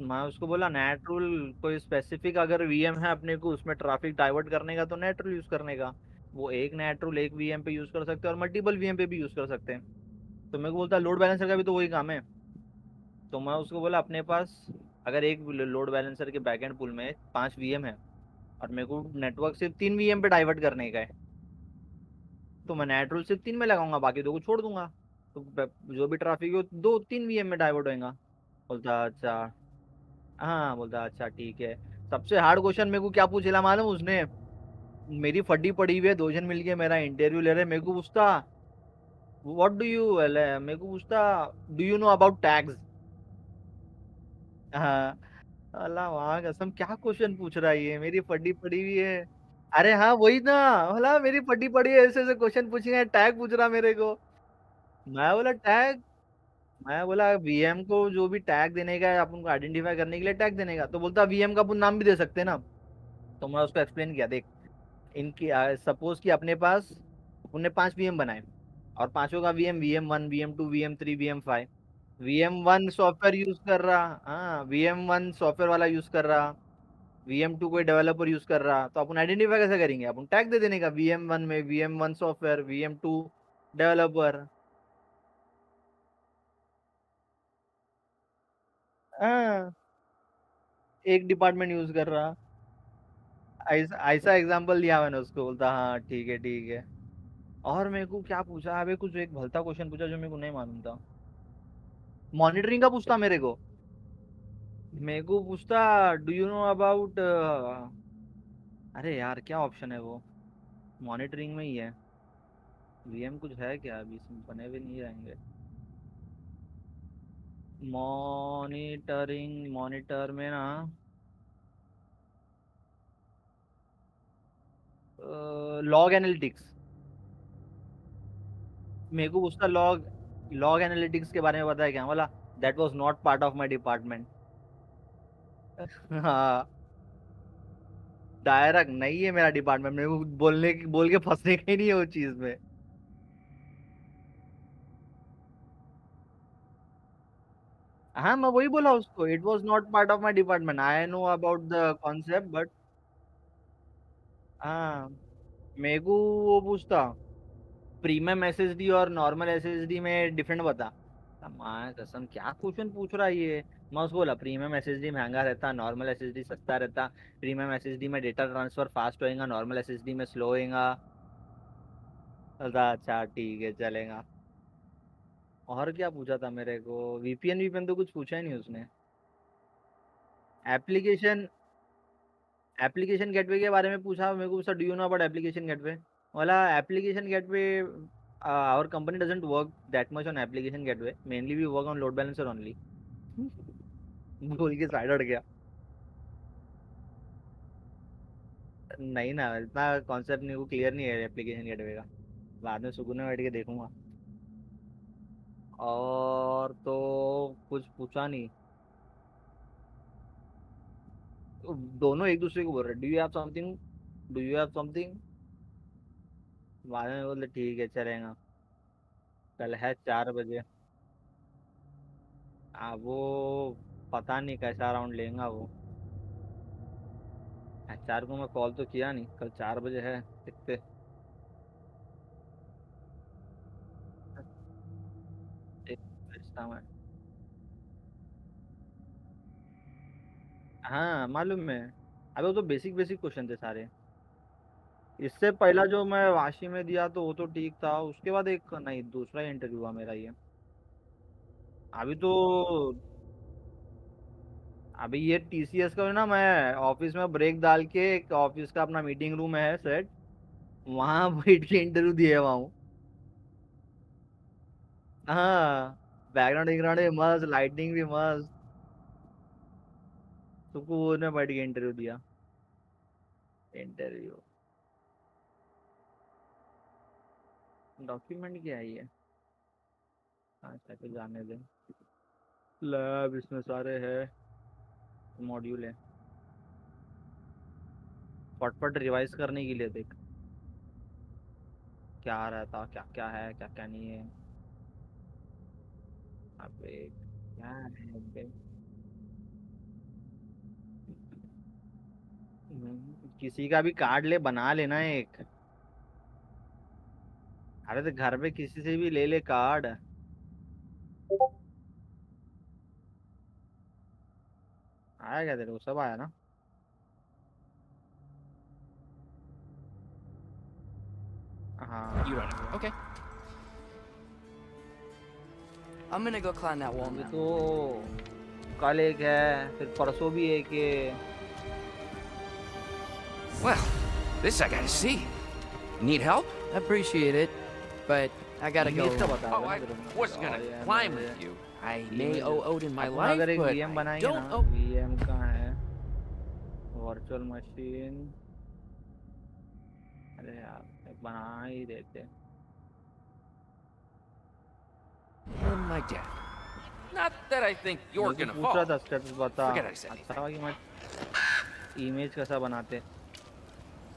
Speaker 14: मैं उसको बोला नेट रूल कोई स्पेसिफिक अगर वीएम है अपने को उसमें ट्रैफिक डाइवर्ट करने का, तो नेट रूल यूज करने का। वो एक नेट रूल एक वीएम पे यूज कर सकते हैं और मल्टीपल वीएम पे भी यूज कर सकते हैं। तो मेरे को बोलता लोड बैलेंसर का भी तो वही काम है। तो मैं उसको बोला अपने पास अगर एक लोड बैलेंसर के बैकएंड पुल में 5 वीएम है और मेरे को नेटवर्क सिर्फ 3 वीएम पे डाइवर्ट करने का है, तो मैं नेट रूल सिर्फ 3 में लगाऊंगा, बाकी 2 को छोड़ दूंगा। तो जो भी ट्रैफिक है वो 2 3 वीएम में डाइवर्ट होएगा। बोलता अच्छा। हाँ बोलता अच्छा ठीक है। सबसे हार्ड क्वेश्चन मेरे को क्या पूछेला मालूम उसने, मेरी फटी पड़ी हुई है, 2 जन मिलके मेरा इंटरव्यू ले रहे, मेरे को पूछता व्हाट डू यू, मेरे को पूछता do you know about tags. हाँ। अल्लाह वहाँ कसम क्या क्वेश्चन पूछ रहा है ये, मेरी फटी पड़ी हुई है। अरे हाँ वही ना, बोला मेरी फटी पड़ी है, ऐसे ऐसे क्वेश्चन पूछेंगे, टैग पूछ रहा मेरे को। मैं बोला टैग, मैं बोला वीएम को जो भी टैग देने का है अपन को आइडेंटिफाई करने के लिए टैग देने का, तो बोलता वीएम का अपन नाम भी दे सकते हैं ना। तो मैं उसको एक्सप्लेन किया देख, इनकी सपोज कि अपने पास अपन ने 5 वीएम बनाए और पांचों का VM VM1 VM2 VM3 VM5। VM1 software use कर रहा, हाँ VM1 सॉफ्टवेयर वाला यूज कर रहा, VM2 कोई डेवलपर यूज कर रहा, तो अपन आइडेंटिफाई कैसे करेंगे, अपन टैग दे देने का VM1 में VM1 सॉफ्टवेयर VM2 डेवलपर। हाँ एक डिपार्टमेंट यूज कर रहा। ऐसा ऐसा एग्जांपल दिया मैंने उसको, बोलता हाँ ठीक है ठीक है। और मेरे को क्या पूछा अबे, कुछ एक भलता क्वेश्चन पूछा जो मेरे को नहीं मालूम था। मॉनिटरिंग का पूछता मेरे को पूछता डू यू नो अबाउट अरे यार क्या ऑप्शन है वो, मॉनिटरिंग में ही है। वीएम कुछ है क्या, अभी इसमें बने हुए नहीं रहेंगे। मॉनिटरिंग, मॉनिटर में ना लॉग एनालिटिक्स। मेरे को उसका लॉग लॉग एनालिटिक्स के बारे में पता है क्या, बोला that was not part of my department. हाँ, डायरेक्ट नहीं है मेरा डिपार्टमेंट, मेरे को बोल के फंसने का ही नहीं है वो चीज में। हाँ मैं वही बोला उसको, it was not part of my department, I know about the concept but. हाँ, मेरे को वो पूछता प्रीमियम एसएसडी और नॉर्मल एसएसडी में डिफरेंट बता। माँ कसम क्या क्वेश्चन पूछ रहा है ये। मैं उसको बोला प्रीमियम एसएसडी महंगा रहता, नॉर्मल एसएसडी सस्ता रहता, प्रीमियम एसएसडी में डेटा ट्रांसफर फास्ट होएगा, नॉर्मल एसएसडी में स्लो होएगा। बोलता, अच्छा ठीक है चलेगा। और क्या पूछा था मेरे को, वीपीएन वीपीएन तो कुछ पूछा ही नहीं उसने। एप्लीकेशन एप्लीकेशन गेटवे के बारे में पूछा मेरे को, पूछा do you know about application gateway. बोला application gateway our company doesn't work that much on application gateway, mainly we work on load balancer only. बोल के साइड हट गया। नहीं ना, इतना कॉन्सेप्ट नहीं को क्लियर नहीं है एप्लीकेशन गेटवे का, बाद में सुकून में बैठ के देखूंगा। और तो कुछ पूछा नहीं। दोनों एक दूसरे को बोल रहे do you have something, do you have something. बाद में बोले ठीक है चलेगा। कल है 4 बजे। वो पता नहीं कैसा राउंड लेगा वो। एचआर को मैं कॉल तो किया नहीं, कल 4 बजे है, देखते। भेजता मैं। हाँ मालूम है। अबे वो तो बेसिक बेसिक क्वेश्चन थे सारे। इससे पहला जो मैं वाशी में दिया तो वो तो ठीक था, उसके बाद एक नहीं दूसरा इंटरव्यू हुआ मेरा ये। अभी तो अभी ये टीसीएस का ना, मैं ऑफिस में ब्रेक डाल के एक ऑफिस का अपना मीटिंग रूम है सेट, वहां बैठ के इंटरव्यू दिए हुआ हूँ। हाँ, बैकग्राउंड बैकग्राउंड भी मस्त, लाइटिंग भी मस्त, सुकून में बैठ के इंटरव्यू दिया। इंटरव्यू डॉक्यूमेंट क्या है ये, अच्छा तो जाने दे। लैब इसमें सारे है, मॉड्यूल है, फटफट रिवाइज करने के लिए देख क्या रहता, क्या क्या है क्या क्या नहीं है। अबे क्या है अबे। किसी का भी कार्ड ले बना लेना एक। अरे तो घर पे किसी से भी ले ले कार्ड। आया क्या तेरे को, सब आया ना। हाँ
Speaker 13: You run it. Okay.
Speaker 12: I'm gonna go climb that wall
Speaker 14: अभी
Speaker 12: now.
Speaker 14: तो कल एक है, फिर परसों भी एक है।
Speaker 13: Well, this I gotta see. Need help?
Speaker 12: Appreciate it, but I gotta go.
Speaker 14: Image का बता
Speaker 13: Oh, I was gonna climb with you. I may owe Odin my
Speaker 14: upon
Speaker 13: life,
Speaker 14: अगर एक
Speaker 13: but
Speaker 14: वीएम
Speaker 13: I
Speaker 14: बनाएंगे
Speaker 13: don't
Speaker 14: ना,
Speaker 13: owe.
Speaker 14: VM कहाँ है, virtual machine. अरे यार एक बना ही देते।
Speaker 13: And my dad. Not that I think you're
Speaker 14: मेरे को
Speaker 13: gonna
Speaker 14: पूछ रहा
Speaker 13: fall.
Speaker 14: था स्टेप्स बता।
Speaker 13: Forget I said anything.
Speaker 14: अच्छा कि मैं इमेज कैसा बनाते।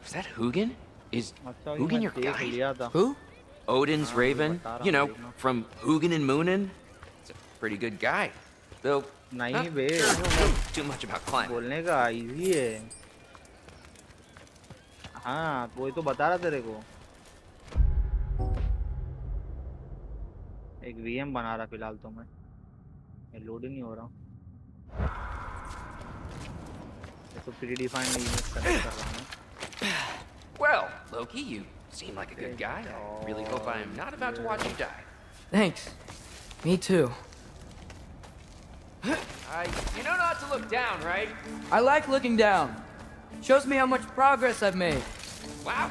Speaker 13: Is that Hugin? Is
Speaker 14: अच्छा कि
Speaker 13: Hugin
Speaker 14: मैं
Speaker 13: your
Speaker 14: देख
Speaker 13: guy?
Speaker 14: लिया था।
Speaker 13: Who? Odin's
Speaker 14: हाँ,
Speaker 13: Raven.
Speaker 14: बता रहा
Speaker 13: You know,
Speaker 14: हूँ, देखना।
Speaker 13: from Hugin and Moonin. He's a pretty good guy. Though,
Speaker 14: नहीं
Speaker 13: not
Speaker 14: bay,
Speaker 13: sure he'll know too much about climbing.
Speaker 14: बोलने का इजी है। हाँ वही तो बता रहा तेरे को। एक वीएम बना रहा फिलहाल तो मैं, लोड ही नहीं हो रहा। ये तो प्री डिफाइंड इमेज कनेक्ट कर रहा हूँ।
Speaker 13: Well, Loki, you seem like a good guy. I really hope I am not about to watch you die.
Speaker 12: Thanks. Me too.
Speaker 13: You know not to look down, right?
Speaker 12: I like looking down. Shows me how much progress I've made.
Speaker 13: Wow.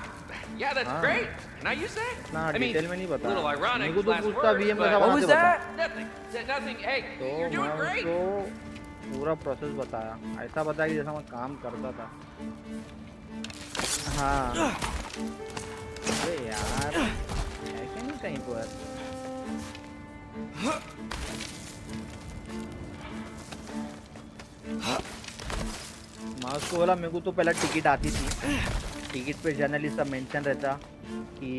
Speaker 13: Yeah, that's great. Now you say?
Speaker 14: ना
Speaker 13: I mean,
Speaker 14: detail में नहीं
Speaker 13: a little
Speaker 14: बता
Speaker 13: ironic
Speaker 14: मेरे को तो
Speaker 13: last
Speaker 14: पूछता
Speaker 13: words,
Speaker 14: VM
Speaker 13: but
Speaker 14: कैसा
Speaker 12: What
Speaker 14: बनाते
Speaker 12: was
Speaker 14: बता
Speaker 12: that?
Speaker 13: nothing. Said nothing. Hey,
Speaker 14: तो
Speaker 13: you're doing
Speaker 14: मैं
Speaker 13: great.
Speaker 14: उसको पूरा प्रोसेस बताया ऐसा बताया कि जैसा मैं काम करता था हाँ अरे यार है क्या नहीं कहीं पर मैं उसको बोला मेरे को तो पहले टिकट आती थी टिकट पे जनरली सब मेंशन रहता कि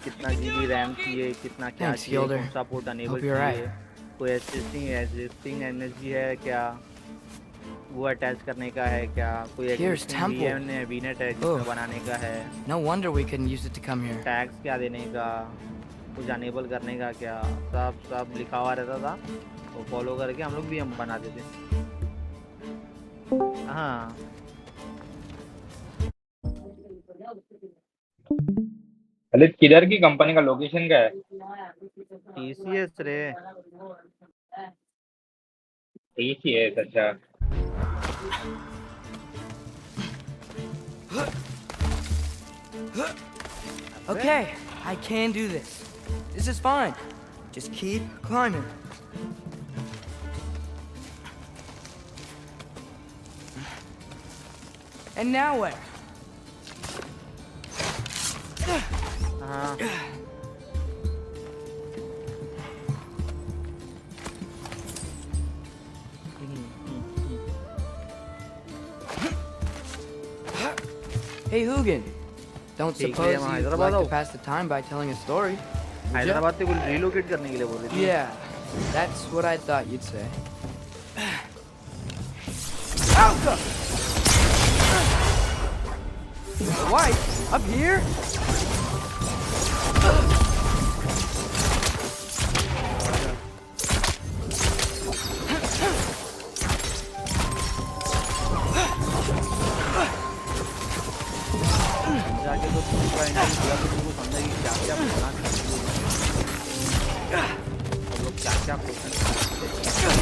Speaker 14: कितना जीबी रैम चाहिए कितना क्या
Speaker 12: Thanks,
Speaker 14: चाहिए
Speaker 12: Gilder.
Speaker 14: कौन सा पोर्ट अनेबल
Speaker 12: Hope you're
Speaker 14: चाहिए
Speaker 12: right.
Speaker 14: कोई एग्जिस्टिंग एनर्जी है क्या वो अटैच करने का है क्या कोई
Speaker 12: Here's temple.
Speaker 14: वीनेट
Speaker 12: Oh.
Speaker 14: बनाने का है
Speaker 12: No wonder we couldn't use it to come here.
Speaker 14: Tags क्या देने का कुछ अनेबल करने का क्या सब सब लिखा हुआ रहता था वो फॉलो करके हम लोग भी हम बनाते थे हाँ
Speaker 15: ललित किधर की कंपनी का लोकेशन क्या है?
Speaker 14: TCS रे
Speaker 15: TCS अच्छा
Speaker 12: Okay, I can do this. This is fine. Just keep climbing. And now where?
Speaker 14: हाँ
Speaker 12: Hey, Hugin. Don't
Speaker 14: ठीक है,
Speaker 12: suppose
Speaker 14: हम
Speaker 12: you'd
Speaker 14: हैदराबाद
Speaker 12: like
Speaker 14: आओ।
Speaker 12: to pass the time by telling a story? would ya?
Speaker 14: Hyderabad से कुछ relocate करने के लिए बोल रही थी
Speaker 12: Yeah, that's what I thought you'd say. White? Up here?
Speaker 14: जाके तो पूरा इंटरव्यू दिया तो तुमको समझा कि क्या क्या बोलना हम लोग क्या क्या क्वेश्चन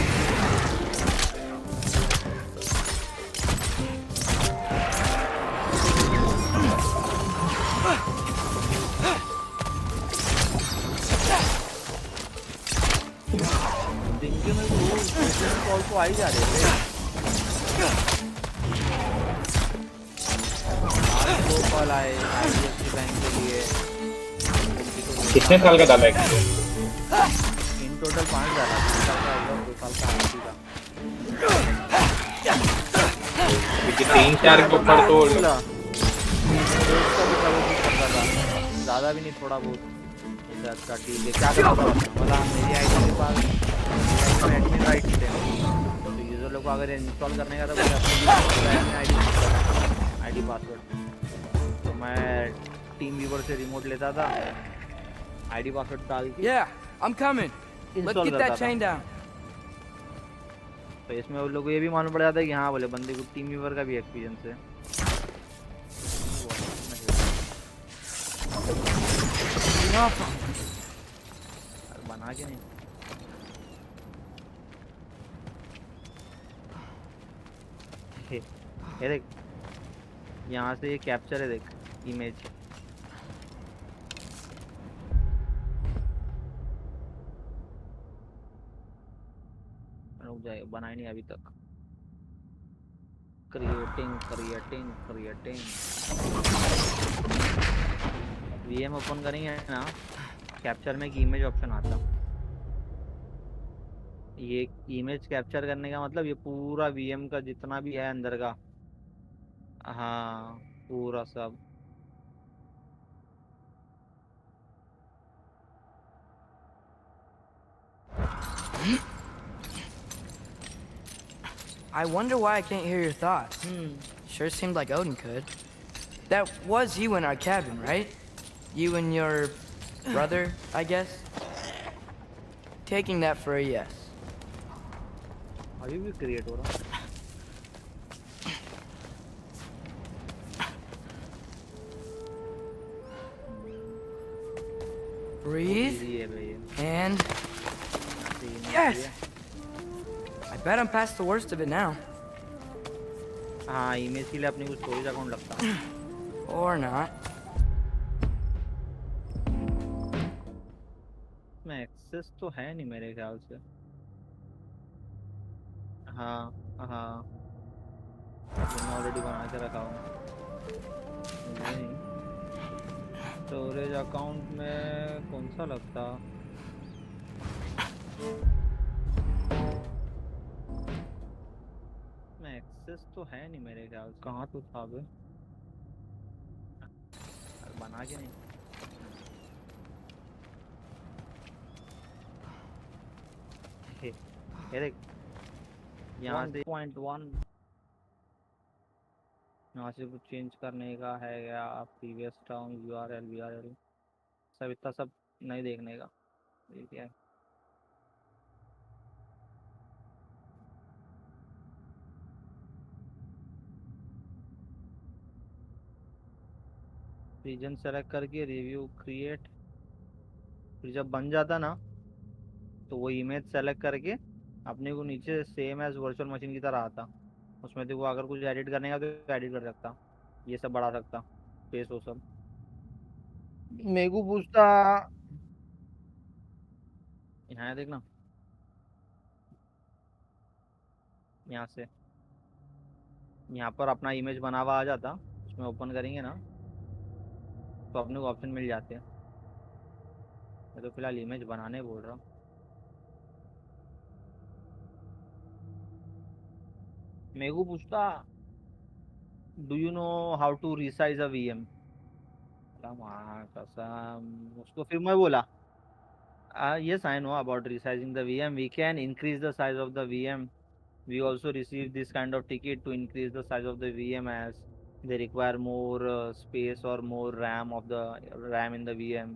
Speaker 14: दिन के में वो कॉल को आ ही जा रहे थे दो कॉल आए IDFC बैंक के लिए
Speaker 15: कितने साल का डाला है?
Speaker 14: इन टोटल 5,000 साल का होगा 2 साल का आरती का
Speaker 15: क्योंकि 3-4 के ऊपर तो
Speaker 14: ज़्यादा भी नहीं थोड़ा बहुत अच्छा ठीक है क्या करना था बोला मेरी आईडी के पास एडमिन राइट थे तो यूज़र लोग को अगर इंस्टॉल करने का था बोले अपनी आईडी पासवर्ड तो मैं टीम व्यूवर से रिमोट लेता था आईडी पासवर्ड डाल के
Speaker 12: Yeah, I'm coming. Let's get that chain down.
Speaker 14: तो इसमें उन लोगों को ये भी मालूम पड़ जाता है कि हाँ बोले बंदे को टीम व्यूवर का भी एक्सपीरियंस है बना के नहीं ये देख यहाँ से ये कैप्चर है देख इमेज रुक जाए बनाई नहीं अभी तक क्रिएटिंग VM ओपन करेंगे ना कैप्चर में एक इमेज ऑप्शन आता ये इमेज कैप्चर करने का मतलब ये पूरा VM का जितना भी है अंदर का हाँ पूरा सब
Speaker 12: I wonder why I can't hear your thoughts. Sure seemed like Odin could. That was you in our cabin, right? You and your brother, I guess? Taking that for a yes.
Speaker 14: अभी भी create हो रहा
Speaker 12: Breathe. And yes! I Bet I'm past the worst of it now.
Speaker 14: हाँ image के लिए अपने को storage account लगता है
Speaker 12: Or not.
Speaker 14: इसमें एक्सेस तो है नहीं मेरे ख्याल से। हाँ हाँ मैं ऑलरेडी बना के रखा हूँ। नहीं स्टोरेज अकाउंट में कौन सा लगता? में एक्सेस तो है नहीं मेरे ख्याल से। कहाँ तो था बे? बना के नहीं। ये देख यहाँ से 1.1 यहाँ से कुछ चेंज करने का है या प्रीवियस टाउन यूआरएल सब इतना सब नहीं देखने का। ठीक है रीजन सेलेक्ट करके रिव्यू क्रिएट, फिर जब बन जाता ना तो वो इमेज सेलेक्ट करके अपने को नीचे सेम एज वर्चुअल मशीन की तरह आता। उसमें देखो अगर कुछ एडिट करने का तो एडिट कर सकता, ये सब बढ़ा सकता फेस वो सब। मेरे को पूछता यहाँ देखना, यहाँ से यहाँ पर अपना इमेज बना हुआ आ जाता। उसमें ओपन करेंगे ना तो अपने को ऑप्शन मिल जाते हैं। मैं तो फिलहाल इमेज बनाने बोल रहा हूँ। मेरे को पूछता do you know how to resize a VM. कसम उसको फिर मैं बोला yes I know about resizing the VM. We can increase the size of the VM. We also receive this kind of ticket to increase the size of the VM as they require more space or more RAM of the RAM in the VM.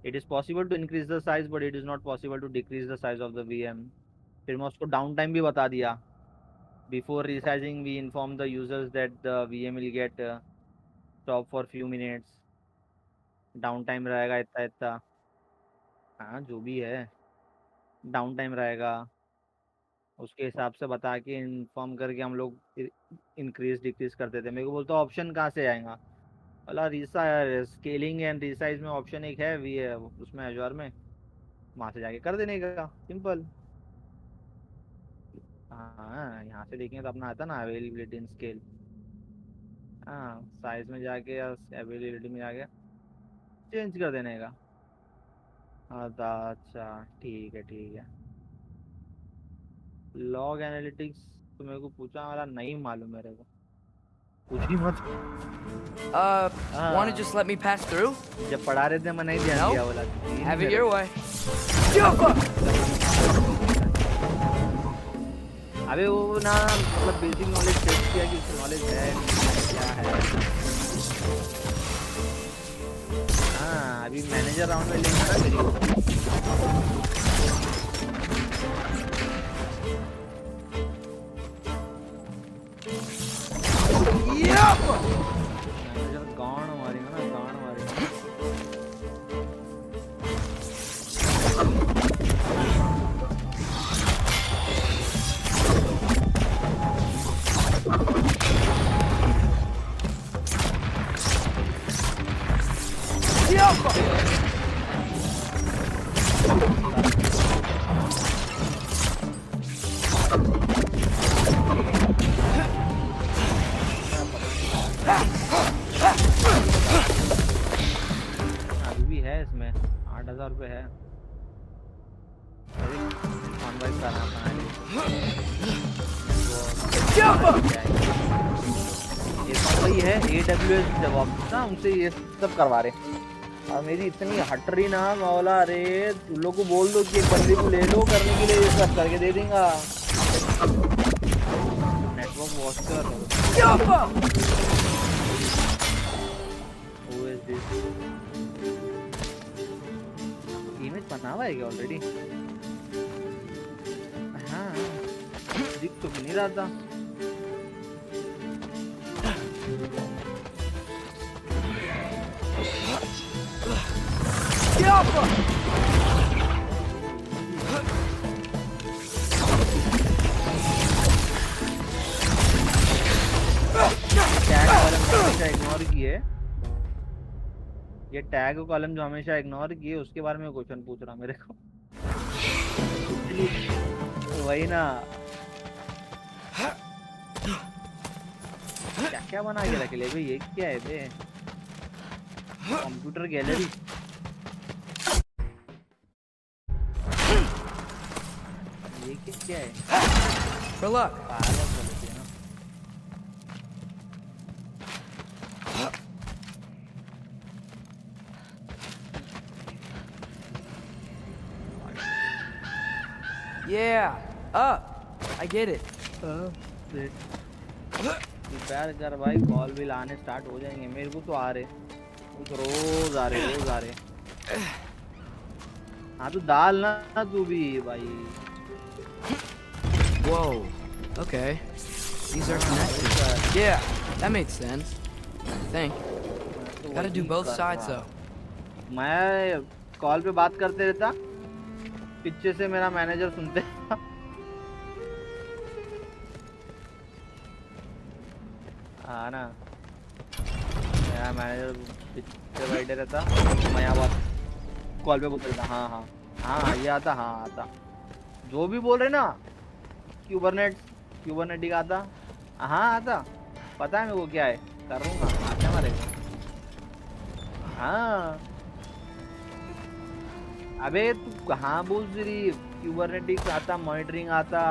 Speaker 14: It is possible to increase the size, but it is not possible to decrease the size of the VM. फिर मैं उसको down time भी बता दिया। Before resizing, we inform the users that the VM will get stop for few minutes. Down time रहेगा इतना इतना। हाँ जो भी है डाउन टाइम रहेगा उसके हिसाब से बता के इन्फॉर्म करके हम लोग इंक्रीज डिक्रीज करते थे। मेरे को बोलता ऑप्शन कहाँ से आएगा? बोला रीसा स्केलिंग एंड रिसाइज में ऑप्शन एक है वी है उसमें एजोर में, वहाँ से जाके कर देने का सिंपल। हाँ यहाँ से देखेंगे तो अपना आता ना अवेलेबिलिटी इन स्केल। हाँ साइज में जाके या अवेलेबिलिटी में जाके चेंज कर देने का। अच्छा ठीक है ठीक है। लॉग एनालिटिक्स तो मेरे को पूछा, वाला नहीं मालूम मेरे को, कुछ ही मत।
Speaker 12: Want to just let me pass through?
Speaker 14: जब पढ़ा रहे थे मैं नहीं ध्यान दिया बोला।
Speaker 12: Have it your way.
Speaker 14: अबे वो ना मतलब बेसिक नॉलेज टेस्ट किया कि उसकी नॉलेज है क्या है। हाँ अभी मैनेजर राउंड में लेंगे ना मेरी को। गांड मारेगा ना गांड मारेगा। अभी भी है इसमें 8,000 रुपये है। वही है AWS DevOps ना, उनसे ये सब करवा रहे। और मेरी इतनी हट रही ना मौला, अरे तुम लोग को बोल दो कि एक बंदे को ले लो करने के लिए, ये सब करके दे देगा। नेटवर्क वॉच कर इमेज बना हुआ है क्या ऑलरेडी? हाँ दिख तो भी नहीं रहा था। इग्नोर किए, ये टैग कॉलम जो हमेशा इग्नोर किए, उसके बारे में क्वेश्चन पूछ रहा मेरे को। वही ना, क्या क्या बना के रख ले भाई, ये क्या है बे? Computer gallery. ये क्या है?
Speaker 12: For luck.
Speaker 14: पागल बोलते हैं ना।
Speaker 12: Yeah, up. I get it.
Speaker 14: प्यार कर भाई, कॉल भी आने स्टार्ट हो जाएंगे। मेरे को तो आ रहे, वो तो रोज आ रहे। हाँ तो डाल ना तू भी भाई।
Speaker 12: Whoa. Okay. These are connected. Yeah, that made sense. I think. Gotta do both sides though.
Speaker 14: मैं कॉल पे बात करते रहता, पीछे से मेरा मैनेजर सुनते था। हाँ ना, मेरा मैनेजर पीछे बैठे रहता, मैं यहाँ बात कॉल पे बोलता था। हाँ ये आता, हाँ आता, जो भी बोल रहे ना, क्यूबरनेटिक आता, हाँ आता, पता है मेरे को क्या है, कर लूँगा, आता हमारे को। हाँ अबे तू कहाँ बोल रही, क्यूबरनेटिक्स आता, मॉनिटरिंग आता,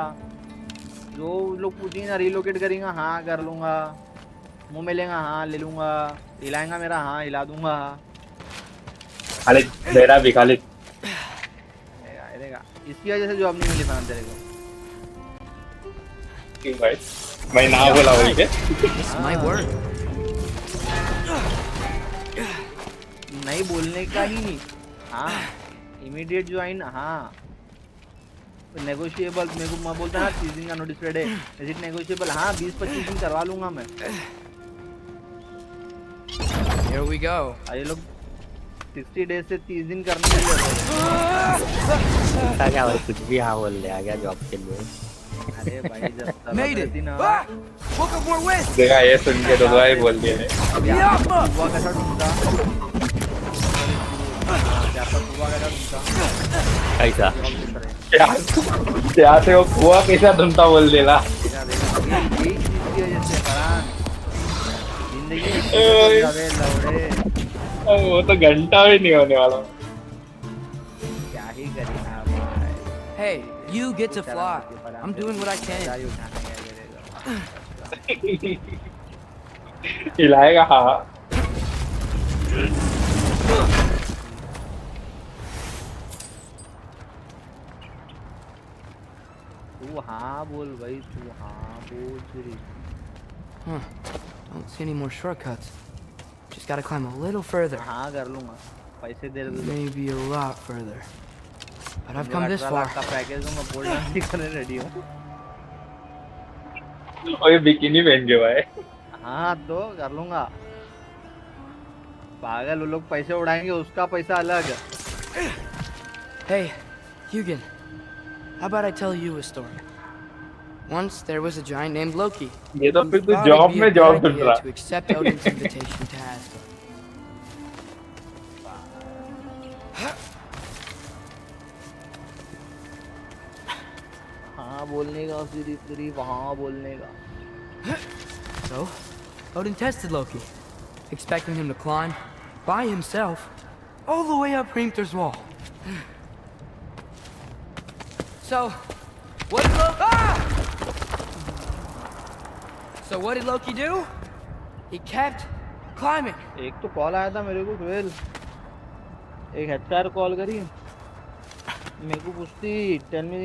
Speaker 14: जो लोग पूछेंगे ना रिलोकेट करेंगे, हाँ कर लूँगा, मुँह मिलेगा, हाँ ले लूँगा, हिलाएंगा मेरा, हाँ हिला दूँगा।
Speaker 15: खालिद मेरा भी खालिद
Speaker 14: इसकी वजह से जॉब नहीं मिली फैन तेरे को।
Speaker 15: क्यों भाई, मैं ना बोला वही के
Speaker 14: नहीं बोलने का ही। हाँ इमीडिएट ज्वाइन, हाँ नेगोशिएबल। मेरे को मैं बोलता ना 30 दिन का नोटिस पीरियड है, इज इट नेगोशिएबल? हाँ 20-25 दिन करवा लूंगा मैं।
Speaker 12: Here we go.
Speaker 14: ये लोग 60 डेज से 30 दिन करने के लिए
Speaker 16: क्या भाई, कुछ भी हाँ बोल ले, आ गया जॉब के लिए।
Speaker 14: अरे भाई जब
Speaker 12: Made it. Woke up more with.
Speaker 15: देखा, ये सुन के तो भाई बोल दिए ने।
Speaker 14: बुआ कैसा ढूंढता, बुआ कैसा ढूंढता,
Speaker 16: कैसा
Speaker 15: क्या से वो कुआ कैसा ढूंढता बोल देला। वो तो घंटा भी नहीं होने वाला।
Speaker 14: क्या ही करेगा भाई।
Speaker 12: Hey, you get to fly. I'm doing what I can.
Speaker 15: हिलाएगा हाँ।
Speaker 14: तू हाँ बोल भाई, तू हाँ बोल तेरी।
Speaker 12: Don't see any more shortcuts. Just gotta climb a little further.
Speaker 14: हाँ कर लूँगा, पैसे दे दे।
Speaker 12: Maybe a lot further. But I've come this far.
Speaker 14: का पैकेज दूँगा, बोल डांस करने रेडी हूँ।
Speaker 15: ओए बिकिनी पहन के भाई।
Speaker 14: हाँ तो कर लूँगा। पागल, वो लोग पैसे उड़ाएंगे, उसका पैसा अलग।
Speaker 12: Hey, Hugin. How about I tell you a story? Once there was a giant named Loki.
Speaker 15: ये तो फिर तू
Speaker 12: thought
Speaker 15: जॉब
Speaker 12: it'd be
Speaker 15: में
Speaker 12: a
Speaker 15: जॉब
Speaker 12: good
Speaker 15: ढूंढ
Speaker 12: idea
Speaker 15: रहा।
Speaker 12: to accept Odin's invitation to Asgard.
Speaker 14: हाँ बोलने का, सिर्फ हाँ बोलने का।
Speaker 12: So, Odin tested Loki, expecting him to climb by himself all the way up Hrimthur's wall. So, what did Loki do? He kept climbing.
Speaker 14: एक तो कॉल आया था मेरे को, ट्वेल एक एचआर कॉल करी, मेरे को पूछती tell me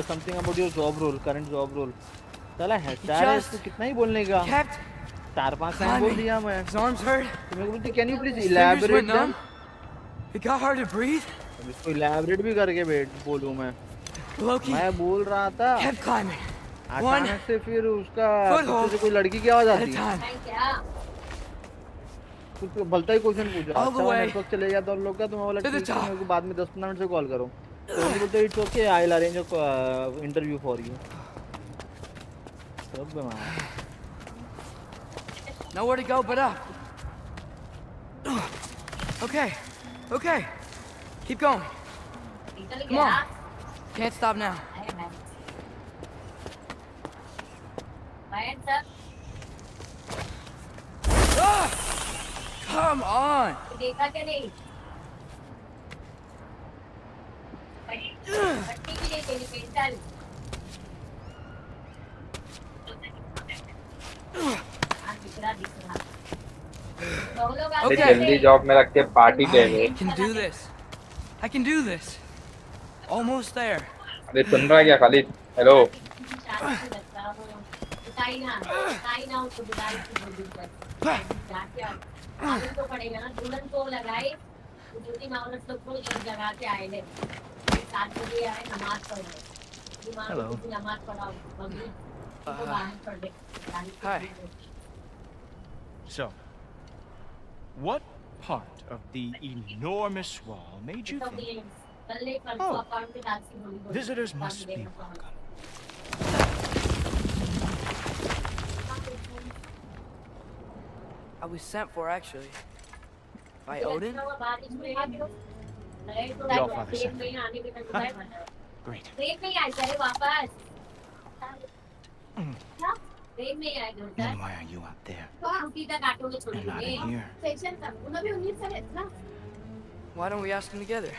Speaker 14: something about your job role, current job role. चला एचआर है, इसको कितना ही बोलने का, 4-5 टाइम बोल दिया मैं।
Speaker 12: His arms hurt.
Speaker 14: तो मेरे को बोलती can you please
Speaker 12: His fingers
Speaker 14: elaborate
Speaker 12: went
Speaker 14: them.
Speaker 12: numb. It got hard to breathe.
Speaker 14: अब इसको इलैबोरेट भी करके बोलूं मैं।
Speaker 12: Loki
Speaker 14: मैं बोल रहा था,
Speaker 12: kept climbing.
Speaker 14: अचानक से फिर उसका पीछे से कोई लड़की की आवाज आती है, कुछ भलता ही क्वेश्चन पूछा। अच्छा नेटवर्क चले गया तो लोग का, तो मैं बोला ठीक है, मेरे को बाद में 10-15 मिनट से कॉल करो। तो उन्होंने बोलते it's okay, I will arrange interview for you. सब
Speaker 12: Nowhere to go but up. Okay, okay. Keep going. Come on. Can't stop now. Ah! Come on.
Speaker 15: अरे जल्दी जॉब में रख के party they they.
Speaker 12: I can do this. I can do this. Almost there.
Speaker 15: अरे सुन रहा है क्या Khalid? Hello.
Speaker 14: Hello.
Speaker 12: Hi.
Speaker 2: So, what part of the enormous wall made you think, oh, visitors must be welcome?
Speaker 12: I was sent for, actually. By Odin?
Speaker 2: Your father sent me. Great. Then why are you out there? And not in here?
Speaker 12: Why don't we ask him together?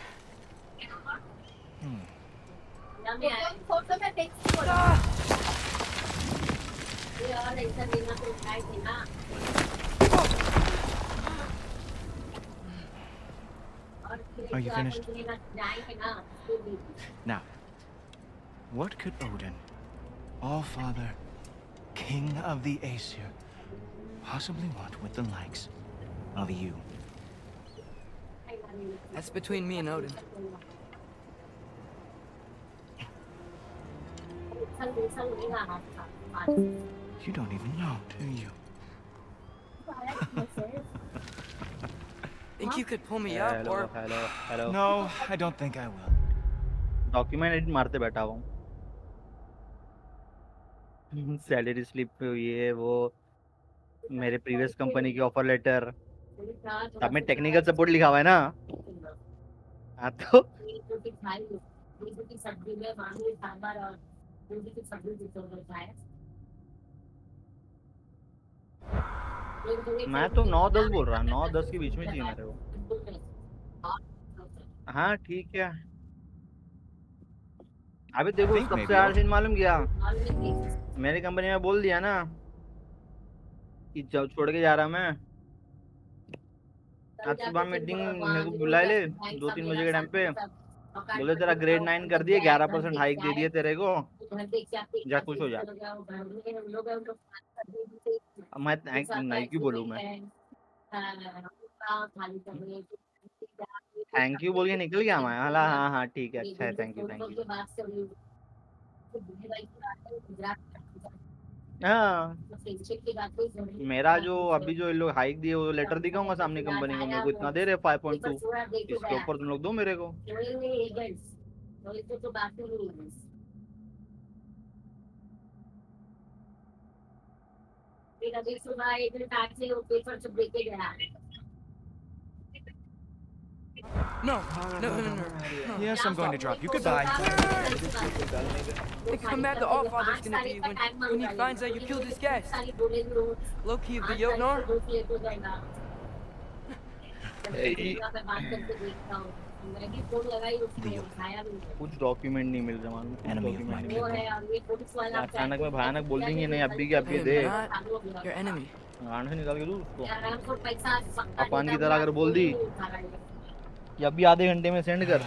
Speaker 2: Are you finished? Now, what could Odin, All-Father, King of the Aesir, possibly want with the likes of you?
Speaker 12: That's between me and Odin.
Speaker 2: You don't even know, do you?
Speaker 12: Think you could pull me up, or...
Speaker 14: Hello.
Speaker 2: No, I don't think I will.
Speaker 14: Document edit मारते बैठा हूँ। Salary slip ये वो मेरे previous company की offer letter सब में technical support लिखा हुआ है ना। हाँ तो मैं तो 9-10 बोल रहा, 9-10 के बीच में चाहिए मेरे को। हाँ ठीक है। अभी देखो सबसे ज़्यादा सीन मालूम क्या, मेरी कंपनी में बोल दिया ना कि जब छोड़ के जा रहा मैं। आज सुबह मीटिंग मेरे को बुला ले 2-3 बजे के टाइम पे, बोले तेरा ग्रेड 9 कर दिए, 11% हाइक दे दिए तेरे को, जा खुश हो जा। मैं नहीं क्यों बोलूँ मैं, थैंक यू बोल के निकल गया मैं। हाँ हाँ हाँ ठीक है, अच्छा है, थैंक यू थैंक यू। हाँ मेरा जो अभी जो लोग हाइक दिए वो लेटर दिखाऊंगा सामने कंपनी को, मेरे को इतना दे रहे 5.2, इसके ऊपर तुम लोग दो मेरे को।
Speaker 12: No.
Speaker 2: Yes, I'm going to drop you. Goodbye.
Speaker 12: Think how mad the Allfather's gonna be when he finds out you killed his guest. Loki of the Jotnar?
Speaker 14: कुछ डॉक्यूमेंट नहीं मिल रहा मालूम, अचानक में भयानक बोल देंगे नहीं अभी के अभी दे, गांड से निकाल के दूँ उसको। अपान की तरह अगर बोल दी कि अभी आधे घंटे में सेंड कर,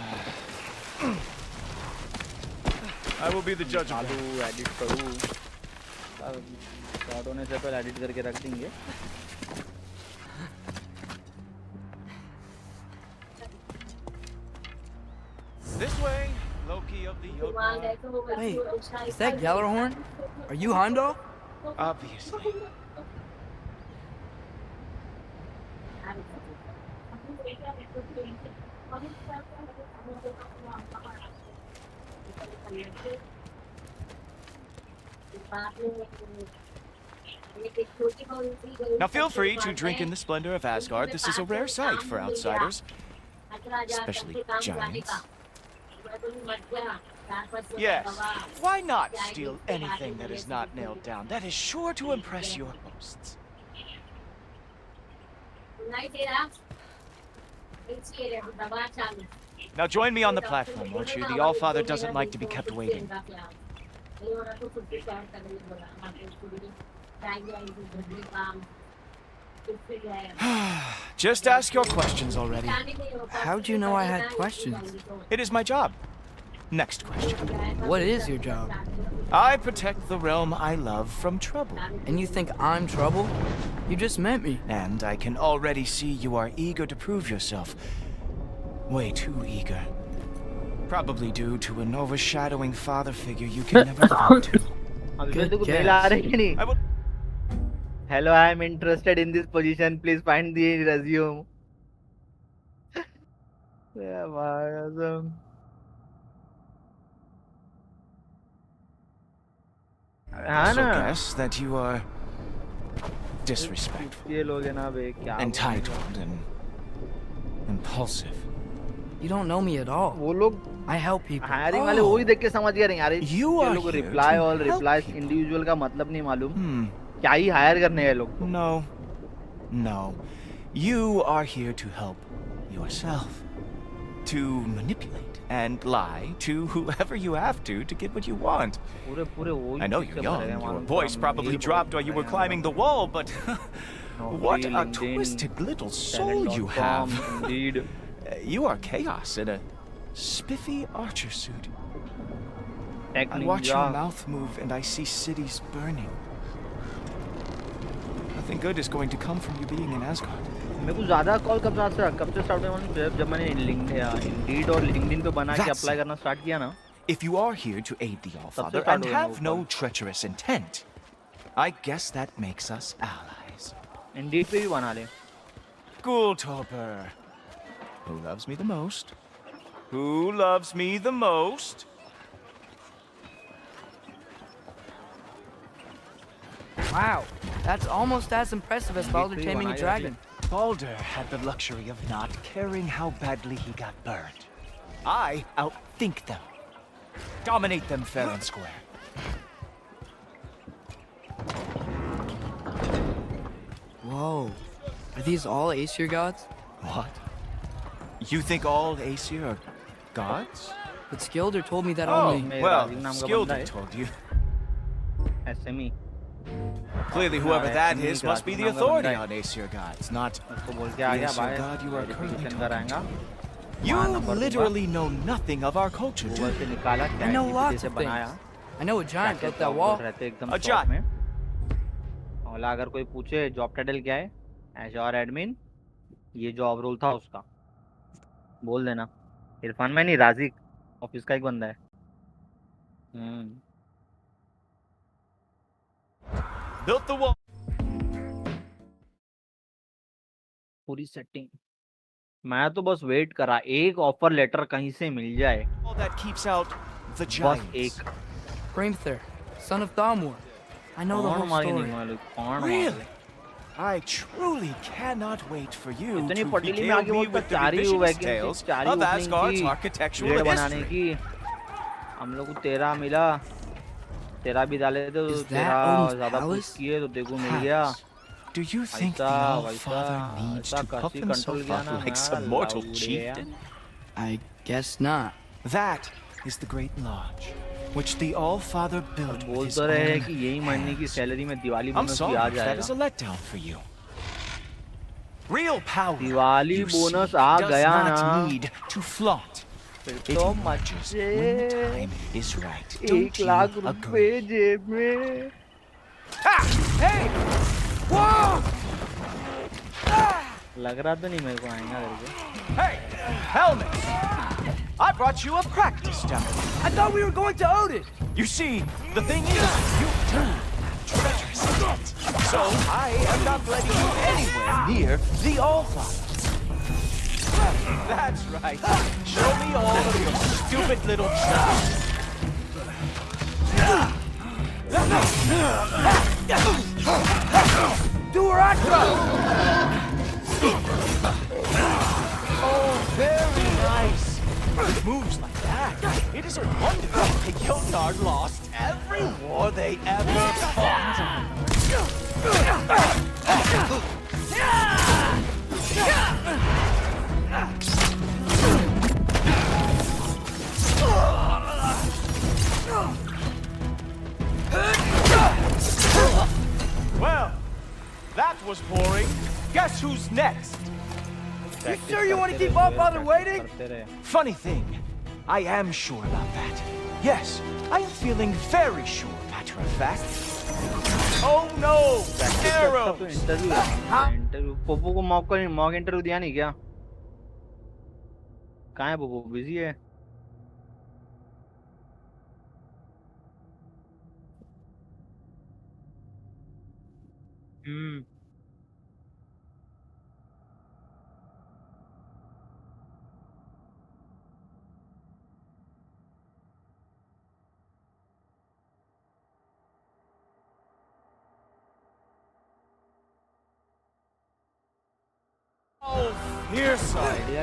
Speaker 2: I will be the judge of
Speaker 14: आलू एडिट करूँ, स्टार्ट होने से पहले एडिट करके रख देंगे।
Speaker 2: This way, Loki of the Jotnar.
Speaker 12: Wait, is that Gjallarhorn? Are you Hondo?
Speaker 2: Obviously. Now feel free to drink in the splendor of Asgard. This is a rare sight for outsiders, especially giants. Yes, why not steal anything that is not nailed down? That is sure to impress your hosts. Now join me on the platform, won't you? The Allfather doesn't like to be kept waiting. Just ask your questions already.
Speaker 12: How'd you know I had questions?
Speaker 2: It is my job. Next question.
Speaker 12: What is your job?
Speaker 2: I protect the realm I love from trouble.
Speaker 12: And you think I'm trouble? You just met me.
Speaker 2: And I can already see you are eager to prove yourself. Way too eager. Probably due to an overshadowing father figure you can never talk to.
Speaker 14: Good guess. Hello, I am interested in this position. Please find the resume. Yeah, awesome.
Speaker 2: Also guess that you are disrespectful, entitled, and impulsive.
Speaker 12: You don't know me at all. I help people.
Speaker 14: Hiring वाले वही देख के समझ गए यार
Speaker 2: You
Speaker 14: ये
Speaker 2: are
Speaker 14: लोग
Speaker 2: here
Speaker 14: reply
Speaker 2: to
Speaker 14: और
Speaker 2: help
Speaker 14: रिप्लाई
Speaker 2: people.
Speaker 14: इंडिविजुअल का मतलब नहीं मालूम क्या ही हायर करने हैं लोग
Speaker 2: No. No. You are here to help yourself. To manipulate and lie to whoever you have to get what you want. I know you're young. Your voice probably dropped while you were climbing the wall, but what a twisted little soul you have.
Speaker 14: Indeed.
Speaker 2: You are chaos in a spiffy archer suit. I watch your mouth move and I see cities burning. Nothing good is going to come from you being in Asgard.
Speaker 14: मेरे को ज़्यादा call कब से start हुआ जब मैंने Indeed और LinkedIn पे बना के अप्लाई करना स्टार्ट किया ना
Speaker 2: If you are here to aid the Allfather and have no treacherous intent, I guess that makes us allies.
Speaker 14: Indeed पे भी बना ले
Speaker 2: Ghoultoper. Who loves me the most? Who loves me the most?
Speaker 12: Wow, that's almost as impressive as Baldur taming a dragon.
Speaker 2: Baldur had the luxury of not caring how badly he got burned. I outthink them. Dominate them fair and square.
Speaker 12: Whoa, are these all Aesir gods?
Speaker 2: What? You think all Aesir are gods?
Speaker 12: But Skilder told me that
Speaker 2: Oh,
Speaker 12: only...
Speaker 2: well, Skilder told you.
Speaker 14: SME.
Speaker 2: Clearly, whoever that is must be the authority on Aesir gods, not the Aesir god you are currently talking to. You literally know nothing of our culture, do you?
Speaker 12: I know lots of things. I know a giant built that wall.
Speaker 2: A giant.
Speaker 14: और अगर कोई पूछे job title क्या है एजोर admin ये job role था उसका बोल देना इरफान में नहीं राजिक ऑफिस का एक बंदा है
Speaker 2: Built the wall.
Speaker 14: पूरी सेटिंग मैं तो बस वेट करा एक ऑफर लेटर कहीं से मिल जाए
Speaker 2: That keeps out the
Speaker 14: बस
Speaker 2: giants.
Speaker 14: एक
Speaker 12: Hrimthur, son of Thamur. I know the whole story.
Speaker 2: Really? I truly cannot wait for you to
Speaker 14: इतनी पटेली में
Speaker 2: regale
Speaker 14: आगे
Speaker 2: me
Speaker 14: बोलता
Speaker 2: with the
Speaker 14: चार ही
Speaker 2: revisionist
Speaker 14: वैकेंसी
Speaker 2: tales
Speaker 14: चार ही
Speaker 2: of
Speaker 14: ओपनिंग
Speaker 2: Asgard's
Speaker 14: की
Speaker 2: architectural
Speaker 14: grade बनाने
Speaker 2: history.
Speaker 14: की हम लोग को 13 मिला 13 भी डाले थे तो 13 ज्यादा पुश किए तो देखो मिल गया
Speaker 2: Do you think the Allfather needs to puff himself up like some mortal chieftain?
Speaker 12: I guess not.
Speaker 2: That is the Great Lodge, which the Allfather built with his
Speaker 14: बोल तो रहे हैं
Speaker 2: own
Speaker 14: कि यही महीने की सैलरी में दिवाली
Speaker 2: I'm
Speaker 14: बोनस भी
Speaker 2: sorry
Speaker 14: आ
Speaker 2: if that is a
Speaker 14: जाएगा
Speaker 2: letdown for you. Real power,
Speaker 14: Diwali
Speaker 2: you see,
Speaker 14: bonus आ
Speaker 2: does
Speaker 14: गया
Speaker 2: not
Speaker 14: ना
Speaker 2: need to flaunt.
Speaker 14: फिर
Speaker 2: It
Speaker 14: तो
Speaker 2: emerges
Speaker 14: मजे
Speaker 2: when the time is right. Don't
Speaker 14: 1
Speaker 2: you
Speaker 14: lakh
Speaker 2: agree?
Speaker 14: रुपए जेब में
Speaker 2: Ha! Hey! Whoa!
Speaker 14: लग रहा तो नहीं मेरे को आएगा करके
Speaker 2: Hey! Helmet! I brought you a practice demo.
Speaker 12: I thought we were going to Odin.
Speaker 2: You see, the thing is, you do treacherous intent. So I am not letting you anywhere near the Allfather. That's right. Show me all of your stupid little tricks.
Speaker 10: do where I come.
Speaker 2: Oh, very nice. Moves like that. It is a wonder the Jotnar lost every war they ever fought. Well, that was boring. Guess who's next?
Speaker 10: You sure you want to keep our father waiting?
Speaker 2: Funny thing, I am sure about that. Yes, I am feeling very sure, matter of fact. Oh no! Arrows!
Speaker 14: Interview Poopó को mock interview दिया नहीं क्या? कहाँ है Poopó? Busy है?
Speaker 2: Oh, fierce idea.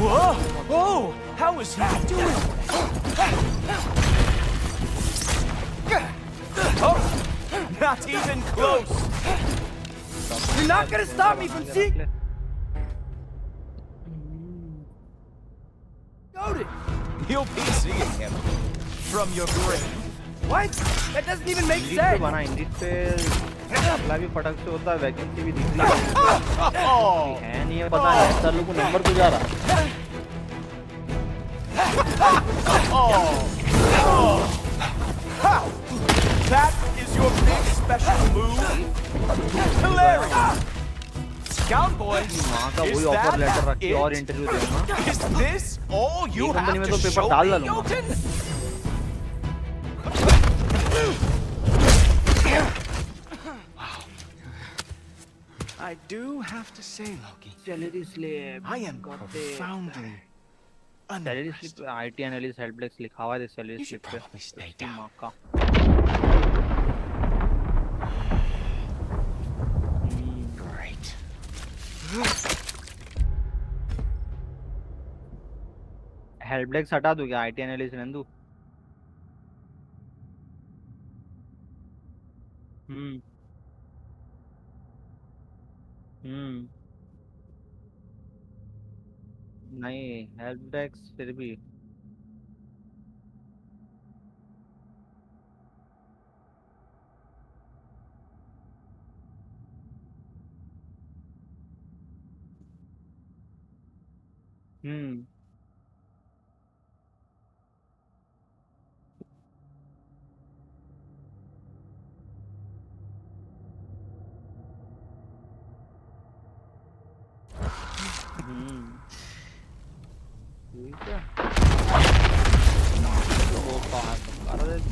Speaker 2: Whoa! Whoa! How is he doing? Oh, not even close.
Speaker 10: You're not gonna stop me from seeing. Goaded.
Speaker 2: You'll be seeing him from your grave.
Speaker 10: What? That doesn't even make sense.
Speaker 14: बना इंडिट पे अगला भी फटक से होता है vacancy भी दिख रही है नहीं है पता नहीं सर लोगों को नंबर तो जा रहा
Speaker 2: That is your big special move? Hilarious! Scout boy, is that it? Is this all you have to show me, Jotun? I do have to say, Loki, I am profoundly
Speaker 14: salary slip IT analyst help desk लिखा हुआ है salary slip पे मां का
Speaker 2: great
Speaker 14: help desk हटा दूं क्या IT analyst रहने दूं नहीं हेल्प डेस्क फिर भी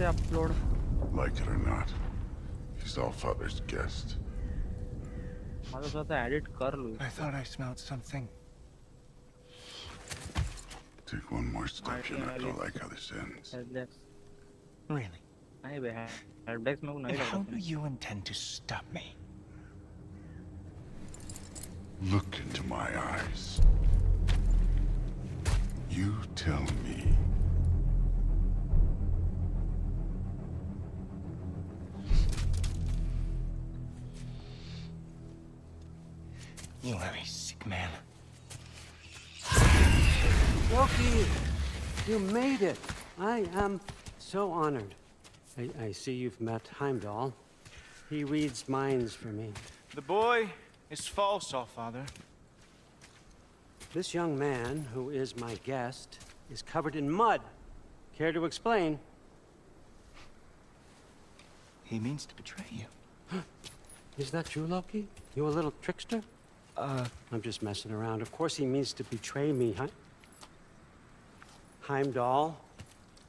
Speaker 4: upload. Like it or not, he's all father's guest.
Speaker 14: I thought
Speaker 2: I smelled something.
Speaker 4: Take one more step, you're not gonna like how this ends.
Speaker 2: Really? And how do you intend to stop me?
Speaker 4: Look into my eyes. You tell me.
Speaker 2: You are a sick man.
Speaker 17: Loki, you made it. I am so honored. I see you've met Heimdall. He reads minds for me.
Speaker 2: The boy is false, Allfather.
Speaker 17: This young man, who is my guest, is covered in mud. Care to explain?
Speaker 2: He means to betray you.
Speaker 17: Is that true, Loki? You a little trickster? I'm just messing around. Of course he means to betray me, huh? Heimdall,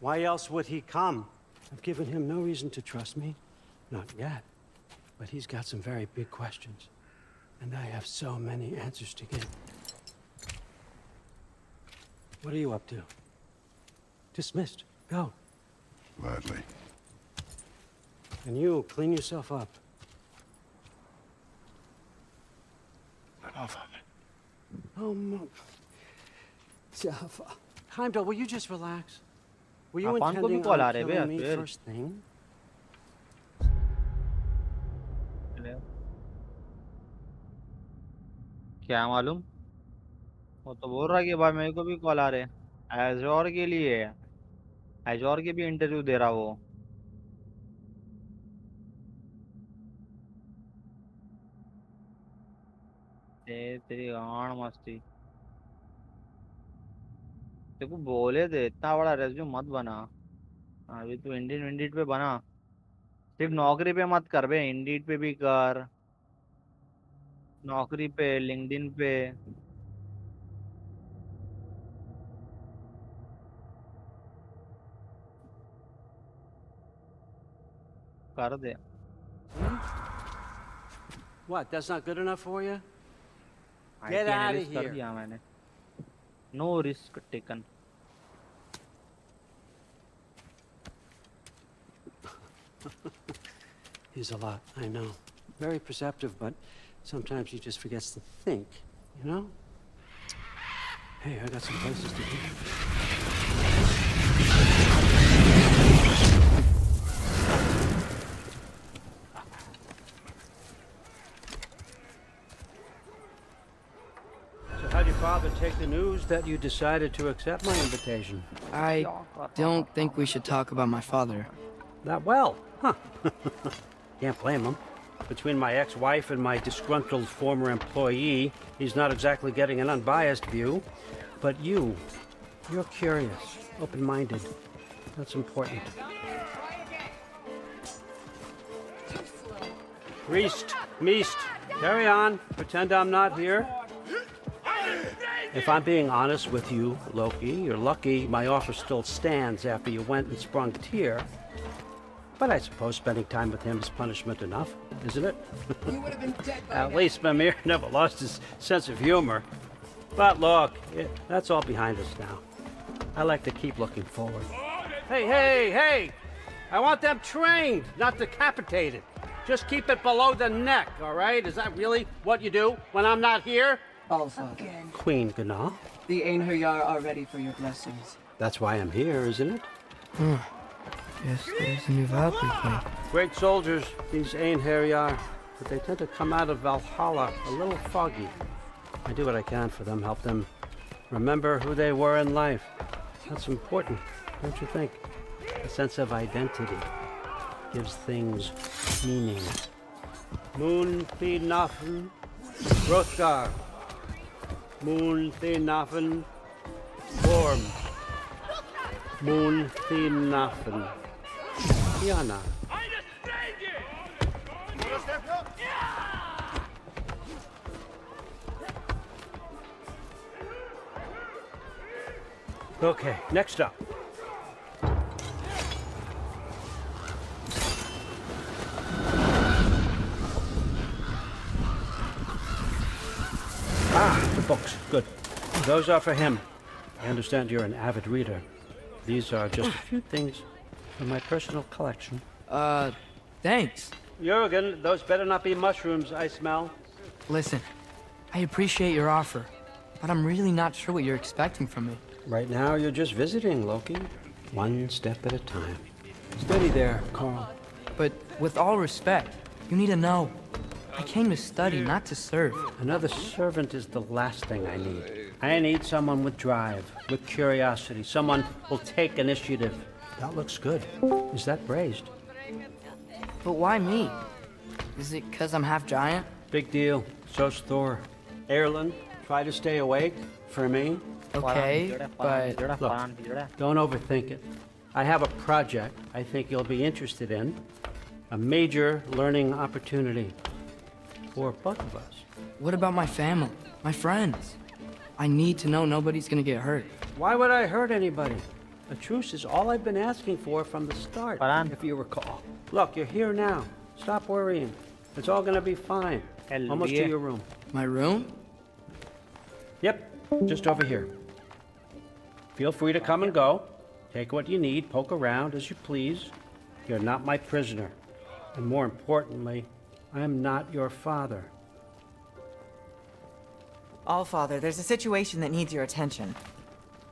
Speaker 17: why else would he come? I've given him no reason to trust me. Not yet. But he's got some very big questions. And I have so many answers to give. What are you up to? Dismissed. Go.
Speaker 4: Gladly.
Speaker 17: And you, clean yourself up. of them. Oh, Heimdall, will you just relax? Were you
Speaker 14: Apan ko bhi
Speaker 17: intending
Speaker 14: call aa
Speaker 17: on
Speaker 14: rahe
Speaker 17: killing
Speaker 14: bhai
Speaker 17: me
Speaker 14: फिर
Speaker 17: first thing?
Speaker 14: क्या मालूम वो तो बोल रहा है कि भाई मेरे को भी कॉल आ रहे हैं एजोर के लिए एजोर के भी इंटरव्यू दे रहा वो तेरी गांड मस्ती तेरे को बोले थे इतना बड़ा रेज्यूम मत बना अभी तू इंडीड इंडीड पे बना सिर्फ नौकरी पे मत कर बे इंडीड पे भी कर नौकरी पे लिंक्डइन पे कर दे
Speaker 17: What, that's not good enough for you?
Speaker 14: IT
Speaker 17: Get out of
Speaker 14: analyst कर
Speaker 17: here.
Speaker 14: दिया मैंने no risk taken
Speaker 17: He's a lot, I know. Very perceptive, but sometimes he just forgets to think, you know? Hey, I got some places to be. So how'd your father take the news that you decided to accept my invitation?
Speaker 12: I don't think we should talk about my father.
Speaker 17: That well, huh? Can't blame him. Between my ex-wife and my disgruntled former employee, he's not exactly getting an unbiased view. But you're curious, open-minded. That's important. Priest, Meest, carry on. Pretend I'm not here. If I'm being honest with you, Loki, you're lucky my offer still stands after you went and sprung Tyr. But I suppose spending time with him is punishment enough, isn't it?
Speaker 10: You would have been dead by
Speaker 17: At least Mimir never lost his sense of humor. But look, that's all behind us now. I like to keep looking forward. Hey! I want them trained, not decapitated. Just keep it below the neck, all right? Is that really what you do when I'm not here?
Speaker 18: All Father.
Speaker 17: Queen Gná.
Speaker 18: The Einherjar are ready for your blessings.
Speaker 17: That's why I'm here, isn't it?
Speaker 12: Yes, there's a new Valkyrie.
Speaker 17: Great soldiers, these Einherjar, but they tend to come out of Valhalla a little foggy. I do what I can for them, help them remember who they were in life. That's important, don't you think? A sense of identity gives things meaning. Moon Thinafen, Hrothgar. Moon Thinafen, Gorm. Moon Thinafen, Tiana. Okay, next up. The books. Good. Those are for him. I understand you're an avid reader. These are just a few things from my personal collection.
Speaker 12: Thanks.
Speaker 17: Jurgen, those better not be mushrooms I smell.
Speaker 12: Listen, I appreciate your offer, but I'm really not sure what you're expecting from me.
Speaker 17: Right now, you're just visiting, Loki. One step at a time. Steady there, Carl.
Speaker 12: But with all respect, you need to know. I came to study, not to serve.
Speaker 17: Another servant is the last thing I need. I need someone with drive, with curiosity, someone who'll take initiative. That looks good. Is that braised?
Speaker 12: But why me? Is it because I'm half giant?
Speaker 17: Big deal. So's Thor. Erlen, try to stay awake for me.
Speaker 12: Okay, but...
Speaker 17: Look, don't overthink it. I have a project I think you'll be interested in. A major learning opportunity. For both of us.
Speaker 12: What about my family? My friends? I need to know nobody's gonna get hurt.
Speaker 17: Why would I hurt anybody? A truce is all I've been asking for from the start, if you recall. Look, you're here now. Stop worrying. It's all gonna be fine. Almost to your room.
Speaker 12: My room?
Speaker 17: Yep, just over here. Feel free to come and go. Take what you need, poke around as you please. You're not my prisoner. And more importantly, I'm not your father.
Speaker 19: Allfather, there's a situation that needs your attention.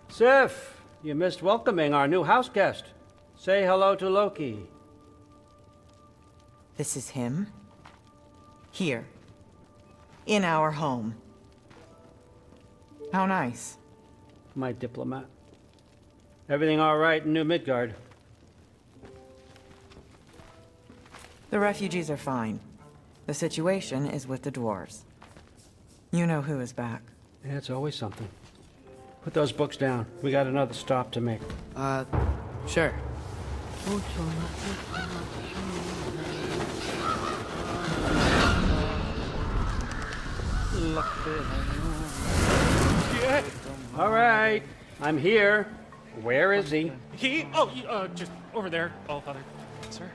Speaker 17: Sif, you missed welcoming our new house guest. Say hello to Loki.
Speaker 19: This is him? Here. In our home. How nice.
Speaker 17: My diplomat. Everything all right in New Midgard?
Speaker 19: The refugees are fine. The situation is with the dwarves. You know who is back.
Speaker 17: Yeah, it's always something. Put those books down. We got another stop to make.
Speaker 12: Sure.
Speaker 17: All right, I'm here. Where is he?
Speaker 20: Just over there, Allfather. Sir?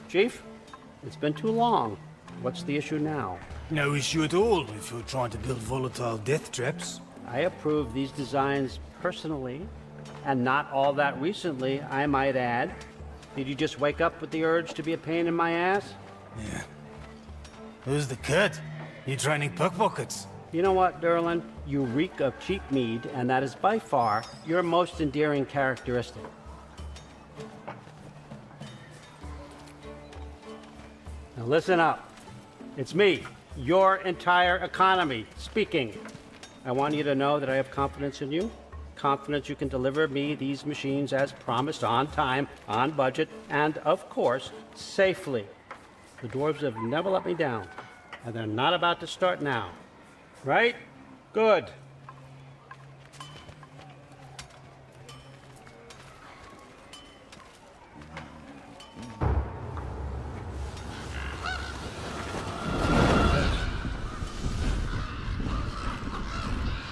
Speaker 17: Chief, it's been too long. What's the issue now?
Speaker 6: No issue at all if you're trying to build volatile death traps.
Speaker 17: I approve these designs personally, and not all that recently, I might add. Did you just wake up with the urge to be a pain in my ass?
Speaker 6: Yeah. Who's the kid? You training pickpockets?
Speaker 17: You know what, Derlin? You reek of cheap mead, and that is by far your most endearing characteristic. Now listen up. It's me, your entire economy, speaking. I want you to know that I have confidence in you. Confidence you can deliver me these machines as promised, on time, on budget, and of course, safely. The dwarves have never let me down, and they're not about to start now. Right? Good.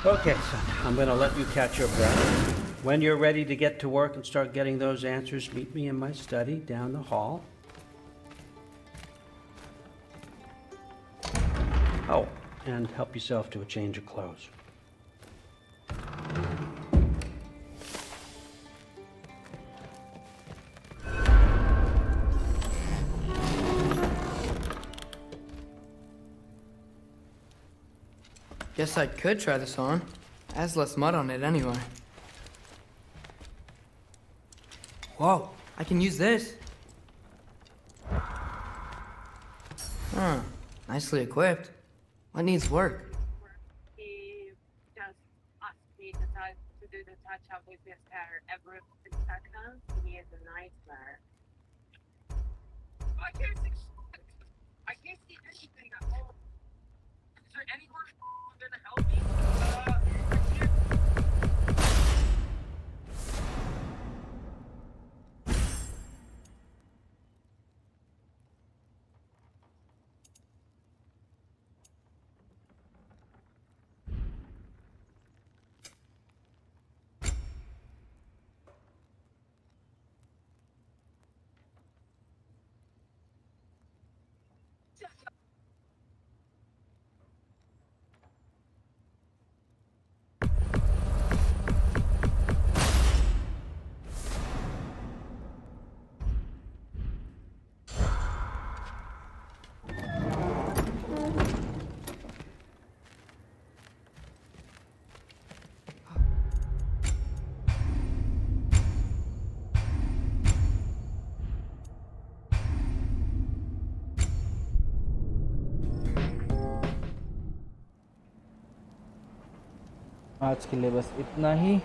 Speaker 17: Okay, son, I'm gonna let you catch your breath. When you're ready to get to work and start getting those answers, meet me in my study down the hall. Oh, and help yourself to a change of clothes.
Speaker 12: Guess I could try this on. Has less mud on it anyway. Whoa, I can use this. Huh, nicely equipped. What needs work?
Speaker 21: He just asked me to do the touch-up with his hair every 6 seconds. He is a nightmare. I can't see shit. I can't see anything at all. Is there anywhere gonna help me?
Speaker 7: आज के लिए बस इतना ही।